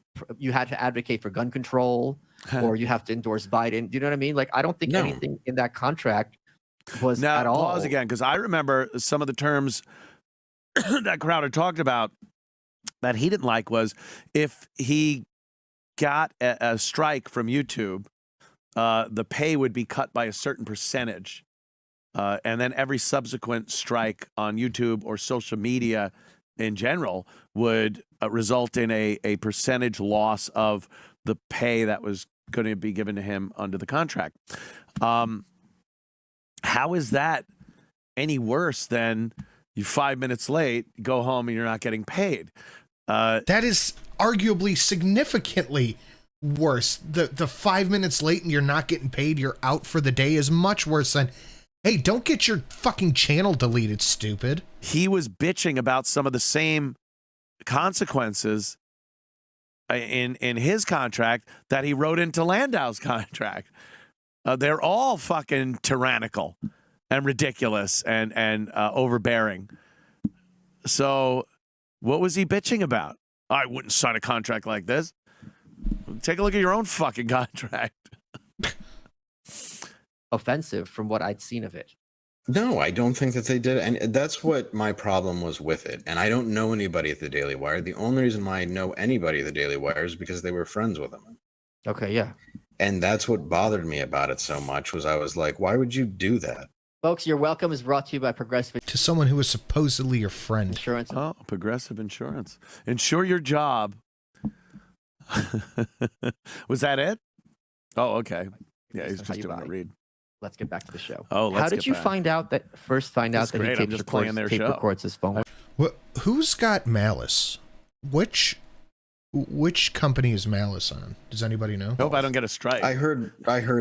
advocate for gun control, or you have to endorse Biden. Do you know what I mean? Like, I don't think anything in that contract was at all. Pause again, because I remember some of the terms that Crowder talked about that he didn't like was if he got a strike from YouTube, the pay would be cut by a certain percentage. And then every subsequent strike on YouTube or social media in general would result in a percentage loss of the pay that was going to be given to him under the contract. How is that any worse than you're 5 minutes late, go home, and you're not getting paid? That is arguably significantly worse. The 5 minutes late and you're not getting paid, you're out for the day is much worse than, hey, don't get your fucking channel deleted, stupid. He was bitching about some of the same consequences in his contract that he wrote into Landau's contract. They're all fucking tyrannical and ridiculous and overbearing. So what was he bitching about? I wouldn't sign a contract like this. Take a look at your own fucking contract. Offensive from what I'd seen of it. No, I don't think that they did. And that's what my problem was with it. And I don't know anybody at the Daily Wire. The only reason why I know anybody at the Daily Wire is because they were friends with them. Okay, yeah. And that's what bothered me about it so much was I was like, why would you do that? Folks, your welcome is brought to you by Progressive To someone who was supposedly your friend. Insurance. Oh, Progressive Insurance. Insure your job. Was that it? Oh, okay. Yeah, he's just doing a read. Let's get back to the show. Oh, how did you find out that That's that great. he I'm just playing their show. records his phone? Who's got Malice? Which company is Malice on? Does anybody know? Hope I don't get a strike. I heard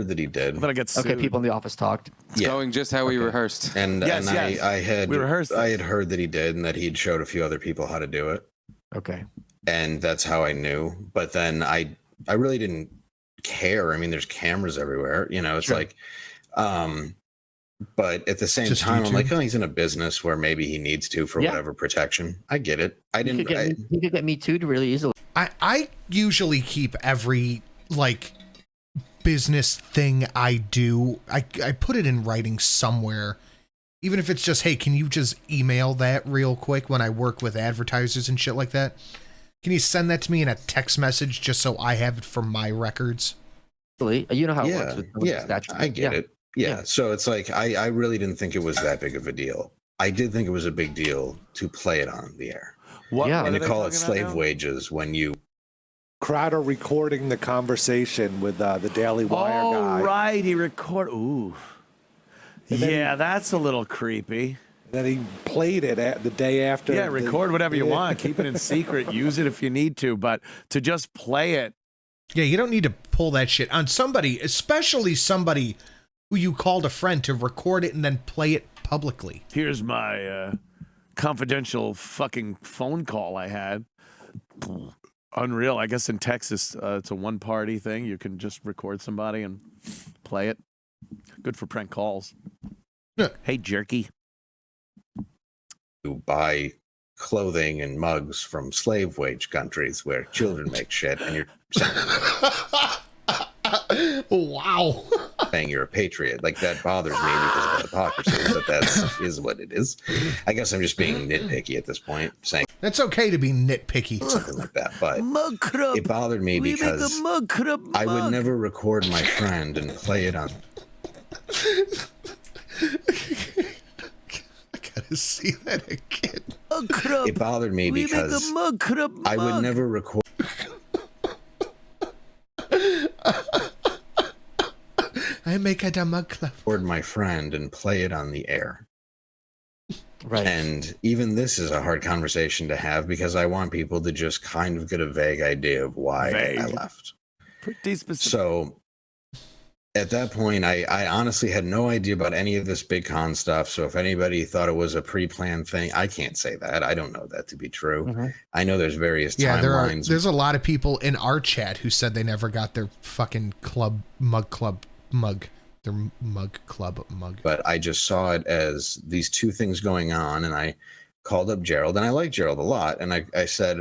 that he did. I'm gonna get sued. Okay, people in the office talked. It's going just how we rehearsed. And Yes, yes. I had We rehearsed I this. had heard that he did and that he'd showed a few other people how to do it. Okay. And that's how I knew. But then I really didn't care. I mean, there's cameras everywhere. You know, it's Sure. like but at the same Just time, I'm YouTube. like, oh, he's in a business where maybe he needs to for Yeah. whatever protection. I get it. I He didn't. could get me too really easily. I usually keep every like business thing I do. I put it in writing somewhere. Even if it's just, hey, can you just email that real quick when I work with advertisers and shit like that? Can you send that to me in a text message just so I have it for my records? You know how it yeah, works with yeah, statute. I get it. Yeah. So it's like I really didn't think it was that big of a deal. I did think it was a big deal to play it on the air. What, Yeah. what And are to they call it talking about slave now? wages when you Crowder recording the conversation with the Daily Wire Oh, guy. right. He recorded. Ooh. And then Yeah, that's a little creepy. Then he played it the day after. Yeah, the- record whatever you Yeah. want. Keep it in secret. Use it if you need to. But to just play it. Yeah, you don't need to pull that shit on somebody, especially somebody who you called a friend, to record it and then play it publicly. Here's my confidential fucking phone call I had. Unreal. I guess in Texas, it's a one-party thing. You can just record somebody and play it. Good for prank calls. Yeah. Hey, jerky. buy clothing and mugs from slave wage countries where children make shit and you're Wow. saying you're a patriot. Like that bothers me because of hypocrisy, but that's is what it is. I guess I'm just being nitpicky at this point, saying That's okay to be nitpicky. something like that. But Mug club. it bothered me We make a because mug club I would mug. never record my friend and play it on. I gotta see that again. Mug club. It bothered me We because make a mug club I would mug. never record. I make a mug club. record my friend and play it on the air. Right. And even this is a hard conversation to have because I want people to just kind of get a vague idea of why I Vague. left. Pretty specific. So at that point, I honestly had no idea about any of this big con stuff. So if anybody thought it was a pre-planned thing, I can't say that. I don't know that to be true. Mm-hmm. I know there's various Yeah, timelines. there's a lot of people in our chat who said they never got their fucking club mug. Their mug club mug. But I just saw it as these two things going on, and I called up Gerald, and I like Gerald a lot, and I said,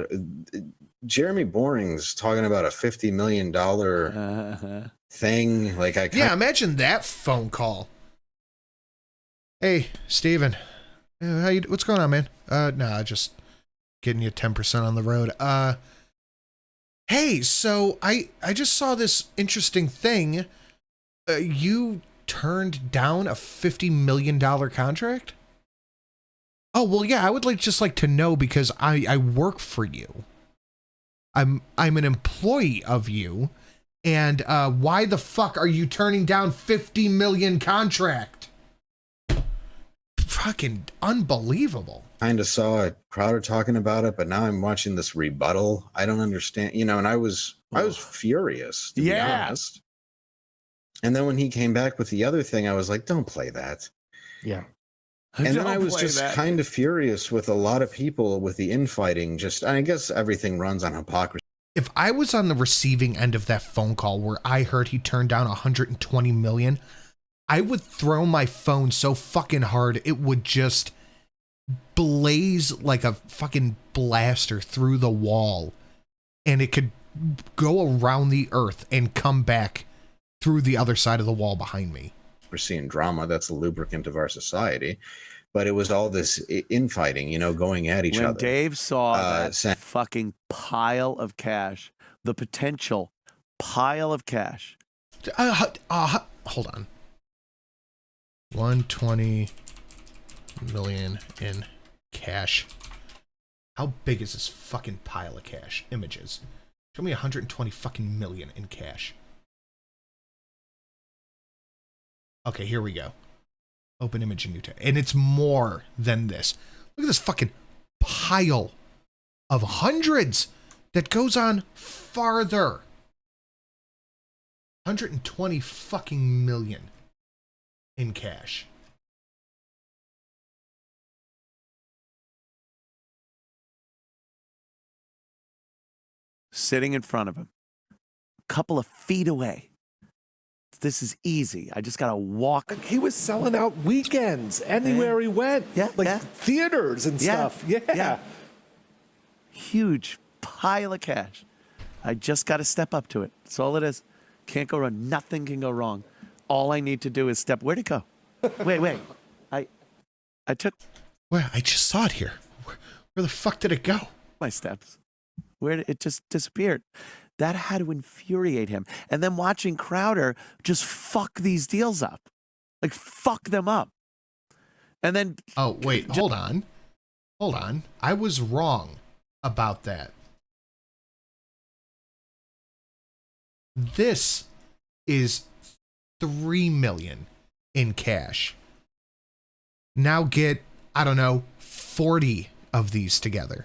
Jeremy Boring's talking about a $50 million thing. Like Yeah, imagine that phone call. Hey, Steven. How you? What's going on, man? Nah, just getting you 10% on the road. Hey, so I just saw this interesting thing. You turned down a $50 million contract? Oh, well, yeah, I would just like to know because I work for you. I'm an employee of you. And why the fuck are you turning down $50 million contract? Fucking unbelievable. kind of saw a Crowder talking about it, but now I'm watching this rebuttal. I don't understand, and I was furious, to be honest. And then when he came back with the other thing, I was like, don't play that. Yeah. And then I was just kind of furious with a lot of people with the infighting. I guess everything runs on hypocrisy. If I was on the receiving end of that phone call where I heard he turned down 120 million, I would throw my phone so fucking hard it would just blaze like a fucking blaster through the wall and it could go around the earth and come back through the other side of the wall behind me. We're seeing drama. That's the lubricant of our society. But it was all this infighting, you know, going at each other. When Dave saw that fucking pile of cash, the potential pile of cash. Hold on. 120 million in cash. How big is this fucking pile of cash? Images. Show me 120 fucking million in cash. Okay, here we go. Open image in new tab. And it's more than this. Look at this fucking pile of hundreds that goes on farther. 120 fucking million in cash. Sitting in front of him. A couple of feet away. This is easy. I just got to walk. Like he was selling out weekends anywhere he went. Yeah. Like theaters and stuff. Yeah. Huge pile of cash. I just got to step up to it. That's all it is. Can't go wrong. Nothing can go wrong. All I need to do is step. Where'd it go? Wait. I took. Well, I just saw it here. Where the fuck did it go? My steps. Where did it just disappeared? That had to infuriate him. And then watching Crowder just fuck these deals up. Like, fuck them up. And then... Oh, wait, hold on. Hold on. I was wrong about that. This is 3 million in cash. Now get, I don't know, 40 of these together.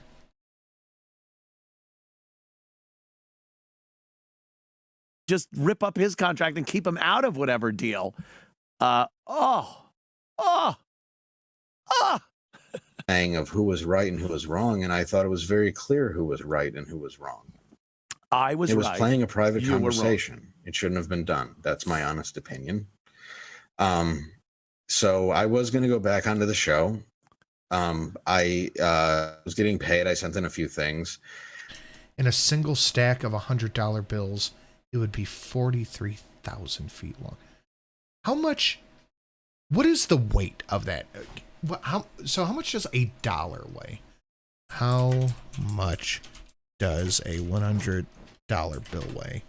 Just rip up his contract and keep him out of whatever deal. Saying of who was right and who was wrong, and I thought it was very clear who was right and who was wrong. It was playing a private conversation. It shouldn't have been done. That's my honest opinion. So I was going to go back onto the show. I was getting paid. I sent in a few things. In a single stack of $100 bills, it would be 43,000 feet long. How much? What is the weight of that? How much does a dollar weigh? How much does a $100 bill weigh?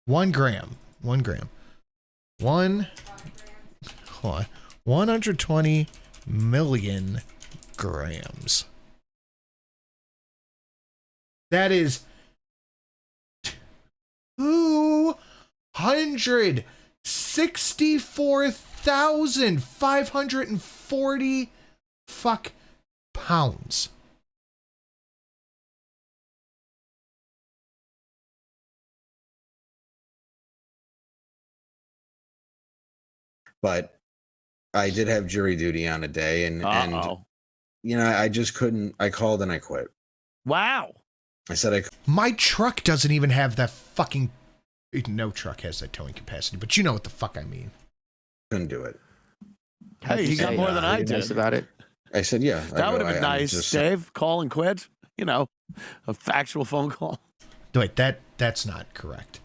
1 gram. 1 gram. 120 million grams. That is 264,540 fuck pounds. But I did have jury duty on a day, and you know, I just couldn't. I called and I quit. Wow. I said my truck doesn't even have that fucking. No truck has that towing capacity, but you know what the fuck I mean. Couldn't do it. Hey, he got more than I did. Nice about it. I said, yeah. That would have been nice, Dave. Call and quit. You know, a factual phone call. Wait, that's not correct.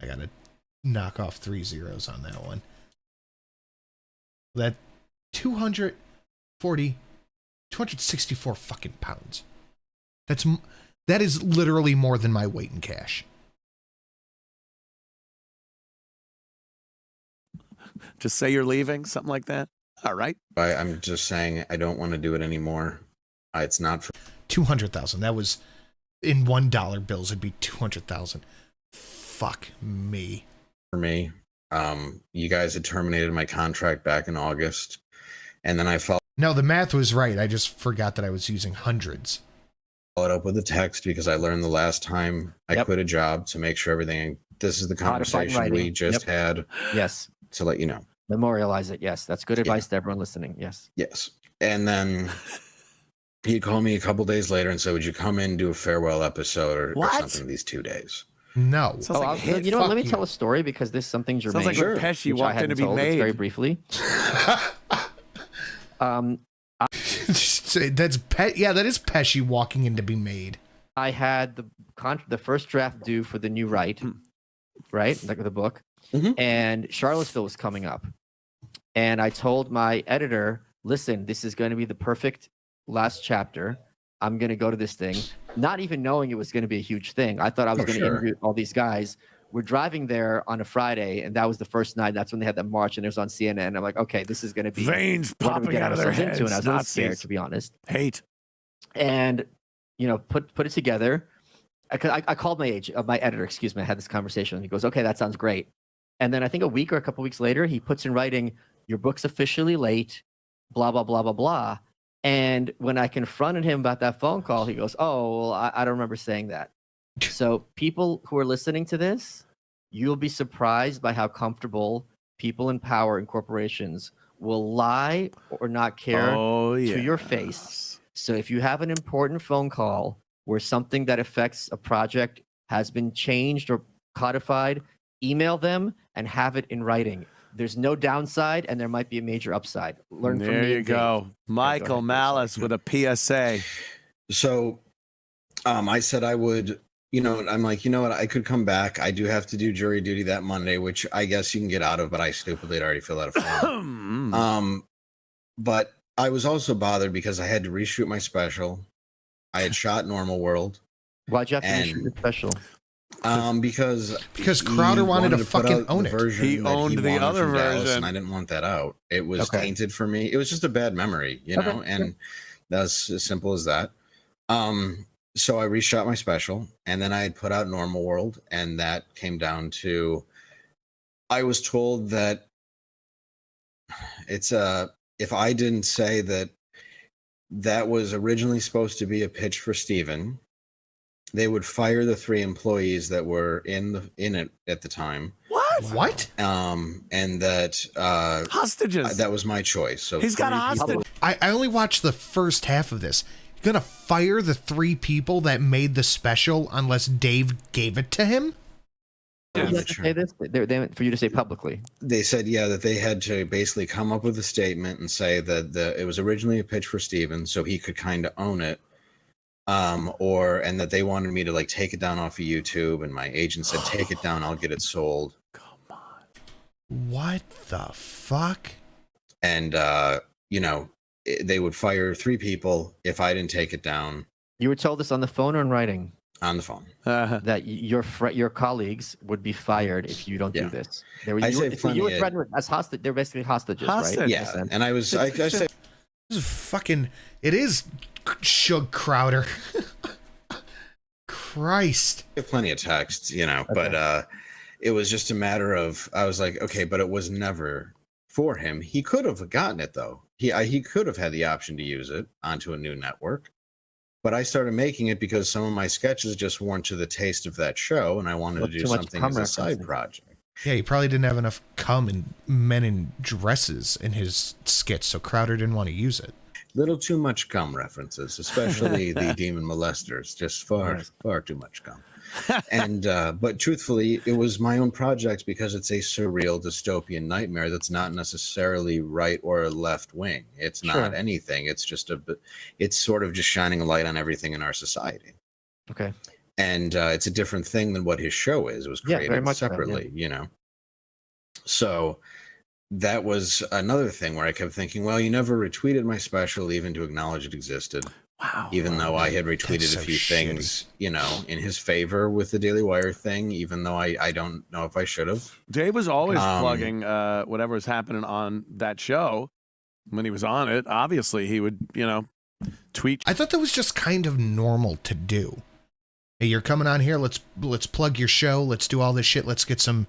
I gotta knock off 3 zeros on that one. That 264 fucking pounds. That is literally more than my weight in cash. Just say you're leaving, something like that. All right. I'm just saying I don't want to do it anymore. It's not for 200,000. That was in $1 bills. It'd be 200,000. Fuck me. For me, you guys had terminated my contract back in August, and then I followed. No, the math was right. I just forgot that I was using hundreds. Followed up with a text because I learned the last time I quit a job to make sure everything. This is the conversation we just had. Yes. To let you know. Memorialize it. Yes, that's good advice to everyone listening. Yes. Yes. And then he called me a couple days later and said, "Would you come in and do a farewell episode or something these 2 days?" No. You know what? Let me tell a story because this is something germane. Sounds like when Pesci walked in to be made. Very briefly. That is Pesci walking in to be made. I had the first draft due for the new right, like the book, and Charlottesville was coming up, and I told my editor, "Listen, this is going to be the perfect last chapter. I'm going to go to this thing, not even knowing it was going to be a huge thing. I thought I was going to interview all these guys. We're driving there on a Friday, and that was the first night. That's when they had that march, and it was on CNN. I'm like, okay, this is going to be veins popping out of their heads. And I was a little scared, to be honest. Hate. And put it together. I called my editor. Excuse me. I had this conversation, and he goes, "Okay, that sounds great." And then I think a week or a couple weeks later, he puts in writing, "Your book's officially late." Blah blah blah blah blah. And when I confronted him about that phone call, he goes, "Oh, well, I don't remember saying that." So people who are listening to this, you'll be surprised by how comfortable people in power and corporations will lie or not care to your face. So if you have an important phone call where something that affects a project has been changed or codified, email them and have it in writing. There's no downside, and there might be a major upside. Learn from me. There you and go. Dave. Michael Malice with a PSA. So I said I would, I'm like, you know what? I could come back. I do have to do jury duty that Monday, which I guess you can get out of, but I stupidly had already filled out a form. But I was also bothered because I had to reshoot my special. I had shot Normal World. Why'd you have to reshoot the special? Because Crowder wanted to fucking own it. He owned the other version, and I didn't want that out. It was tainted for me. It was just a bad memory, and that's as simple as that. So I reshot my special, and then I had put out Normal World, and that came down to, I was told that it's if I didn't say that was originally supposed to be a pitch for Steven, they would fire the 3 employees that were in it at the time. What? And that hostages. That was my choice. So he's got a hostage. I only watched the first half of this. You're gonna fire the 3 people that made the special unless Dave gave it to him? Say this? They meant for you to say publicly. They said, that they had to basically come up with a statement and say that it was originally a pitch for Steven, so he could kind of own it. And that they wanted me to take it down off of YouTube, and my agent said, take it down, I'll get it sold. Come on. What the fuck? And they would fire 3 people if I didn't take it down. You were told this on the phone or in writing? On the phone. That your colleagues would be fired if you don't do this. You were threatened as hostage. They're basically hostages, right? Yeah, and I said, this is fucking. It is Shug Crowder. Christ. I have plenty of texts, but it was just a matter of, I was like, okay, but it was never for him. He could have gotten it though. He could have had the option to use it onto a new network. But I started making it because some of my sketches just weren't to the taste of that show, and I wanted to do something as a side project. Yeah, he probably didn't have enough cum and men in dresses in his skits, so Crowder didn't want to use it. Little too much cum references, especially the demon molesters. Just far too much cum. And but truthfully, it was my own project because it's a surreal dystopian nightmare that's not necessarily right or left wing. It's not anything. It's just it's sort of just shining a light on everything in our society. Okay. And it's a different thing than what his show is. It was created very much separately, So that was another thing where I kept thinking, well, you never retweeted my special even to acknowledge it existed. Wow. Even though I had retweeted a few things, in his favor with the Daily Wire thing, even though I don't know if I should have. Dave was always plugging whatever was happening on that show. When he was on it, obviously he would, tweet. I thought that was just kind of normal to do. Hey, you're coming on here. Let's plug your show. Let's do all this shit. Let's get some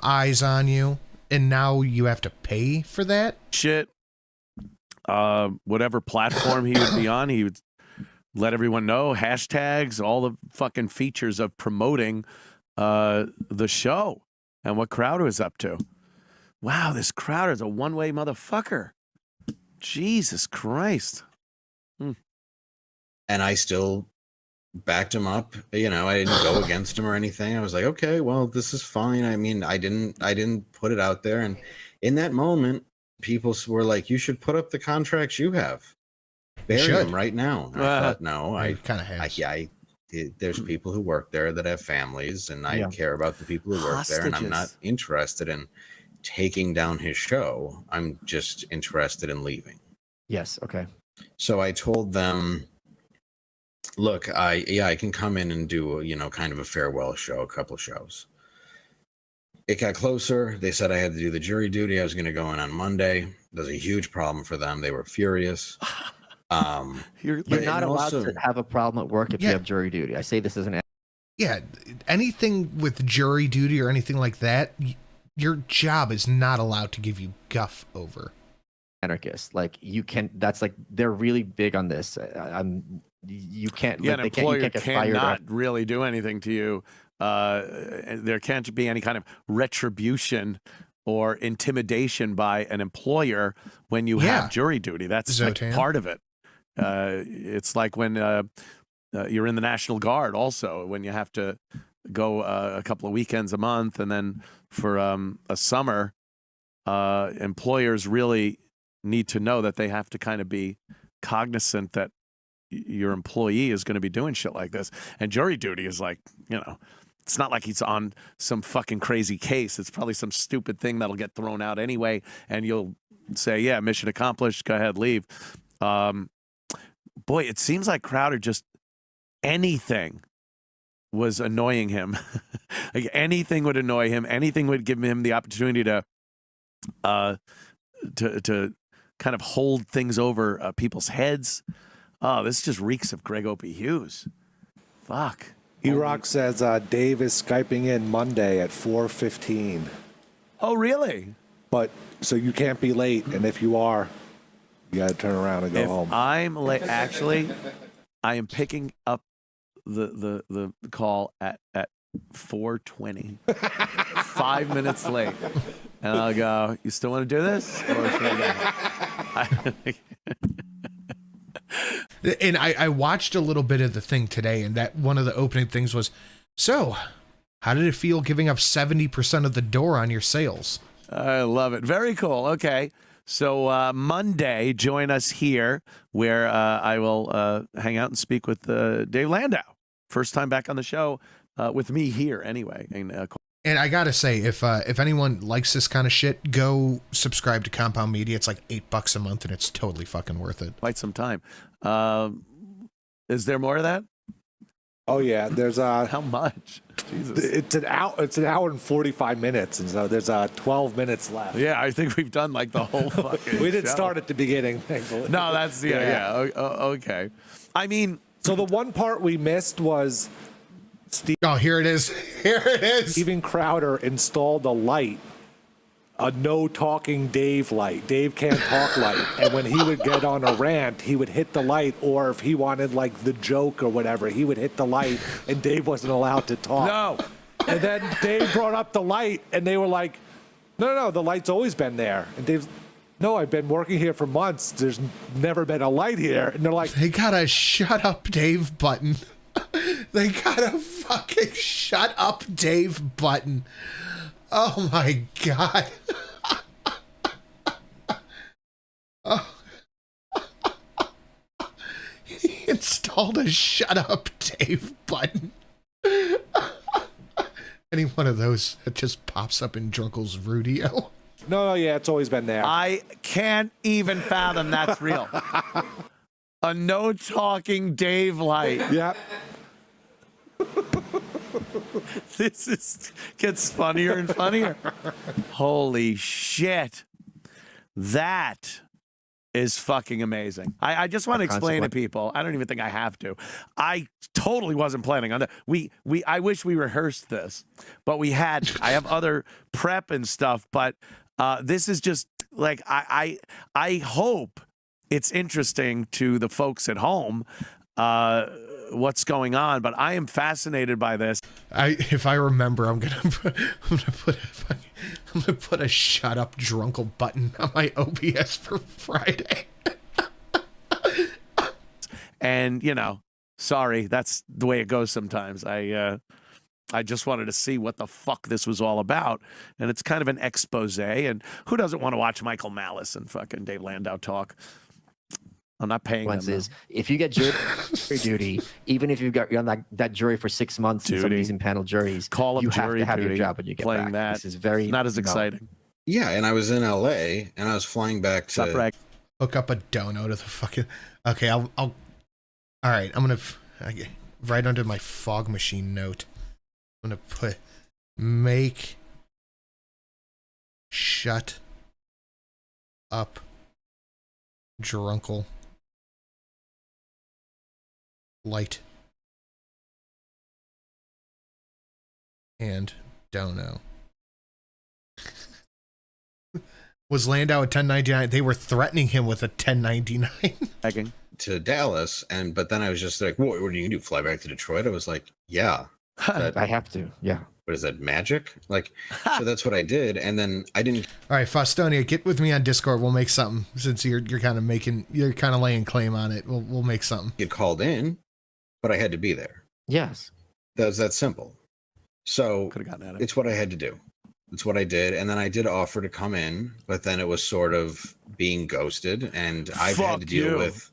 eyes on you. And now you have to pay for that shit. Whatever platform he would be on, he would let everyone know, hashtags, all the fucking features of promoting the show and what Crowder is up to. Wow, this Crowder is a one-way motherfucker. Jesus Christ. And I still backed him up. I didn't go against him or anything. I was like, okay, well, this is fine. I mean, I didn't put it out there. And in that moment, people were like, you should put up the contracts you have. Bury them right now. I thought, no, I kind of have. there's people who work there that have families, and I care about the people who work there, and I'm not interested in taking down his show. I'm just interested in leaving. Yes. Okay. So I told them, look, I can come in and do, kind of a farewell show, a couple shows. It got closer. They said I had to do the jury duty. I was going to go in on Monday. That was a huge problem for them. They were furious. You're not allowed to have a problem at work if you have jury duty. I say this as an anything with jury duty or anything like that, your job is not allowed to give you guff over. Anarchist, like you can. That's like they're really big on this. You can't. Yeah, an an employer you can't get fired cannot really do anything to you. There can't be any kind of retribution or intimidation by an employer when you have jury duty. That's like part of it. It's like when you're in the National Guard also, when you have to go a couple of weekends a month, and then for a summer, employers really need to know that they have to kind of be cognizant that your employee is going to be doing shit like this. And jury duty is like, it's not like he's on some fucking crazy case. It's probably some stupid thing that'll get thrown out anyway, and you'll say, yeah, mission accomplished, go ahead, leave. Boy, it seems like Crowder just anything was annoying him. Like anything would annoy him. Anything would give him the opportunity to kind of hold things over people's heads. Oh, this just reeks of Greg Opie Hughes. Fuck. E-Rock says Dave is Skyping in Monday at 4:15. Oh, really? But so you can't be late, and if you are, you got to turn around and go home. I'm late. Actually, I am picking up the call at 4:20. 5 minutes late. And I'll go, you still want to do this? Or should I go? And I watched a little bit of the thing today, and that one of the opening things was, so how did it feel giving up 70% of the door on your sales? I love it. Very cool. Okay. So Monday, join us here where I will hang out and speak with Dave Landau. First time back on the show with me here anyway. And I gotta say, if anyone likes this kind of shit, go subscribe to Compound Media. It's like $8 a month, and it's totally fucking worth it. Quite some time. Is there more of that? Oh yeah, there's how much? Jesus. It's an hour and 45 minutes, and so there's 12 minutes left. Yeah, I think we've done like the whole fucking. We didn't show. Start at the beginning. Thankfully. No, that's okay. I mean, so the one part we missed was. Oh, here it is. Here it is. Steven Crowder installed a light, a no talking Dave light. Dave can't talk light. And when he would get on a rant, he would hit the light, or if he wanted like the joke or whatever, he would hit the light, and Dave wasn't allowed to talk. No. And then Dave brought up the light, and they were like, no, the light's always been there. And Dave's, no, I've been working here for months. There's never been a light here. And they're like, they got a shut up Dave button. They got a fucking shut up Dave button. Oh my God. Oh. He installed a shut up Dave button. Any one of those that just pops up in Drunkle's Rudio. No, yeah, it's always been there. I can't even fathom that's real. A no talking Dave light. Yep. This gets funnier and funnier. Holy shit. That is fucking amazing. I just want to explain to people. I don't even think I have to. I totally wasn't planning on that. I wish we rehearsed this, but I have other prep and stuff, but this is just like, I hope it's interesting to the folks at home what's going on, but I am fascinated by this. If I remember, I'm gonna put a shut up Drunkle button on my OBS for Friday. And sorry, that's the way it goes sometimes. I just wanted to see what the fuck this was all about, and it's kind of an expose. And who doesn't want to watch Michael Malice and fucking Dave Landau talk? I'm not paying them. Is if you get jury duty, even if you're on that jury for 6 months in some of these impaneled juries, you have to have your job when you get playing back. This is very not as exciting. Yeah, and I was in LA and I was flying back to hook up a dono to the fucking. Okay, I'll. All right, I'm gonna right under my fog machine note. I'm gonna put make shut up drunkle light and dono. Was Landau a 1099? They were threatening him with a 1099. To Dallas, but then I was just like, what are you gonna do? Fly back to Detroit? I was like, yeah. I have to, yeah. What is that, magic? Like, so that's what I did, and then I didn't. All right, Faustonia, get with me on Discord. We'll make something since you're kind of laying claim on it. We'll make something. Get called in, but I had to be there. Yes, that was that simple. So could have gotten at it. It's what I had to do. It's what I did, and then I did offer to come in, but then it was sort of being ghosted, and I've had to deal with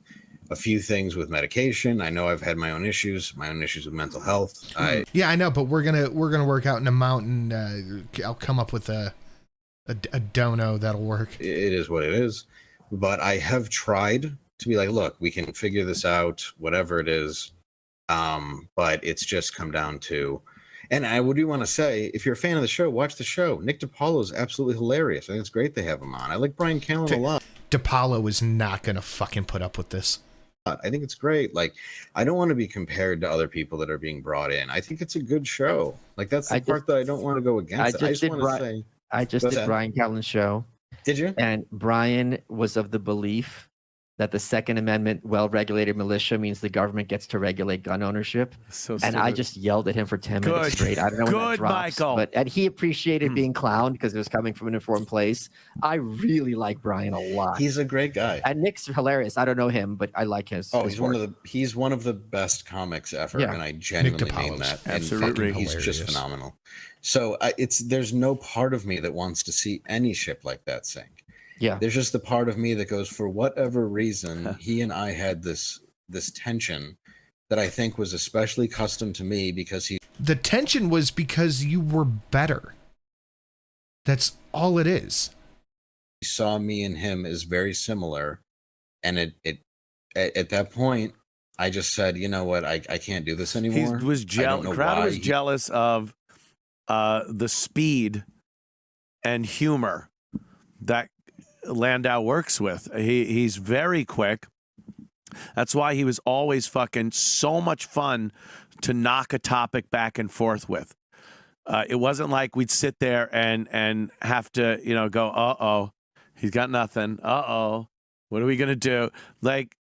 a few things with medication. I know I've had my own issues with mental health. Yeah, I know, but we're gonna work out in a mountain. I'll come up with a dono that'll work. It is what it is, but I have tried to be like, look, we can figure this out, whatever it is. But it's just come down to, and I would do want to say, if you're a fan of the show, watch the show. Nick DiPaolo is absolutely hilarious. I think it's great they have him on. I like Brian Callen a lot. DiPaolo is not gonna fucking put up with this. I think it's great. Like, I don't want to be compared to other people that are being brought in. I think it's a good show. Like, that's the part that I don't want to go against. I just did Brian Callen's show. Did you? And Brian was of the belief that the Second Amendment, well-regulated militia, means the government gets to regulate gun ownership. And I just yelled at him for 10 minutes straight. I don't know when that drops, and he appreciated being clowned because it was coming from an informed place. I really like Brian a lot. He's a great guy. And Nick's hilarious. I don't know him, but I like his. He's one of the best comics ever, and I genuinely mean that. Absolutely, he's just phenomenal. So there's no part of me that wants to see any ship like that sink. Yeah, there's just the part of me that goes, for whatever reason, he and I had this tension that I think was especially custom to me because the tension was because you were better. That's all it is. He saw me and him as very similar, and at that point, I just said, you know what, I can't do this anymore. He was Crowder was jealous of the speed and humor that Landau works with. He's very quick. That's why he was always fucking so much fun to knock a topic back and forth with. It wasn't like we'd sit there and have to, go, uh-oh, he's got nothing. Uh-oh, what are we going to do? Like,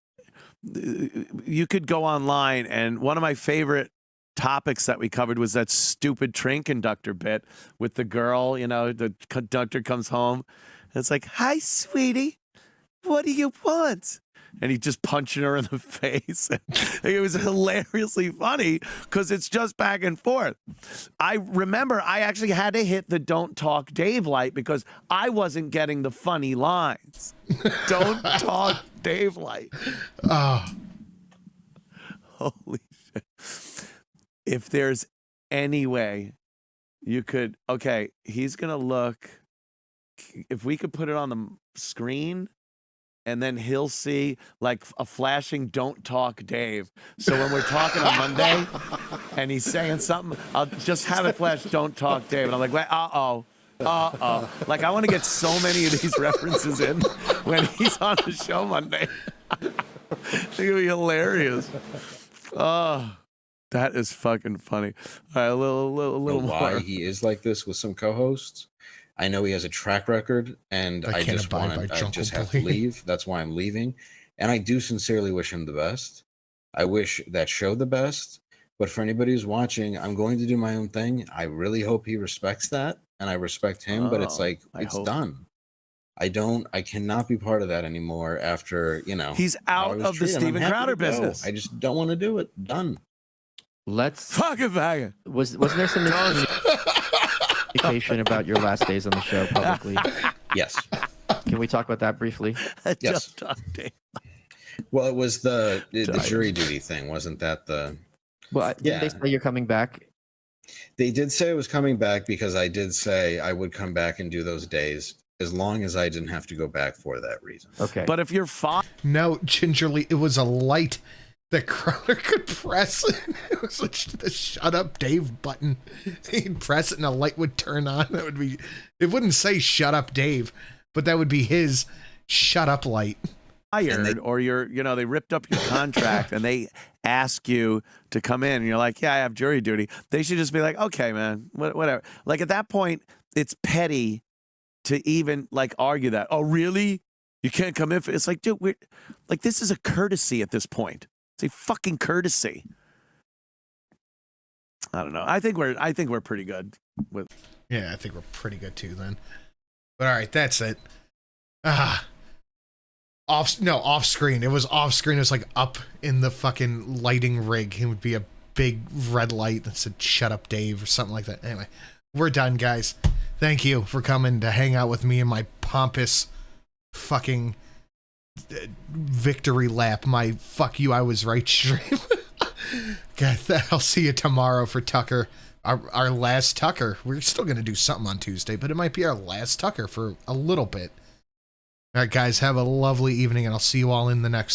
you could go online, and one of my favorite topics that we covered was that stupid train conductor bit with the girl, the conductor comes home. It's like, hi, sweetie, what do you want? And he just punching her in the face. It was hilariously funny because it's just back and forth. I remember I actually had to hit the Don't Talk Dave light because I wasn't getting the funny lines. Don't Talk Dave light. Oh. Holy shit. If there's any way you could, okay, he's going to look. If we could put it on the screen, and then he'll see like a flashing "Don't Talk Dave." So when we're talking on Monday, and he's saying something, I'll just have it flash "Don't Talk Dave," and I'm like, uh-oh. Like, I want to get so many of these references in when he's on the show Monday. It's gonna be hilarious. Oh, that is fucking funny. All right, a little more. Why he is like this with some co-hosts? I know he has a track record, and I just have to leave. That's why I'm leaving. And I do sincerely wish him the best. I wish that show the best. But for anybody who's watching, I'm going to do my own thing. I really hope he respects that, and I respect him. But it's like, it's done. I cannot be part of that anymore after, He's out of the Steven Crowder business. I just don't want to do it. Done. Let's fucking bag. Wasn't there some communication about your last days on the show publicly? Yes. Can we talk about that briefly? Yes. Well, it was the jury duty thing, wasn't that the? Well, did they say you're coming back? They did say it was coming back because I did say I would come back and do those days as long as I didn't have to go back for that reason. Okay. But if you're fine. No, Gingerly, it was a light that Crowder could press. It was like the shut up Dave button. He'd press it and a light would turn on. That would be, it wouldn't say shut up Dave, but that would be his shut up light. Hired, or you're, they ripped up your contract and they ask you to come in and you're like, yeah, I have jury duty. They should just be like, okay, man, whatever. Like at that point, it's petty to even like argue that. Oh, really? You can't come in? It's like, dude, this is a courtesy at this point. It's a fucking courtesy. I don't know. I think we're pretty good with. Yeah, I think we're pretty good too then. But all right, that's it. Off screen. It was off screen. It was like up in the fucking lighting rig. It would be a big red light that said "Shut up, Dave" or something like that. Anyway, we're done, guys. Thank you for coming to hang out with me in my pompous fucking victory lap. My fuck you, I was right stream. Guys, I'll see you tomorrow for Tucker. Our last Tucker. We're still gonna do something on Tuesday, but it might be our last Tucker for a little bit. All right, guys, have a lovely evening, and I'll see you all in the next